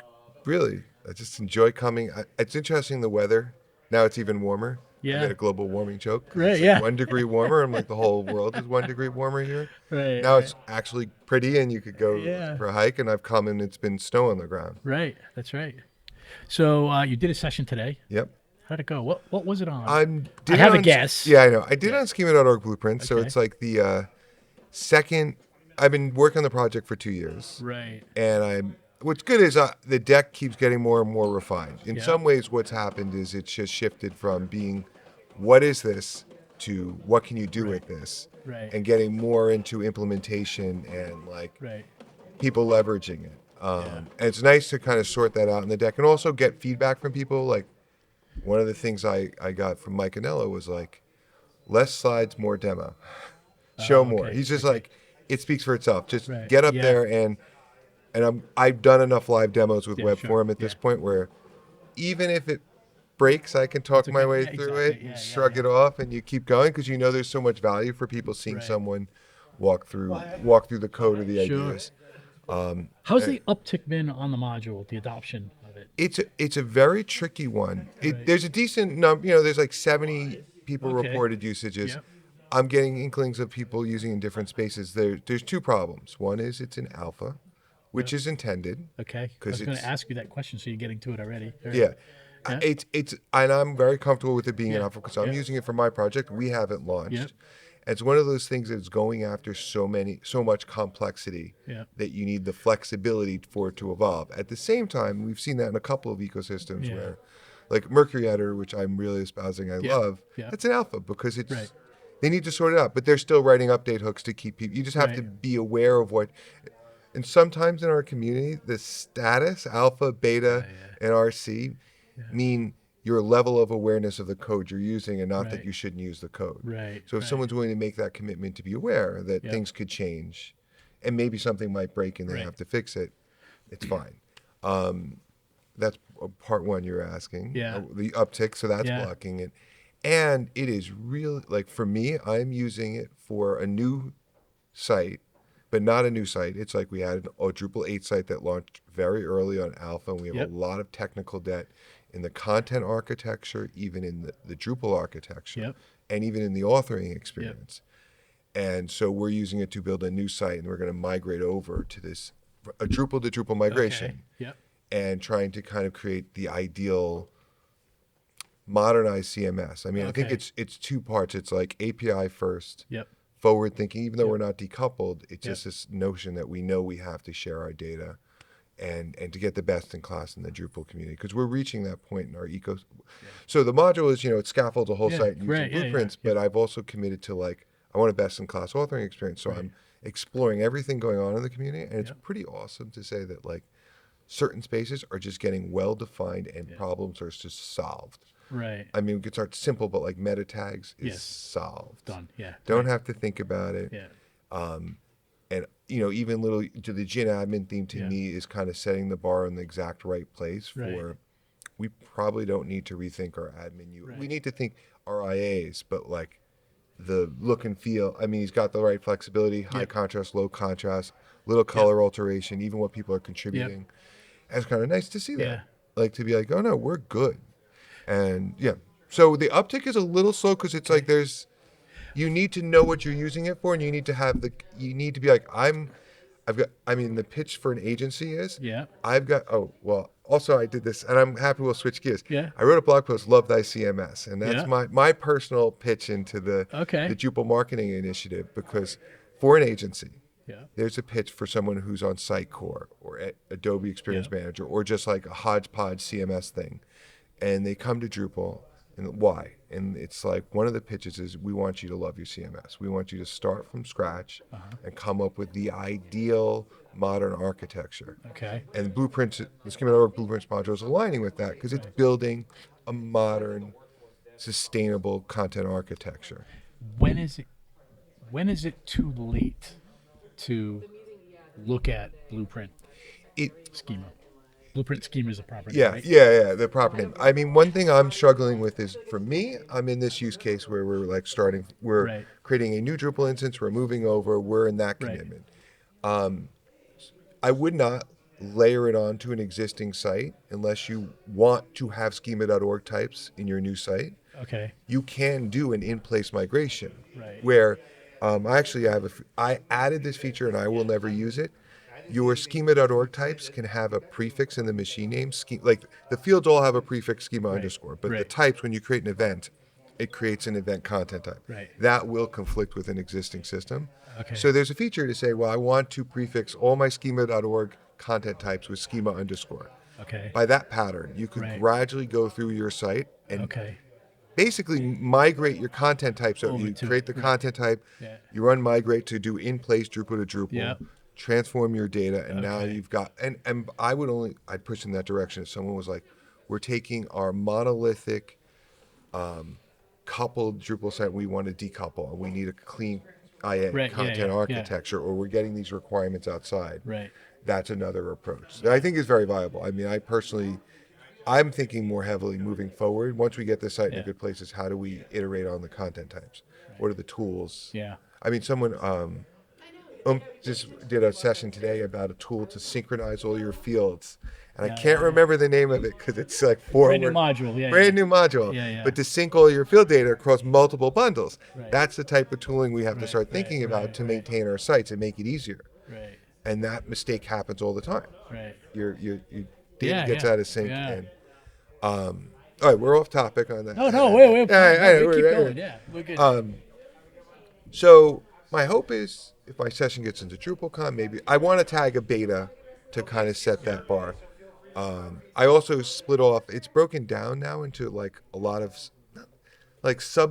really I just enjoy coming. It's interesting the weather. Now it's even warmer. Yeah. I get a global warming joke. Right. It's 1 degree warmer. I'm like the whole world is 1 degree warmer here. Right. Now it's actually pretty, and you could go for a hike. And I've come and it's been snow on the ground. Right. That's right. So you did a session today. Yep. How'd it go? What was it on? I have a guess. Yeah, I know. I did it on schema.org Blueprint. So it's like the second. I've been working on the project for 2 years. Right. And what's good is the deck keeps getting more and more refined. In some ways, what's happened is it's just shifted from being, what is this, to what can you do with this, and getting more into implementation and people leveraging it. And it's nice to kind of sort that out in the deck and also get feedback from people. Like one of the things I got from Mike Anello was like, less slides, more demo. Show more. He's just like, it speaks for itself. Just get up there and I've done enough live demos with Webform at this point where even if breaks, I can talk my way yeah, through exactly. it, shrug it off, and you keep going because you know there's so much value for people seeing someone walk through the code or the ideas. How's the uptick been on the module, the adoption of it? It's a very tricky one. There's a decent number, there's like 70 people reported usages. Yep. I'm getting inklings of people using in different spaces. There's two problems. One is it's an alpha, which is intended. Okay. I was going to ask you that question, so you're getting to it already. Yeah. It's and I'm very comfortable with it being an alpha because I'm using it for my project. We haven't launched. Yep. It's one of those things that's going after so much complexity that you need the flexibility for it to evolve. At the same time, we've seen that in a couple of ecosystems where, like Mercury Editor, which I'm really espousing, I love. That's an alpha because it's they need to sort it out, but they're still writing update hooks to keep people. You just have to be aware of what. And sometimes in our community, the status, alpha, beta, and RC mean your level of awareness of the code you're using and not that you shouldn't use the code. So if someone's willing to make that commitment to be aware that things could change and maybe something might break and they have to fix it, it's fine. That's part one you're asking. The uptick, so that's blocking it. And it is really, like for me, I'm using it for a new site, but not a new site. It's like we had a Drupal 8 site that launched very early on alpha, and we have a lot of technical debt in the content architecture, even in the Drupal architecture, and even in the authoring experience. And so we're using it to build a new site, and we're going to migrate over to this, a Drupal to Drupal migration, and trying to kind of create the ideal modernized CMS. I mean, I think it's two parts. It's like API first, forward thinking, even though we're not decoupled, it's just this notion that we know we have to share our data and to get the best in class in the Drupal community, because we're reaching that point in our ecosystem. So the module is, it scaffolds a whole site using blueprints, but I've also committed to I want a best in class authoring experience. So I'm exploring everything going on in the community, and it's pretty awesome to say that certain spaces are just getting well defined and problems are just solved. I mean, we could start simple, but like meta tags is solved. Done. Don't have to think about it. And even little to the gin admin theme to me is kind of setting the bar in the exact right place for. We probably don't need to rethink our admin. We need to think our IAs, but the look and feel. I mean, he's got the right flexibility, high contrast, low contrast, little color alteration, even what people are contributing. It's kind of nice to see that. To be like, oh no, we're good. And so the uptick is a little slow because it's you need to know what you're using it for, and you need to be like, the pitch for an agency is, also I did this, and I'm happy we'll switch gears. I wrote a blog post, Love Thy CMS, and that's my personal pitch into the Drupal marketing initiative, because for an agency, there's a pitch for someone who's on Sitecore or at Adobe Experience Manager or just like a hodgepodge CMS thing, and they come to Drupal. And why? And it's one of the pitches is, we want you to love your CMS. We want you to start from scratch and come up with the ideal modern architecture. And Blueprints, the Schema.org Blueprints module is aligning with that because it's building a modern, sustainable content architecture. When is it too late to look at Blueprint schema? Blueprint schema is a proper name, right? The proper name. I mean, one thing I'm struggling with is, for me, I'm in this use case where we're creating a new Drupal instance, we're moving over, we're in that commitment. I would not layer it onto an existing site unless you want to have schema.org types in your new site. You can do an in-place migration where I added this feature and I will never use it. Your schema.org types can have a prefix in the machine name. The fields all have a prefix schema underscore, but the types, when you create an event, it creates an event content type. That will conflict with an existing system. So there's a feature to say, well, I want to prefix all my schema.org content types with schema underscore. By that pattern, you can gradually go through your site and basically migrate your content types. So you create the content type, you run migrate to do in-place Drupal to Drupal. Transform your data, and now you've got, and I'd push in that direction if someone was like, we're taking our monolithic coupled Drupal site, we want to decouple, and we need a clean IA content architecture, or we're getting these requirements outside. That's another approach that I think is very viable. I mean, I personally I'm thinking more heavily moving forward. Once we get the site in a good place, is how do we iterate on the content types? Right. What are the tools? Yeah. I mean, someone just did a session today about a tool to synchronize all your fields. And I can't remember the name of it because it's like brand new module. Brand new module. Yeah. But to sync all your field data across multiple bundles. Right. That's the type of tooling we have to start thinking about to maintain our sites and make it easier. Right. And that mistake happens all the time. Right. Your data gets out of sync. Yeah. And, all right, we're off topic on that. No, wait. Keep going. Yeah, we're good. So my hope is if my session gets into DrupalCon, maybe I want to tag a beta to kind of set that bar. I also split off. It's broken down now into like a lot of like there's a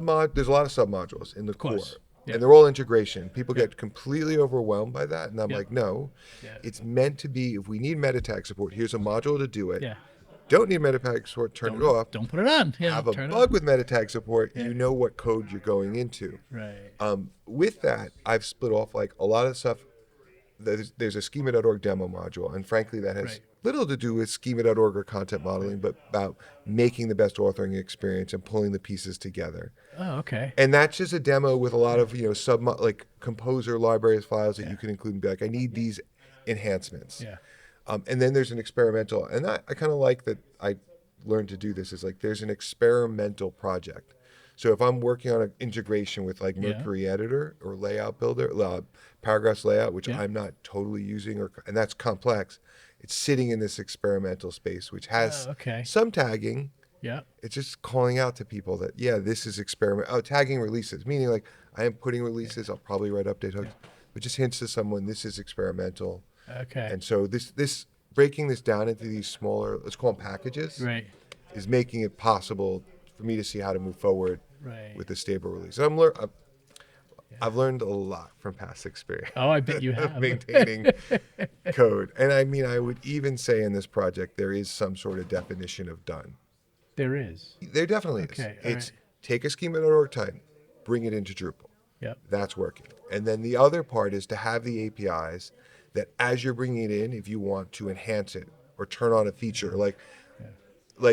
lot of submodules in the core. And they're all integration. People get completely overwhelmed by that. And I'm like, no, it's meant to be, if we need meta tag support, here's a module to do it. Yeah. Don't need meta tag support, turn it off. Don't put it on. Have a bug with meta tag support, you know what code you're going into. Right. With that, I've split off like a lot of stuff. There's a schema.org demo module. And frankly, that has little to do with schema.org or content modeling, but about making the best authoring experience and pulling the pieces together. Oh, okay. And that's just a demo with a lot of, like composer libraries files that you can include and be like, I need these enhancements. Yeah. And then there's an experimental, and I kind of like that I learned to do this, is like there's an experimental project. So if I'm working on an integration with like Mercury Editor or Layout Builder, Paragraphs Layout, which I'm not totally using, and that's complex, it's sitting in this experimental space, which has some tagging. Yeah. It's just calling out to people that, this is experiment. Oh, tagging releases, meaning like I am putting releases, I'll probably write update hooks, but just hints to someone this is experimental. Okay. And so this breaking this down into these smaller, let's call them packages, is making it possible for me to see how to move forward with a stable release. And I've learned a lot from past experience. Oh, I bet you have. Maintaining code. And I mean, I would even say in this project, there is some sort of definition of done. There is. There definitely is. It's take a schema.org type, bring it into Drupal. Yep. That's working. And then the other part is to have the APIs that as you're bringing it in, if you want to enhance it or turn on a feature, like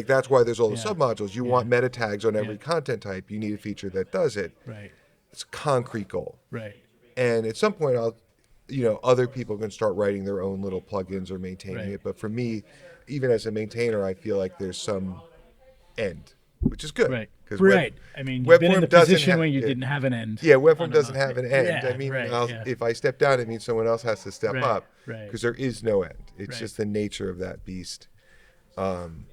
that's why there's all the submodules. You want meta tags on every content type. You need a feature that does it. Right. It's a concrete goal. Right. And at some point, other people can start writing their own little plugins or maintaining it. But for me, even as a maintainer, I feel like there's some end, which is good. Right. I mean, you've been in the position where you didn't have an end. Yeah, webform doesn't have an end. Yeah, I mean, if I step down, it means someone else has to step up. Right. Because there is no end. It's just the nature of that beast. And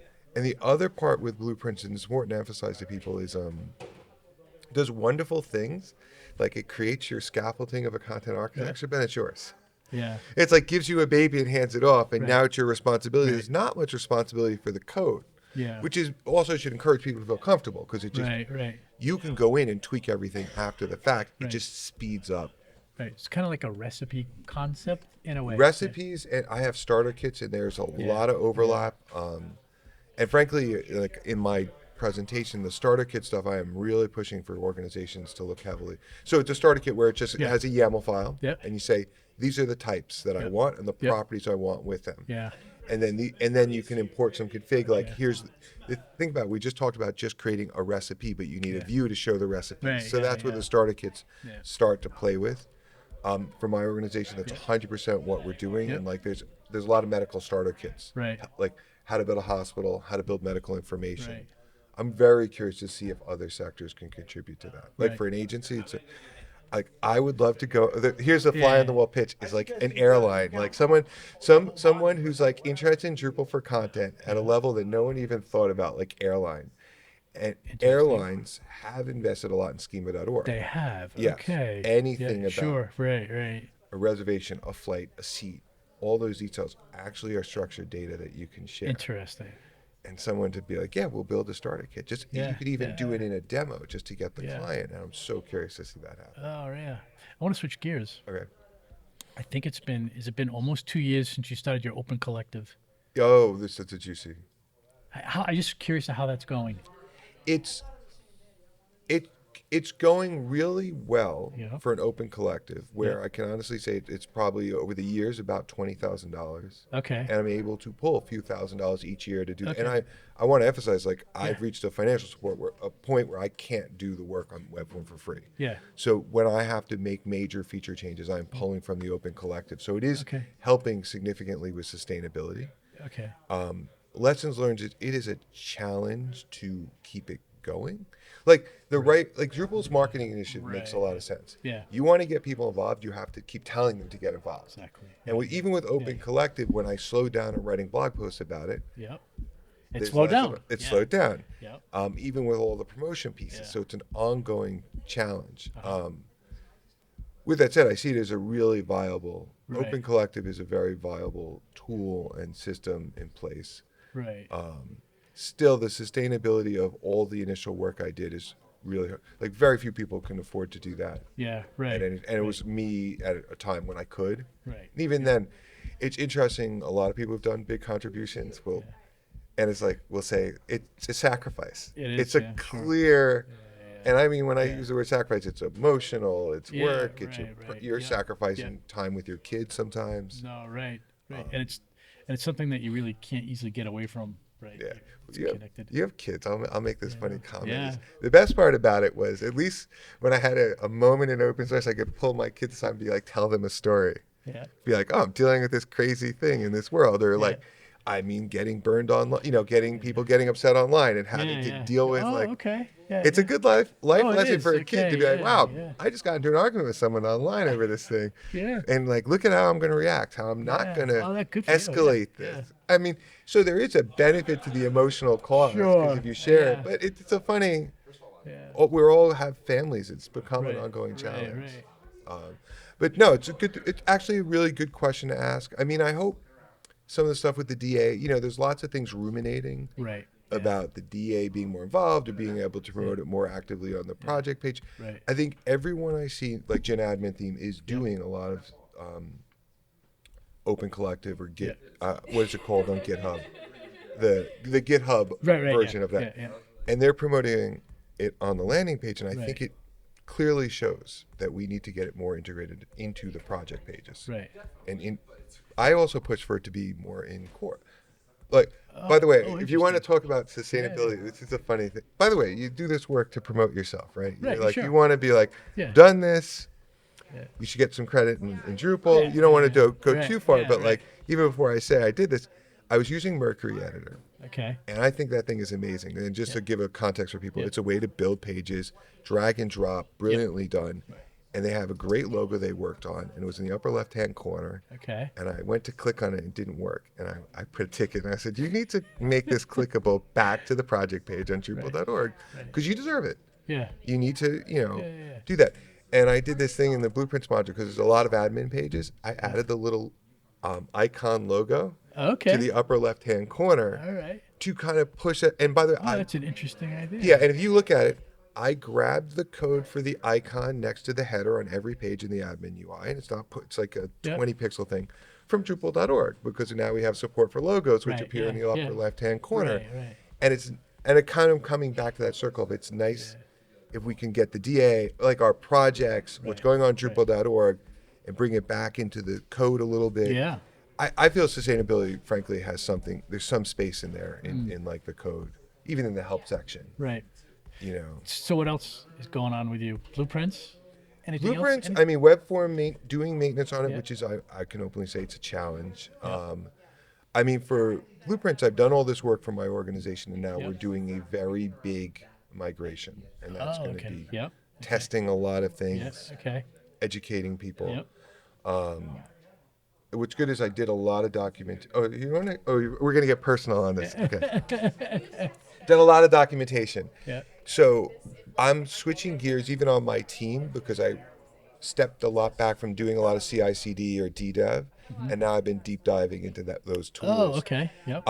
the other part with blueprints, and it's important to emphasize to people, is it does wonderful things. Like it creates your scaffolding of a content architecture, but it's yours. Yeah. It's like gives you a baby and hands it off, and now it's your responsibility. There's not much responsibility for the code. Yeah. Which is also should encourage people to feel comfortable, because it just you can go in and tweak everything after the fact. It just speeds up. Right. It's kind of like a recipe concept in a way. Recipes, and I have starter kits, and there's a lot of overlap. And frankly, like in my presentation, the starter kit stuff, I am really pushing for organizations to look heavily. So it's a starter kit where it just has a YAML file, and you say these are the types that I want and the properties I want with them. Yeah. And then you can import some config. Like here's the thing about, we just talked about just creating a recipe, but you need a view to show the recipe. So that's where the starter kits start to play with. For my organization, that's 100% what we're doing. And like there's a lot of medical starter kits. Right. Like how to build a hospital, how to build medical information. I'm very curious to see if other sectors can contribute to that. Like for an agency, like I would love to go. Here's a fly on the wall pitch: is like an airline, like someone who's like interested in Drupal for content at a level that no one even thought about, like airline. And airlines have invested a lot in schema.org. They have. Yes. Okay. Anything about sure. Right. a reservation, a flight, a seat, all those details actually are structured data that you can share. Interesting. And someone to be like, we'll build a starter kit. You could even do it in a demo just to get the client. And I'm so curious to see that happen. Oh, yeah. I want to switch gears. Okay. I think has it been almost 2 years since you started your Open Collective? Oh, this is juicy. I'm just curious how that's going. It it's going really well Yeah. for an open collective, where I can honestly say it's probably over the years about $20,000. Okay. And I'm able to pull a few $1,000s each year to do that. Okay. And I want to emphasize, like, I've reached a financial support a point where I can't do the work on Webform for free. Yeah. So when I have to make major feature changes, I'm pulling from the open collective. So it is helping significantly with sustainability. Okay. Lessons learned, it is a challenge to keep it going. Like Drupal's marketing initiative makes a lot of sense. Yeah. You want to get people involved, you have to keep telling them to get involved. Exactly. And even with Open Collective, when I slowed down on writing blog posts about it, it slowed down. It slowed down. Yep. Even with all the promotion pieces. So it's an ongoing challenge. With that said, I see it as a really viable, Open Collective is a very viable tool and system in place. Right. Still, the sustainability of all the initial work I did is really hard. Like, very few people can afford to do that. Yeah, right. And it was me at a time when I could. Right. And even then, it's interesting. A lot of people have done big contributions. And it's like, we'll say it's a sacrifice. It's a clear. And I mean, when I use the word sacrifice, it's emotional, it's work, you're sacrificing time with your kids sometimes. No, right. And it's something that you really can't easily get away from. Right. Yeah. It's connected. You have kids. I'll make this funny comment. Yeah. The best part about it was, at least when I had a moment in open source, I could pull my kids aside and be like, tell them a story. Yeah. Be like, oh, I'm dealing with this crazy thing in this world. Or like, I mean, getting burned online, getting people getting upset online and having to deal with it's a good life lesson for a kid to be like, wow, I just got into an argument with someone online over this thing. Yeah. And like, look at how I'm going to react, how I'm not going to escalate this. I mean, so there is a benefit to the emotional cost if you share it, but it's a funny, we all have families. It's become an ongoing challenge. But no, it's actually a really good question to ask. I mean, I hope some of the stuff with the DA, there's lots of things ruminating about the DA being more involved or being able to promote it more actively on the project page. Right. I think everyone I see, like Gen Admin Theme, is doing a lot of Open Collective or Git. What is it called on GitHub? The GitHub version of that. And they're promoting it on the landing page, and I think it clearly shows that we need to get it more integrated into the project pages. Right. And I also push for it to be more in core. Like, by the way, if you want to talk about sustainability, this is a funny thing. By the way, you do this work to promote yourself, right? You want to be like, done this. You should get some credit in Drupal. You don't want to go too far, but like, even before I say I did this, I was using Mercury Editor. Okay. And I think that thing is amazing. And just to give a context for people, it's a way to build pages, drag and drop, brilliantly done. And they have a great logo they worked on, and it was in the upper left-hand corner. Okay. And I went to click on it, and it didn't work. And I put a ticket, and I said, you need to make this clickable back to the project page on Drupal.org, because you deserve it. Yeah. You need to, do that. And I did this thing in the Blueprints module, because there's a lot of admin pages. I added the little icon logo to the upper left-hand corner to kind of push it. And by the way, that's an interesting idea. Yeah, and if you look at it, I grabbed the code for the icon next to the header on every page in the admin UI, and it's like a 20 pixel thing from Drupal.org, because now we have support for logos, which appear in the upper left-hand corner. And it kind of coming back to that circle of, it's nice if we can get the DA, like our projects, what's going on Drupal.org, and bring it back into the code a little bit. Yeah. I feel sustainability, frankly, has something, there's some space in there in like the code, even in the help section. Right. So what else is going on with you? Blueprints? Anything Blueprints, else? I mean, Webform doing maintenance on it, which is, I can openly say it's a challenge. I mean, for Blueprints, I've done all this work for my organization, and now we're doing a very big migration. And that's going to be testing a lot of things, educating people. What's good is I did a lot of we're going to get personal on this. Okay. Done a lot of documentation. Yeah. So I'm switching gears even on my team, because I stepped a lot back from doing a lot of CI/CD or DDev, and now I've been deep diving into those tools. Oh, okay. Yep.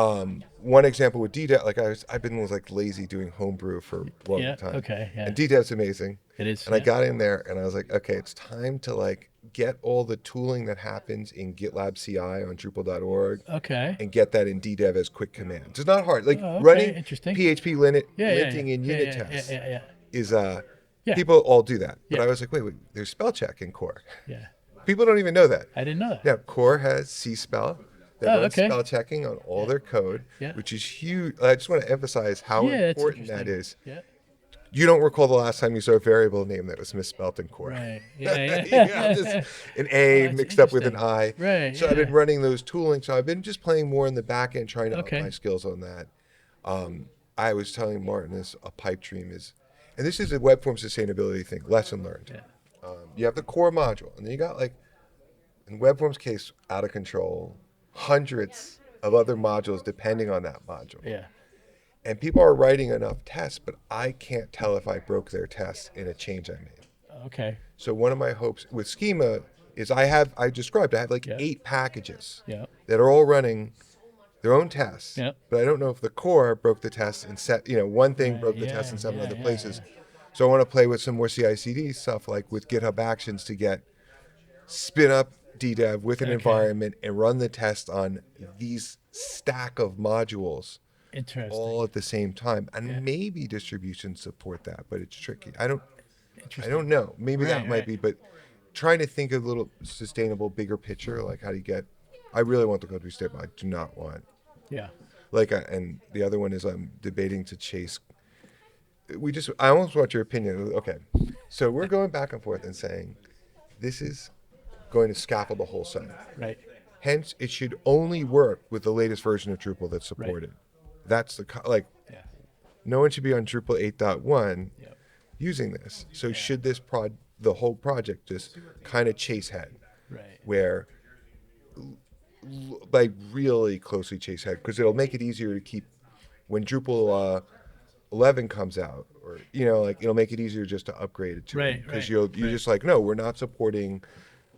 One example with DDev, like I've been like lazy doing homebrew for a long time. Okay. Yeah. And DDev's amazing. It is. And I got in there and I was like, okay, it's time to like get all the tooling that happens in GitLab CI on Drupal.org. Okay. And get that in DDev as quick commands. It's not hard. Like okay. running Interesting. PHP linting in unit tests is Yeah. People all do that. But Yeah. I was like, wait, there's spell check in core. Yeah. People don't even know that. I didn't know that. Yeah, core has C spell. They run okay. spell checking on all their code, Yeah. which is huge. I just want to emphasize how that's important that interesting. is. Yeah. You don't recall the last time you saw a variable name that was misspelled in core. Right. Yeah. You know, just an A mixed up with an I. Right. So I've been running those tooling. So I've been just playing more in the back end, trying to up Okay. my skills on that. I was telling Martin this, a pipe dream is, and this is a web form sustainability thing, lesson learned. Yeah. You have the core module, and then you got like, in web form's case, out of control, hundreds of other modules depending on that module. Yeah. And people are writing enough tests, but I can't tell if I broke their tests in a change I made. Okay. So one of my hopes with Schema is I have like 8 packages that are all running their own tests. Yep. But I don't know if the core broke the test and set, one thing broke the test in 7 other places. So I want to play with some more CI/CD stuff, like with GitHub Actions, to get spin up DDEV with an environment and run the test on these stack of modules. Interesting. All at the same time, and maybe distributions support that, but it's tricky. I don't know. Maybe that might be, but trying to think of a little sustainable, bigger picture, like how do you get? I really want the code to be stable. I do not want. Yeah. Like, and the other one is I'm debating to chase. I almost want your opinion. Okay, so we're going back and forth and saying, this is going to scaffold the whole site. Right. Hence, it should only work with the latest version of Drupal that's supported. That's no one should be on Drupal 8.1 using this. So should this the whole project just kind of chase head, where like really closely chase head, because it'll make it easier to keep when Drupal 11 comes out, or it'll make it easier just to upgrade it to it, because you're just like, no, we're not supporting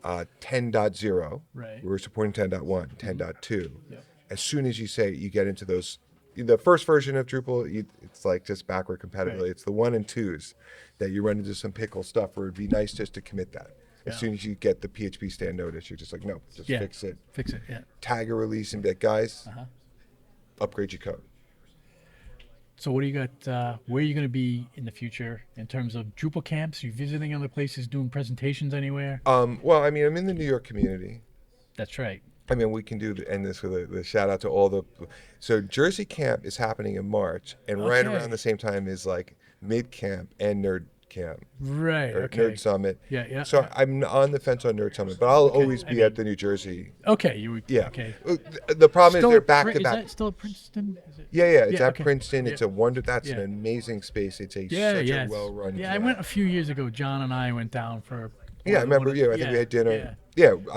10.0. We're supporting 10.1, 10.2. As soon as you get into those. The first version of Drupal, it's like just backward compatibility. It's the 1 and 2s that you run into some pickle stuff where it'd be nice just to commit that. As soon as you get the PHP stand notice, you're just like, no, just fix it. Fix it, yeah. Tag a release and be like, guys, upgrade your code. So what do you got, where are you going to be in the future in terms of Drupal camps? Are you visiting other places, doing presentations anywhere? Well, I mean, I'm in the New York community. That's right. I mean, we can end this with the shout out to all the. So Jersey Camp is happening in March, and right around the same time is like NEDCamp and NERDCamp. Right. Or Okay. Nerd Summit. Yeah. So I'm on the fence on Nerd Summit, but I'll always be at the New Jersey. Okay. Okay. The problem is they're back to Is back. that still at Princeton? Yeah. It's at Princeton. It's a wonder. That's an amazing space. It's such a well run. Yeah, I went a few years ago. John and I went down for. Yeah, I remember. I think we had dinner.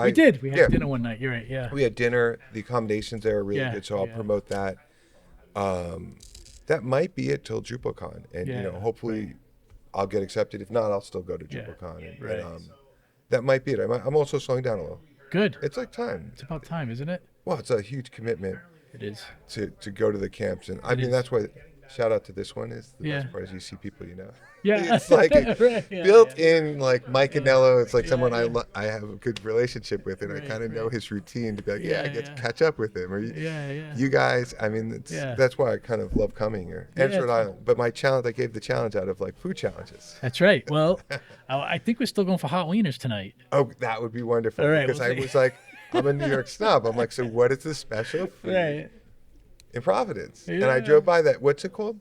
We did. We had dinner one night. You're right. Yeah. We had dinner. The accommodations there are really good, so I'll promote that. That might be it till DrupalCon, and hopefully I'll get accepted. If not, I'll still go to DrupalCon. And, that might be it. I'm also slowing down a little. Good. It's like time. It's about time, isn't it? Well, it's a huge commitment. It is. To go to the camps, and I mean that's why. Shout out to this one is the best part is you see people you know. Yeah. It's like built in like Mike Anello. It's like someone I have a good relationship with, and I kind of know his routine to be like, I get to catch up with him. Or you guys, I mean, that's why I kind of love coming here. And it's Rhode Island. But my challenge, I gave the challenge out of like food challenges. That's right. Well, I think we're still going for hot wieners tonight. Oh, that would be wonderful. All right, because I was like, I'm a New York snob. I'm like, so what is the special food in Providence? And I drove by that. What's it called?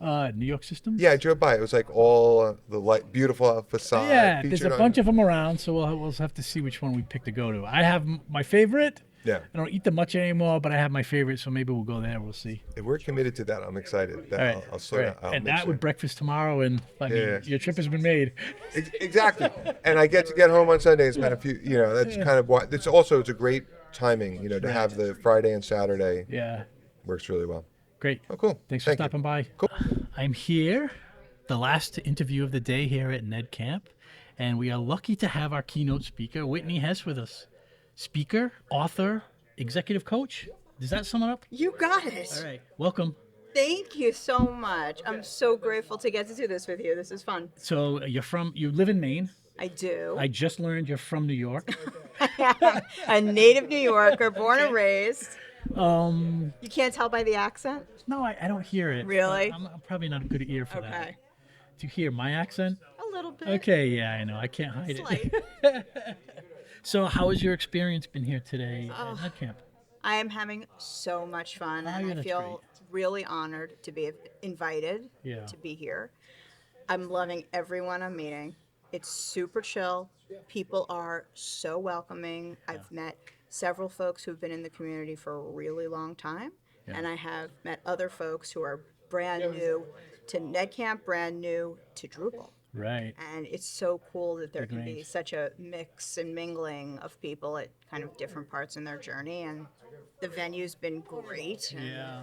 New York Systems? Yeah, I drove by. It was like all the beautiful facade. Yeah, there's a bunch of them around, so we'll have to see which one we pick to go to. I have my favorite. Yeah. I don't eat them much anymore, but I have my favorite, so maybe we'll go there. We'll see. If we're committed to that, I'm excited. All right. I'll slow down. And that with breakfast tomorrow, and I mean, your trip has been made. Exactly. And I get to get home on Sunday and spend a few, that's kind of why. It's a great timing, to have the Friday and Saturday. Yeah. Works really well. Great. Oh, cool. Thanks for stopping by. Cool. I'm here, the last interview of the day here at NEDCamp, and we are lucky to have our keynote speaker, Whitney Hess, with us. Speaker, author, executive coach. Does that sum it up? You got it. All right. Welcome. Thank you so much. I'm so grateful to get to do this with you. This is fun. So you live in Maine. I do. I just learned you're from New York. A native New Yorker, born and raised. You can't tell by the accent? No, I don't hear it. Really? I'm probably not a good ear for that. Okay. Do you hear my accent? A A little bit. Okay, yeah, I know. I can't hide it. So, how has your experience been here today at NEDCamp? I am having so much fun, and I feel really honored to be invited to be here. I'm loving everyone I'm meeting. It's super chill. People are so welcoming. I've met several folks who've been in the community for a really long time, and I have met other folks who are brand new to NEDCamp, brand new to Drupal. Right. And it's so cool that there can be such a mix and mingling of people at kind of different parts in their journey, and the venue's been great. Yeah.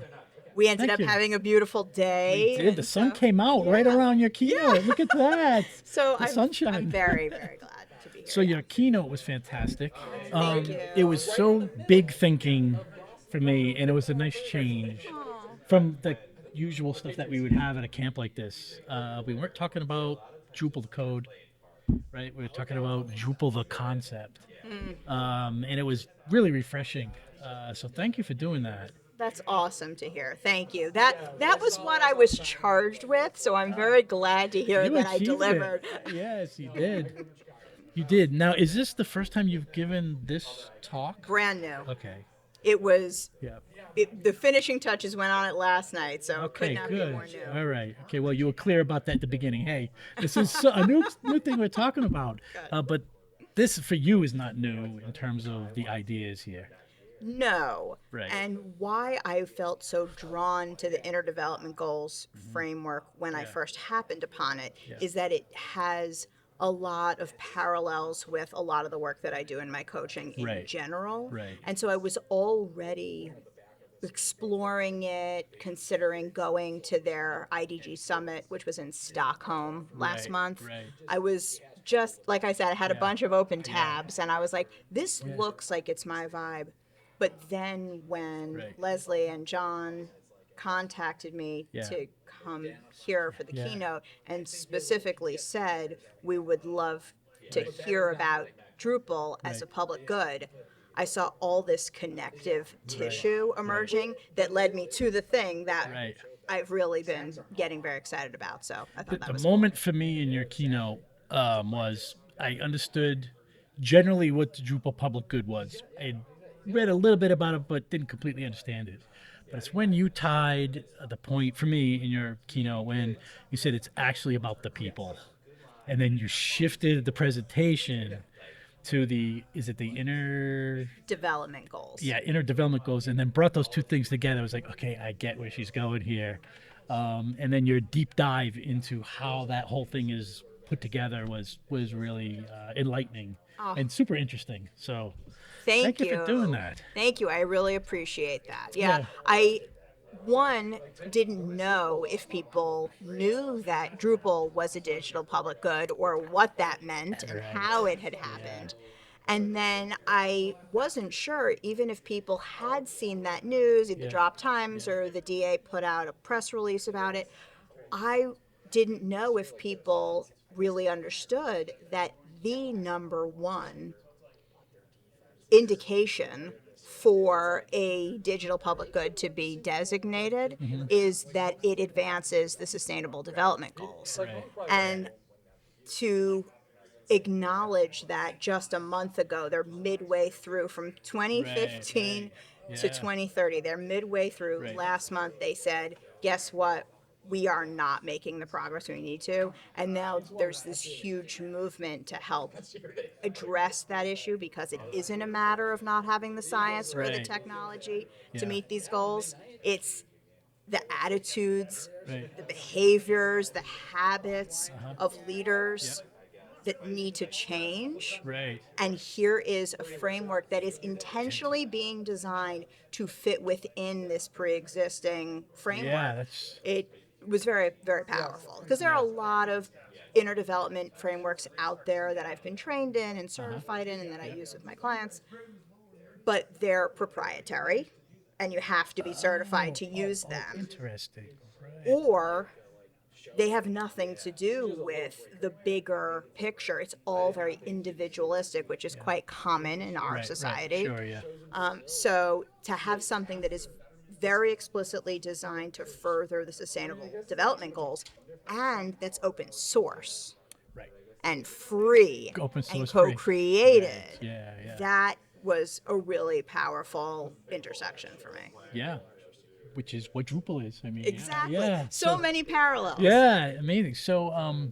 We ended up having a beautiful day. We did. The sun came out right around your keynote. Look at that. So sunshine. I'm very, very glad to be here. So your keynote was fantastic. Thank you. It was so big thinking for me, and it was a nice change from the usual stuff that we would have at a camp like this. We weren't talking about Drupal the code, right? We were talking about Drupal the concept. And it was really refreshing. So thank you for doing that. That's awesome to hear. Thank you. That was what I was charged with, so I'm very glad to hear that I delivered. Yes, you did. You did. Now, is this the first time you've given this talk? Brand new. Okay. It was. The finishing touches went on it last night, so it could Okay, not good. be more new. All right. Okay, well, you were clear about that at the beginning. Hey, this is a new thing we're talking about. But this, for you, is not new in terms of the ideas here. No. Right. And why I felt so drawn to the Inner Development Goals framework when I first happened upon it is that it has a lot of parallels with a lot of the work that I do in my coaching in general. Right. And so I was already exploring it, considering going to their IDG summit, which was in Stockholm last month. Right. I was just, like I said, I had a bunch of open tabs, and I was like, this looks like it's my vibe. But then when Leslie and John contacted me to come here for the keynote and specifically said, we would love to hear about Drupal as a public good, I saw all this connective tissue emerging that led me to the thing that I've really been getting very excited about. So I thought that was the moment for me in your keynote was I understood generally what the Drupal public good was. I read a little bit about it, but didn't completely understand it. But it's when you tied the point for me in your keynote when you said it's actually about the people, and then you shifted the presentation to the inner development goals. Yeah, inner development goals, and then brought those two things together. I was like, okay, I get where she's going here. And then your deep dive into how that whole thing is put together was really enlightening and super interesting. So thank you for doing that. Thank you. I really appreciate that. Yeah. I didn't know if people knew that Drupal was a digital public good or what that meant and how it had happened. And then I wasn't sure even if people had seen that news, either Drop Times or the DA put out a press release about it. I didn't know if people really understood that the number one indication for a digital public good to be designated is that it advances the Sustainable Development Goals. And to acknowledge that just a month ago, they're midway through from 2015 to 2030. They're midway through. Last month they said, guess what? We are not making the progress we need to. And now there's this huge movement to help address that issue because it isn't a matter of not having the science or the technology to meet these goals. It's the attitudes, the behaviors, the habits of leaders that need to change. And here is a framework that is intentionally being designed to fit within this pre-existing framework. It was very, very powerful because there are a lot of inner development frameworks out there that I've been trained in and certified in and that I use with my clients, but they're proprietary and you have to be certified to use them. Interesting. Or they have nothing to do with the bigger picture. It's all very individualistic, which is quite common in our society. So to have something that is very explicitly designed to further the Sustainable Development Goals and that's open source and free Open and source free. co-created. Right. Yeah. That was a really powerful intersection for me. Yeah. Which is what Drupal is. I mean, Exactly. Yeah. So many parallels. Yeah, amazing. So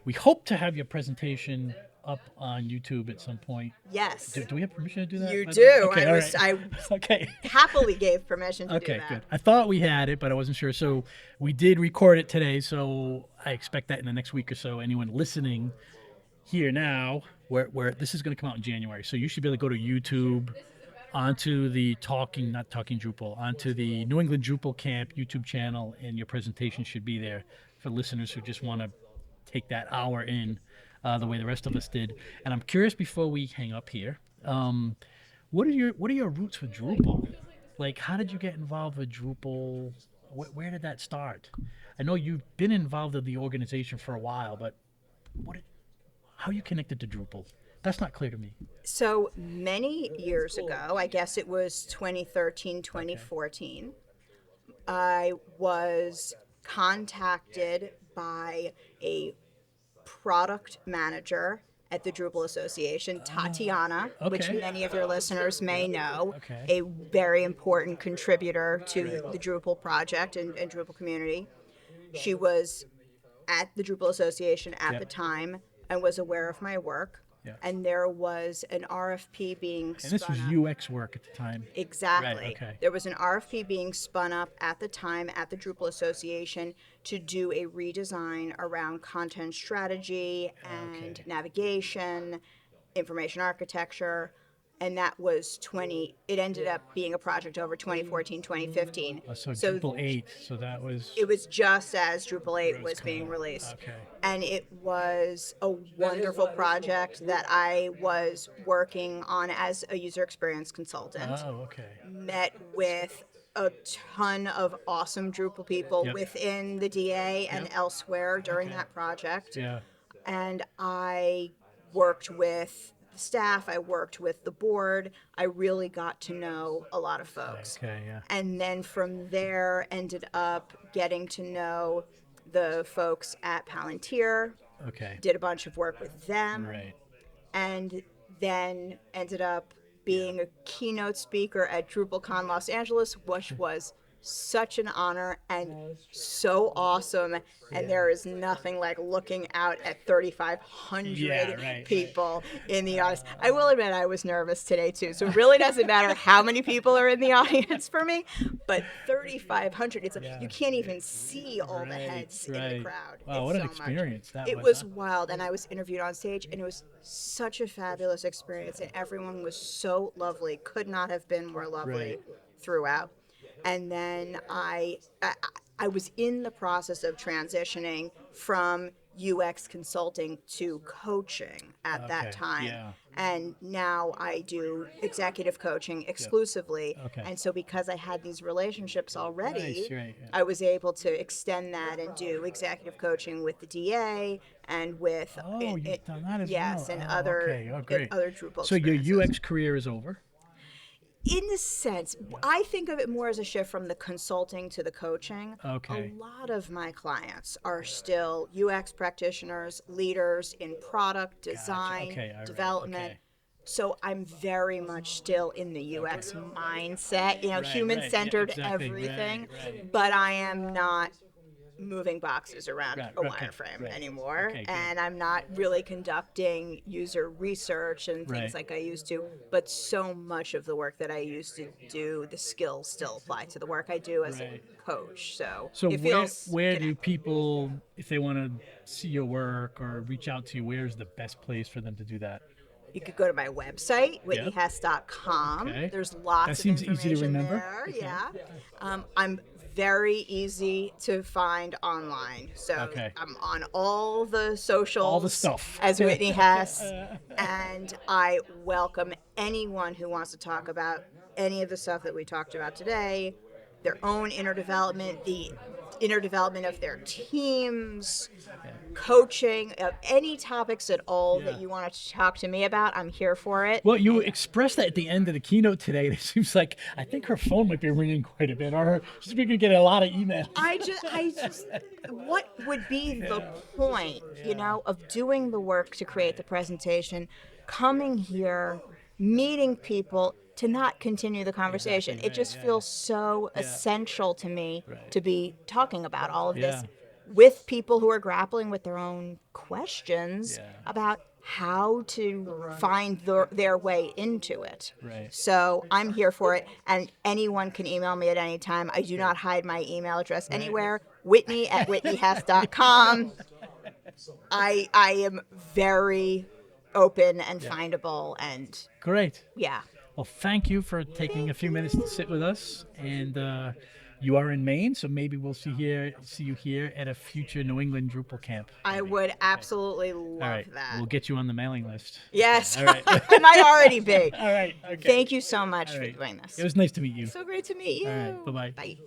we hope to have your presentation up on YouTube at some point. Yes. Do we have permission to do that? You do. Okay, I okay. happily gave permission to do that. Okay, good. I thought we had it, but I wasn't sure. So we did record it today, so I expect that in the next week or so, anyone listening here now, where this is going to come out in January, so you should be able to go to YouTube, onto the not Talking Drupal, onto the New England Drupal Camp YouTube channel, and your presentation should be there for listeners who just want to take that hour in the way the rest of us did. And I'm curious, before we hang up here, what are your roots with Drupal? Like, how did you get involved with Drupal? Where did that start? I know you've been involved in the organization for a while, but how are you connected to Drupal? That's not clear to me. So many years ago, I guess it was 2013, 2014, I was contacted by a product manager at the Drupal Association, Tatiana, which many of your listeners may know, a very important contributor to the Drupal project and Drupal community. She was at the Drupal Association at the time and was aware of my work. Yeah. And there was an RFP being spun up. And this was UX work at the time. Exactly. Right, okay. There was an RFP being spun up at the time at the Drupal Association to do a redesign around content strategy and navigation, information architecture. And that was it ended up being a project over 2014, 2015. So Drupal 8, so that was... It was just as Drupal 8 was being released. Okay. And it was a wonderful project that I was working on as a user experience consultant. Oh, okay. Met with a ton of awesome Drupal people within the DA and elsewhere during that project. Yeah. And I worked with staff, I worked with the board. I really got to know a lot of folks. Okay, yeah. And then from there ended up getting to know the folks at Palantir. Okay. Did a bunch of work with them. Right. And then ended up being a keynote speaker at DrupalCon Los Angeles, which was such an honor and so awesome. And there is nothing like looking out at 3,500 people in the audience. I will admit I was nervous today too, so it really doesn't matter how many people are in the audience for me, but 3,500, it's like you can't even see all the heads in the crowd. Wow, what an experience that was. It was wild, and I was interviewed on stage, and it was such a fabulous experience, and everyone was so lovely, could not have been more lovely throughout. And then I was in the process of transitioning from UX consulting to coaching at that time. Yeah. And now I do executive coaching exclusively. Okay. And so because I had these relationships already, Nice, I was able to extend that and do executive coaching with the DA and with you've done that as yes, well. and other Drupal So your experiences. UX career is over? In a sense, I think of it more as a shift from the consulting to the coaching. Okay. A lot of my clients are still UX practitioners, leaders in product design, development. So I'm very much still in the UX mindset, human-centered everything. But I am not moving boxes around a wireframe anymore, and I'm not really conducting user research and things like I used to, but so much of the work that I used to do, the skills still apply to the work I do as a coach. So it feels where do people, if they want to see your work or reach out to you, where's the best place for them to do that? You could go to my website, whitneyhess.com. Okay. There's lots That seems of easy to information remember. there. Yeah. I'm very easy to find online. So I'm on all the socials. All the stuff. As Whitney Hess. And I welcome anyone who wants to talk about any of the stuff that we talked about today, their own inner development, the inner development of their teams, coaching, any topics at all that you want to talk to me about, I'm here for it. Well, you expressed that at the end of the keynote today. It seems like I think her phone might be ringing quite a bit, or she's going to get a lot of emails. I just, what would be the point, of doing the work to create the presentation, coming here, meeting people, to not continue the conversation? Exactly, right, it just feels so essential to me to be talking about all of this with people who are grappling with their own questions about how to find their way into it. Right. So I'm here for it, and anyone can email me at any time. I do not hide my email address anywhere. Whitney@whitneyhess.com. I am very open and findable, and great. Yeah. Well, thank you for taking a few minutes to sit with us, and you are in Maine, so maybe we'll see you here at a future New England Drupal camp. I would absolutely love that. We'll get you on the mailing list. Yes. All right. I might already be. All right. Okay. Thank you so much for doing this. It was nice to meet you. So great to meet you. All right. Bye-bye. Bye.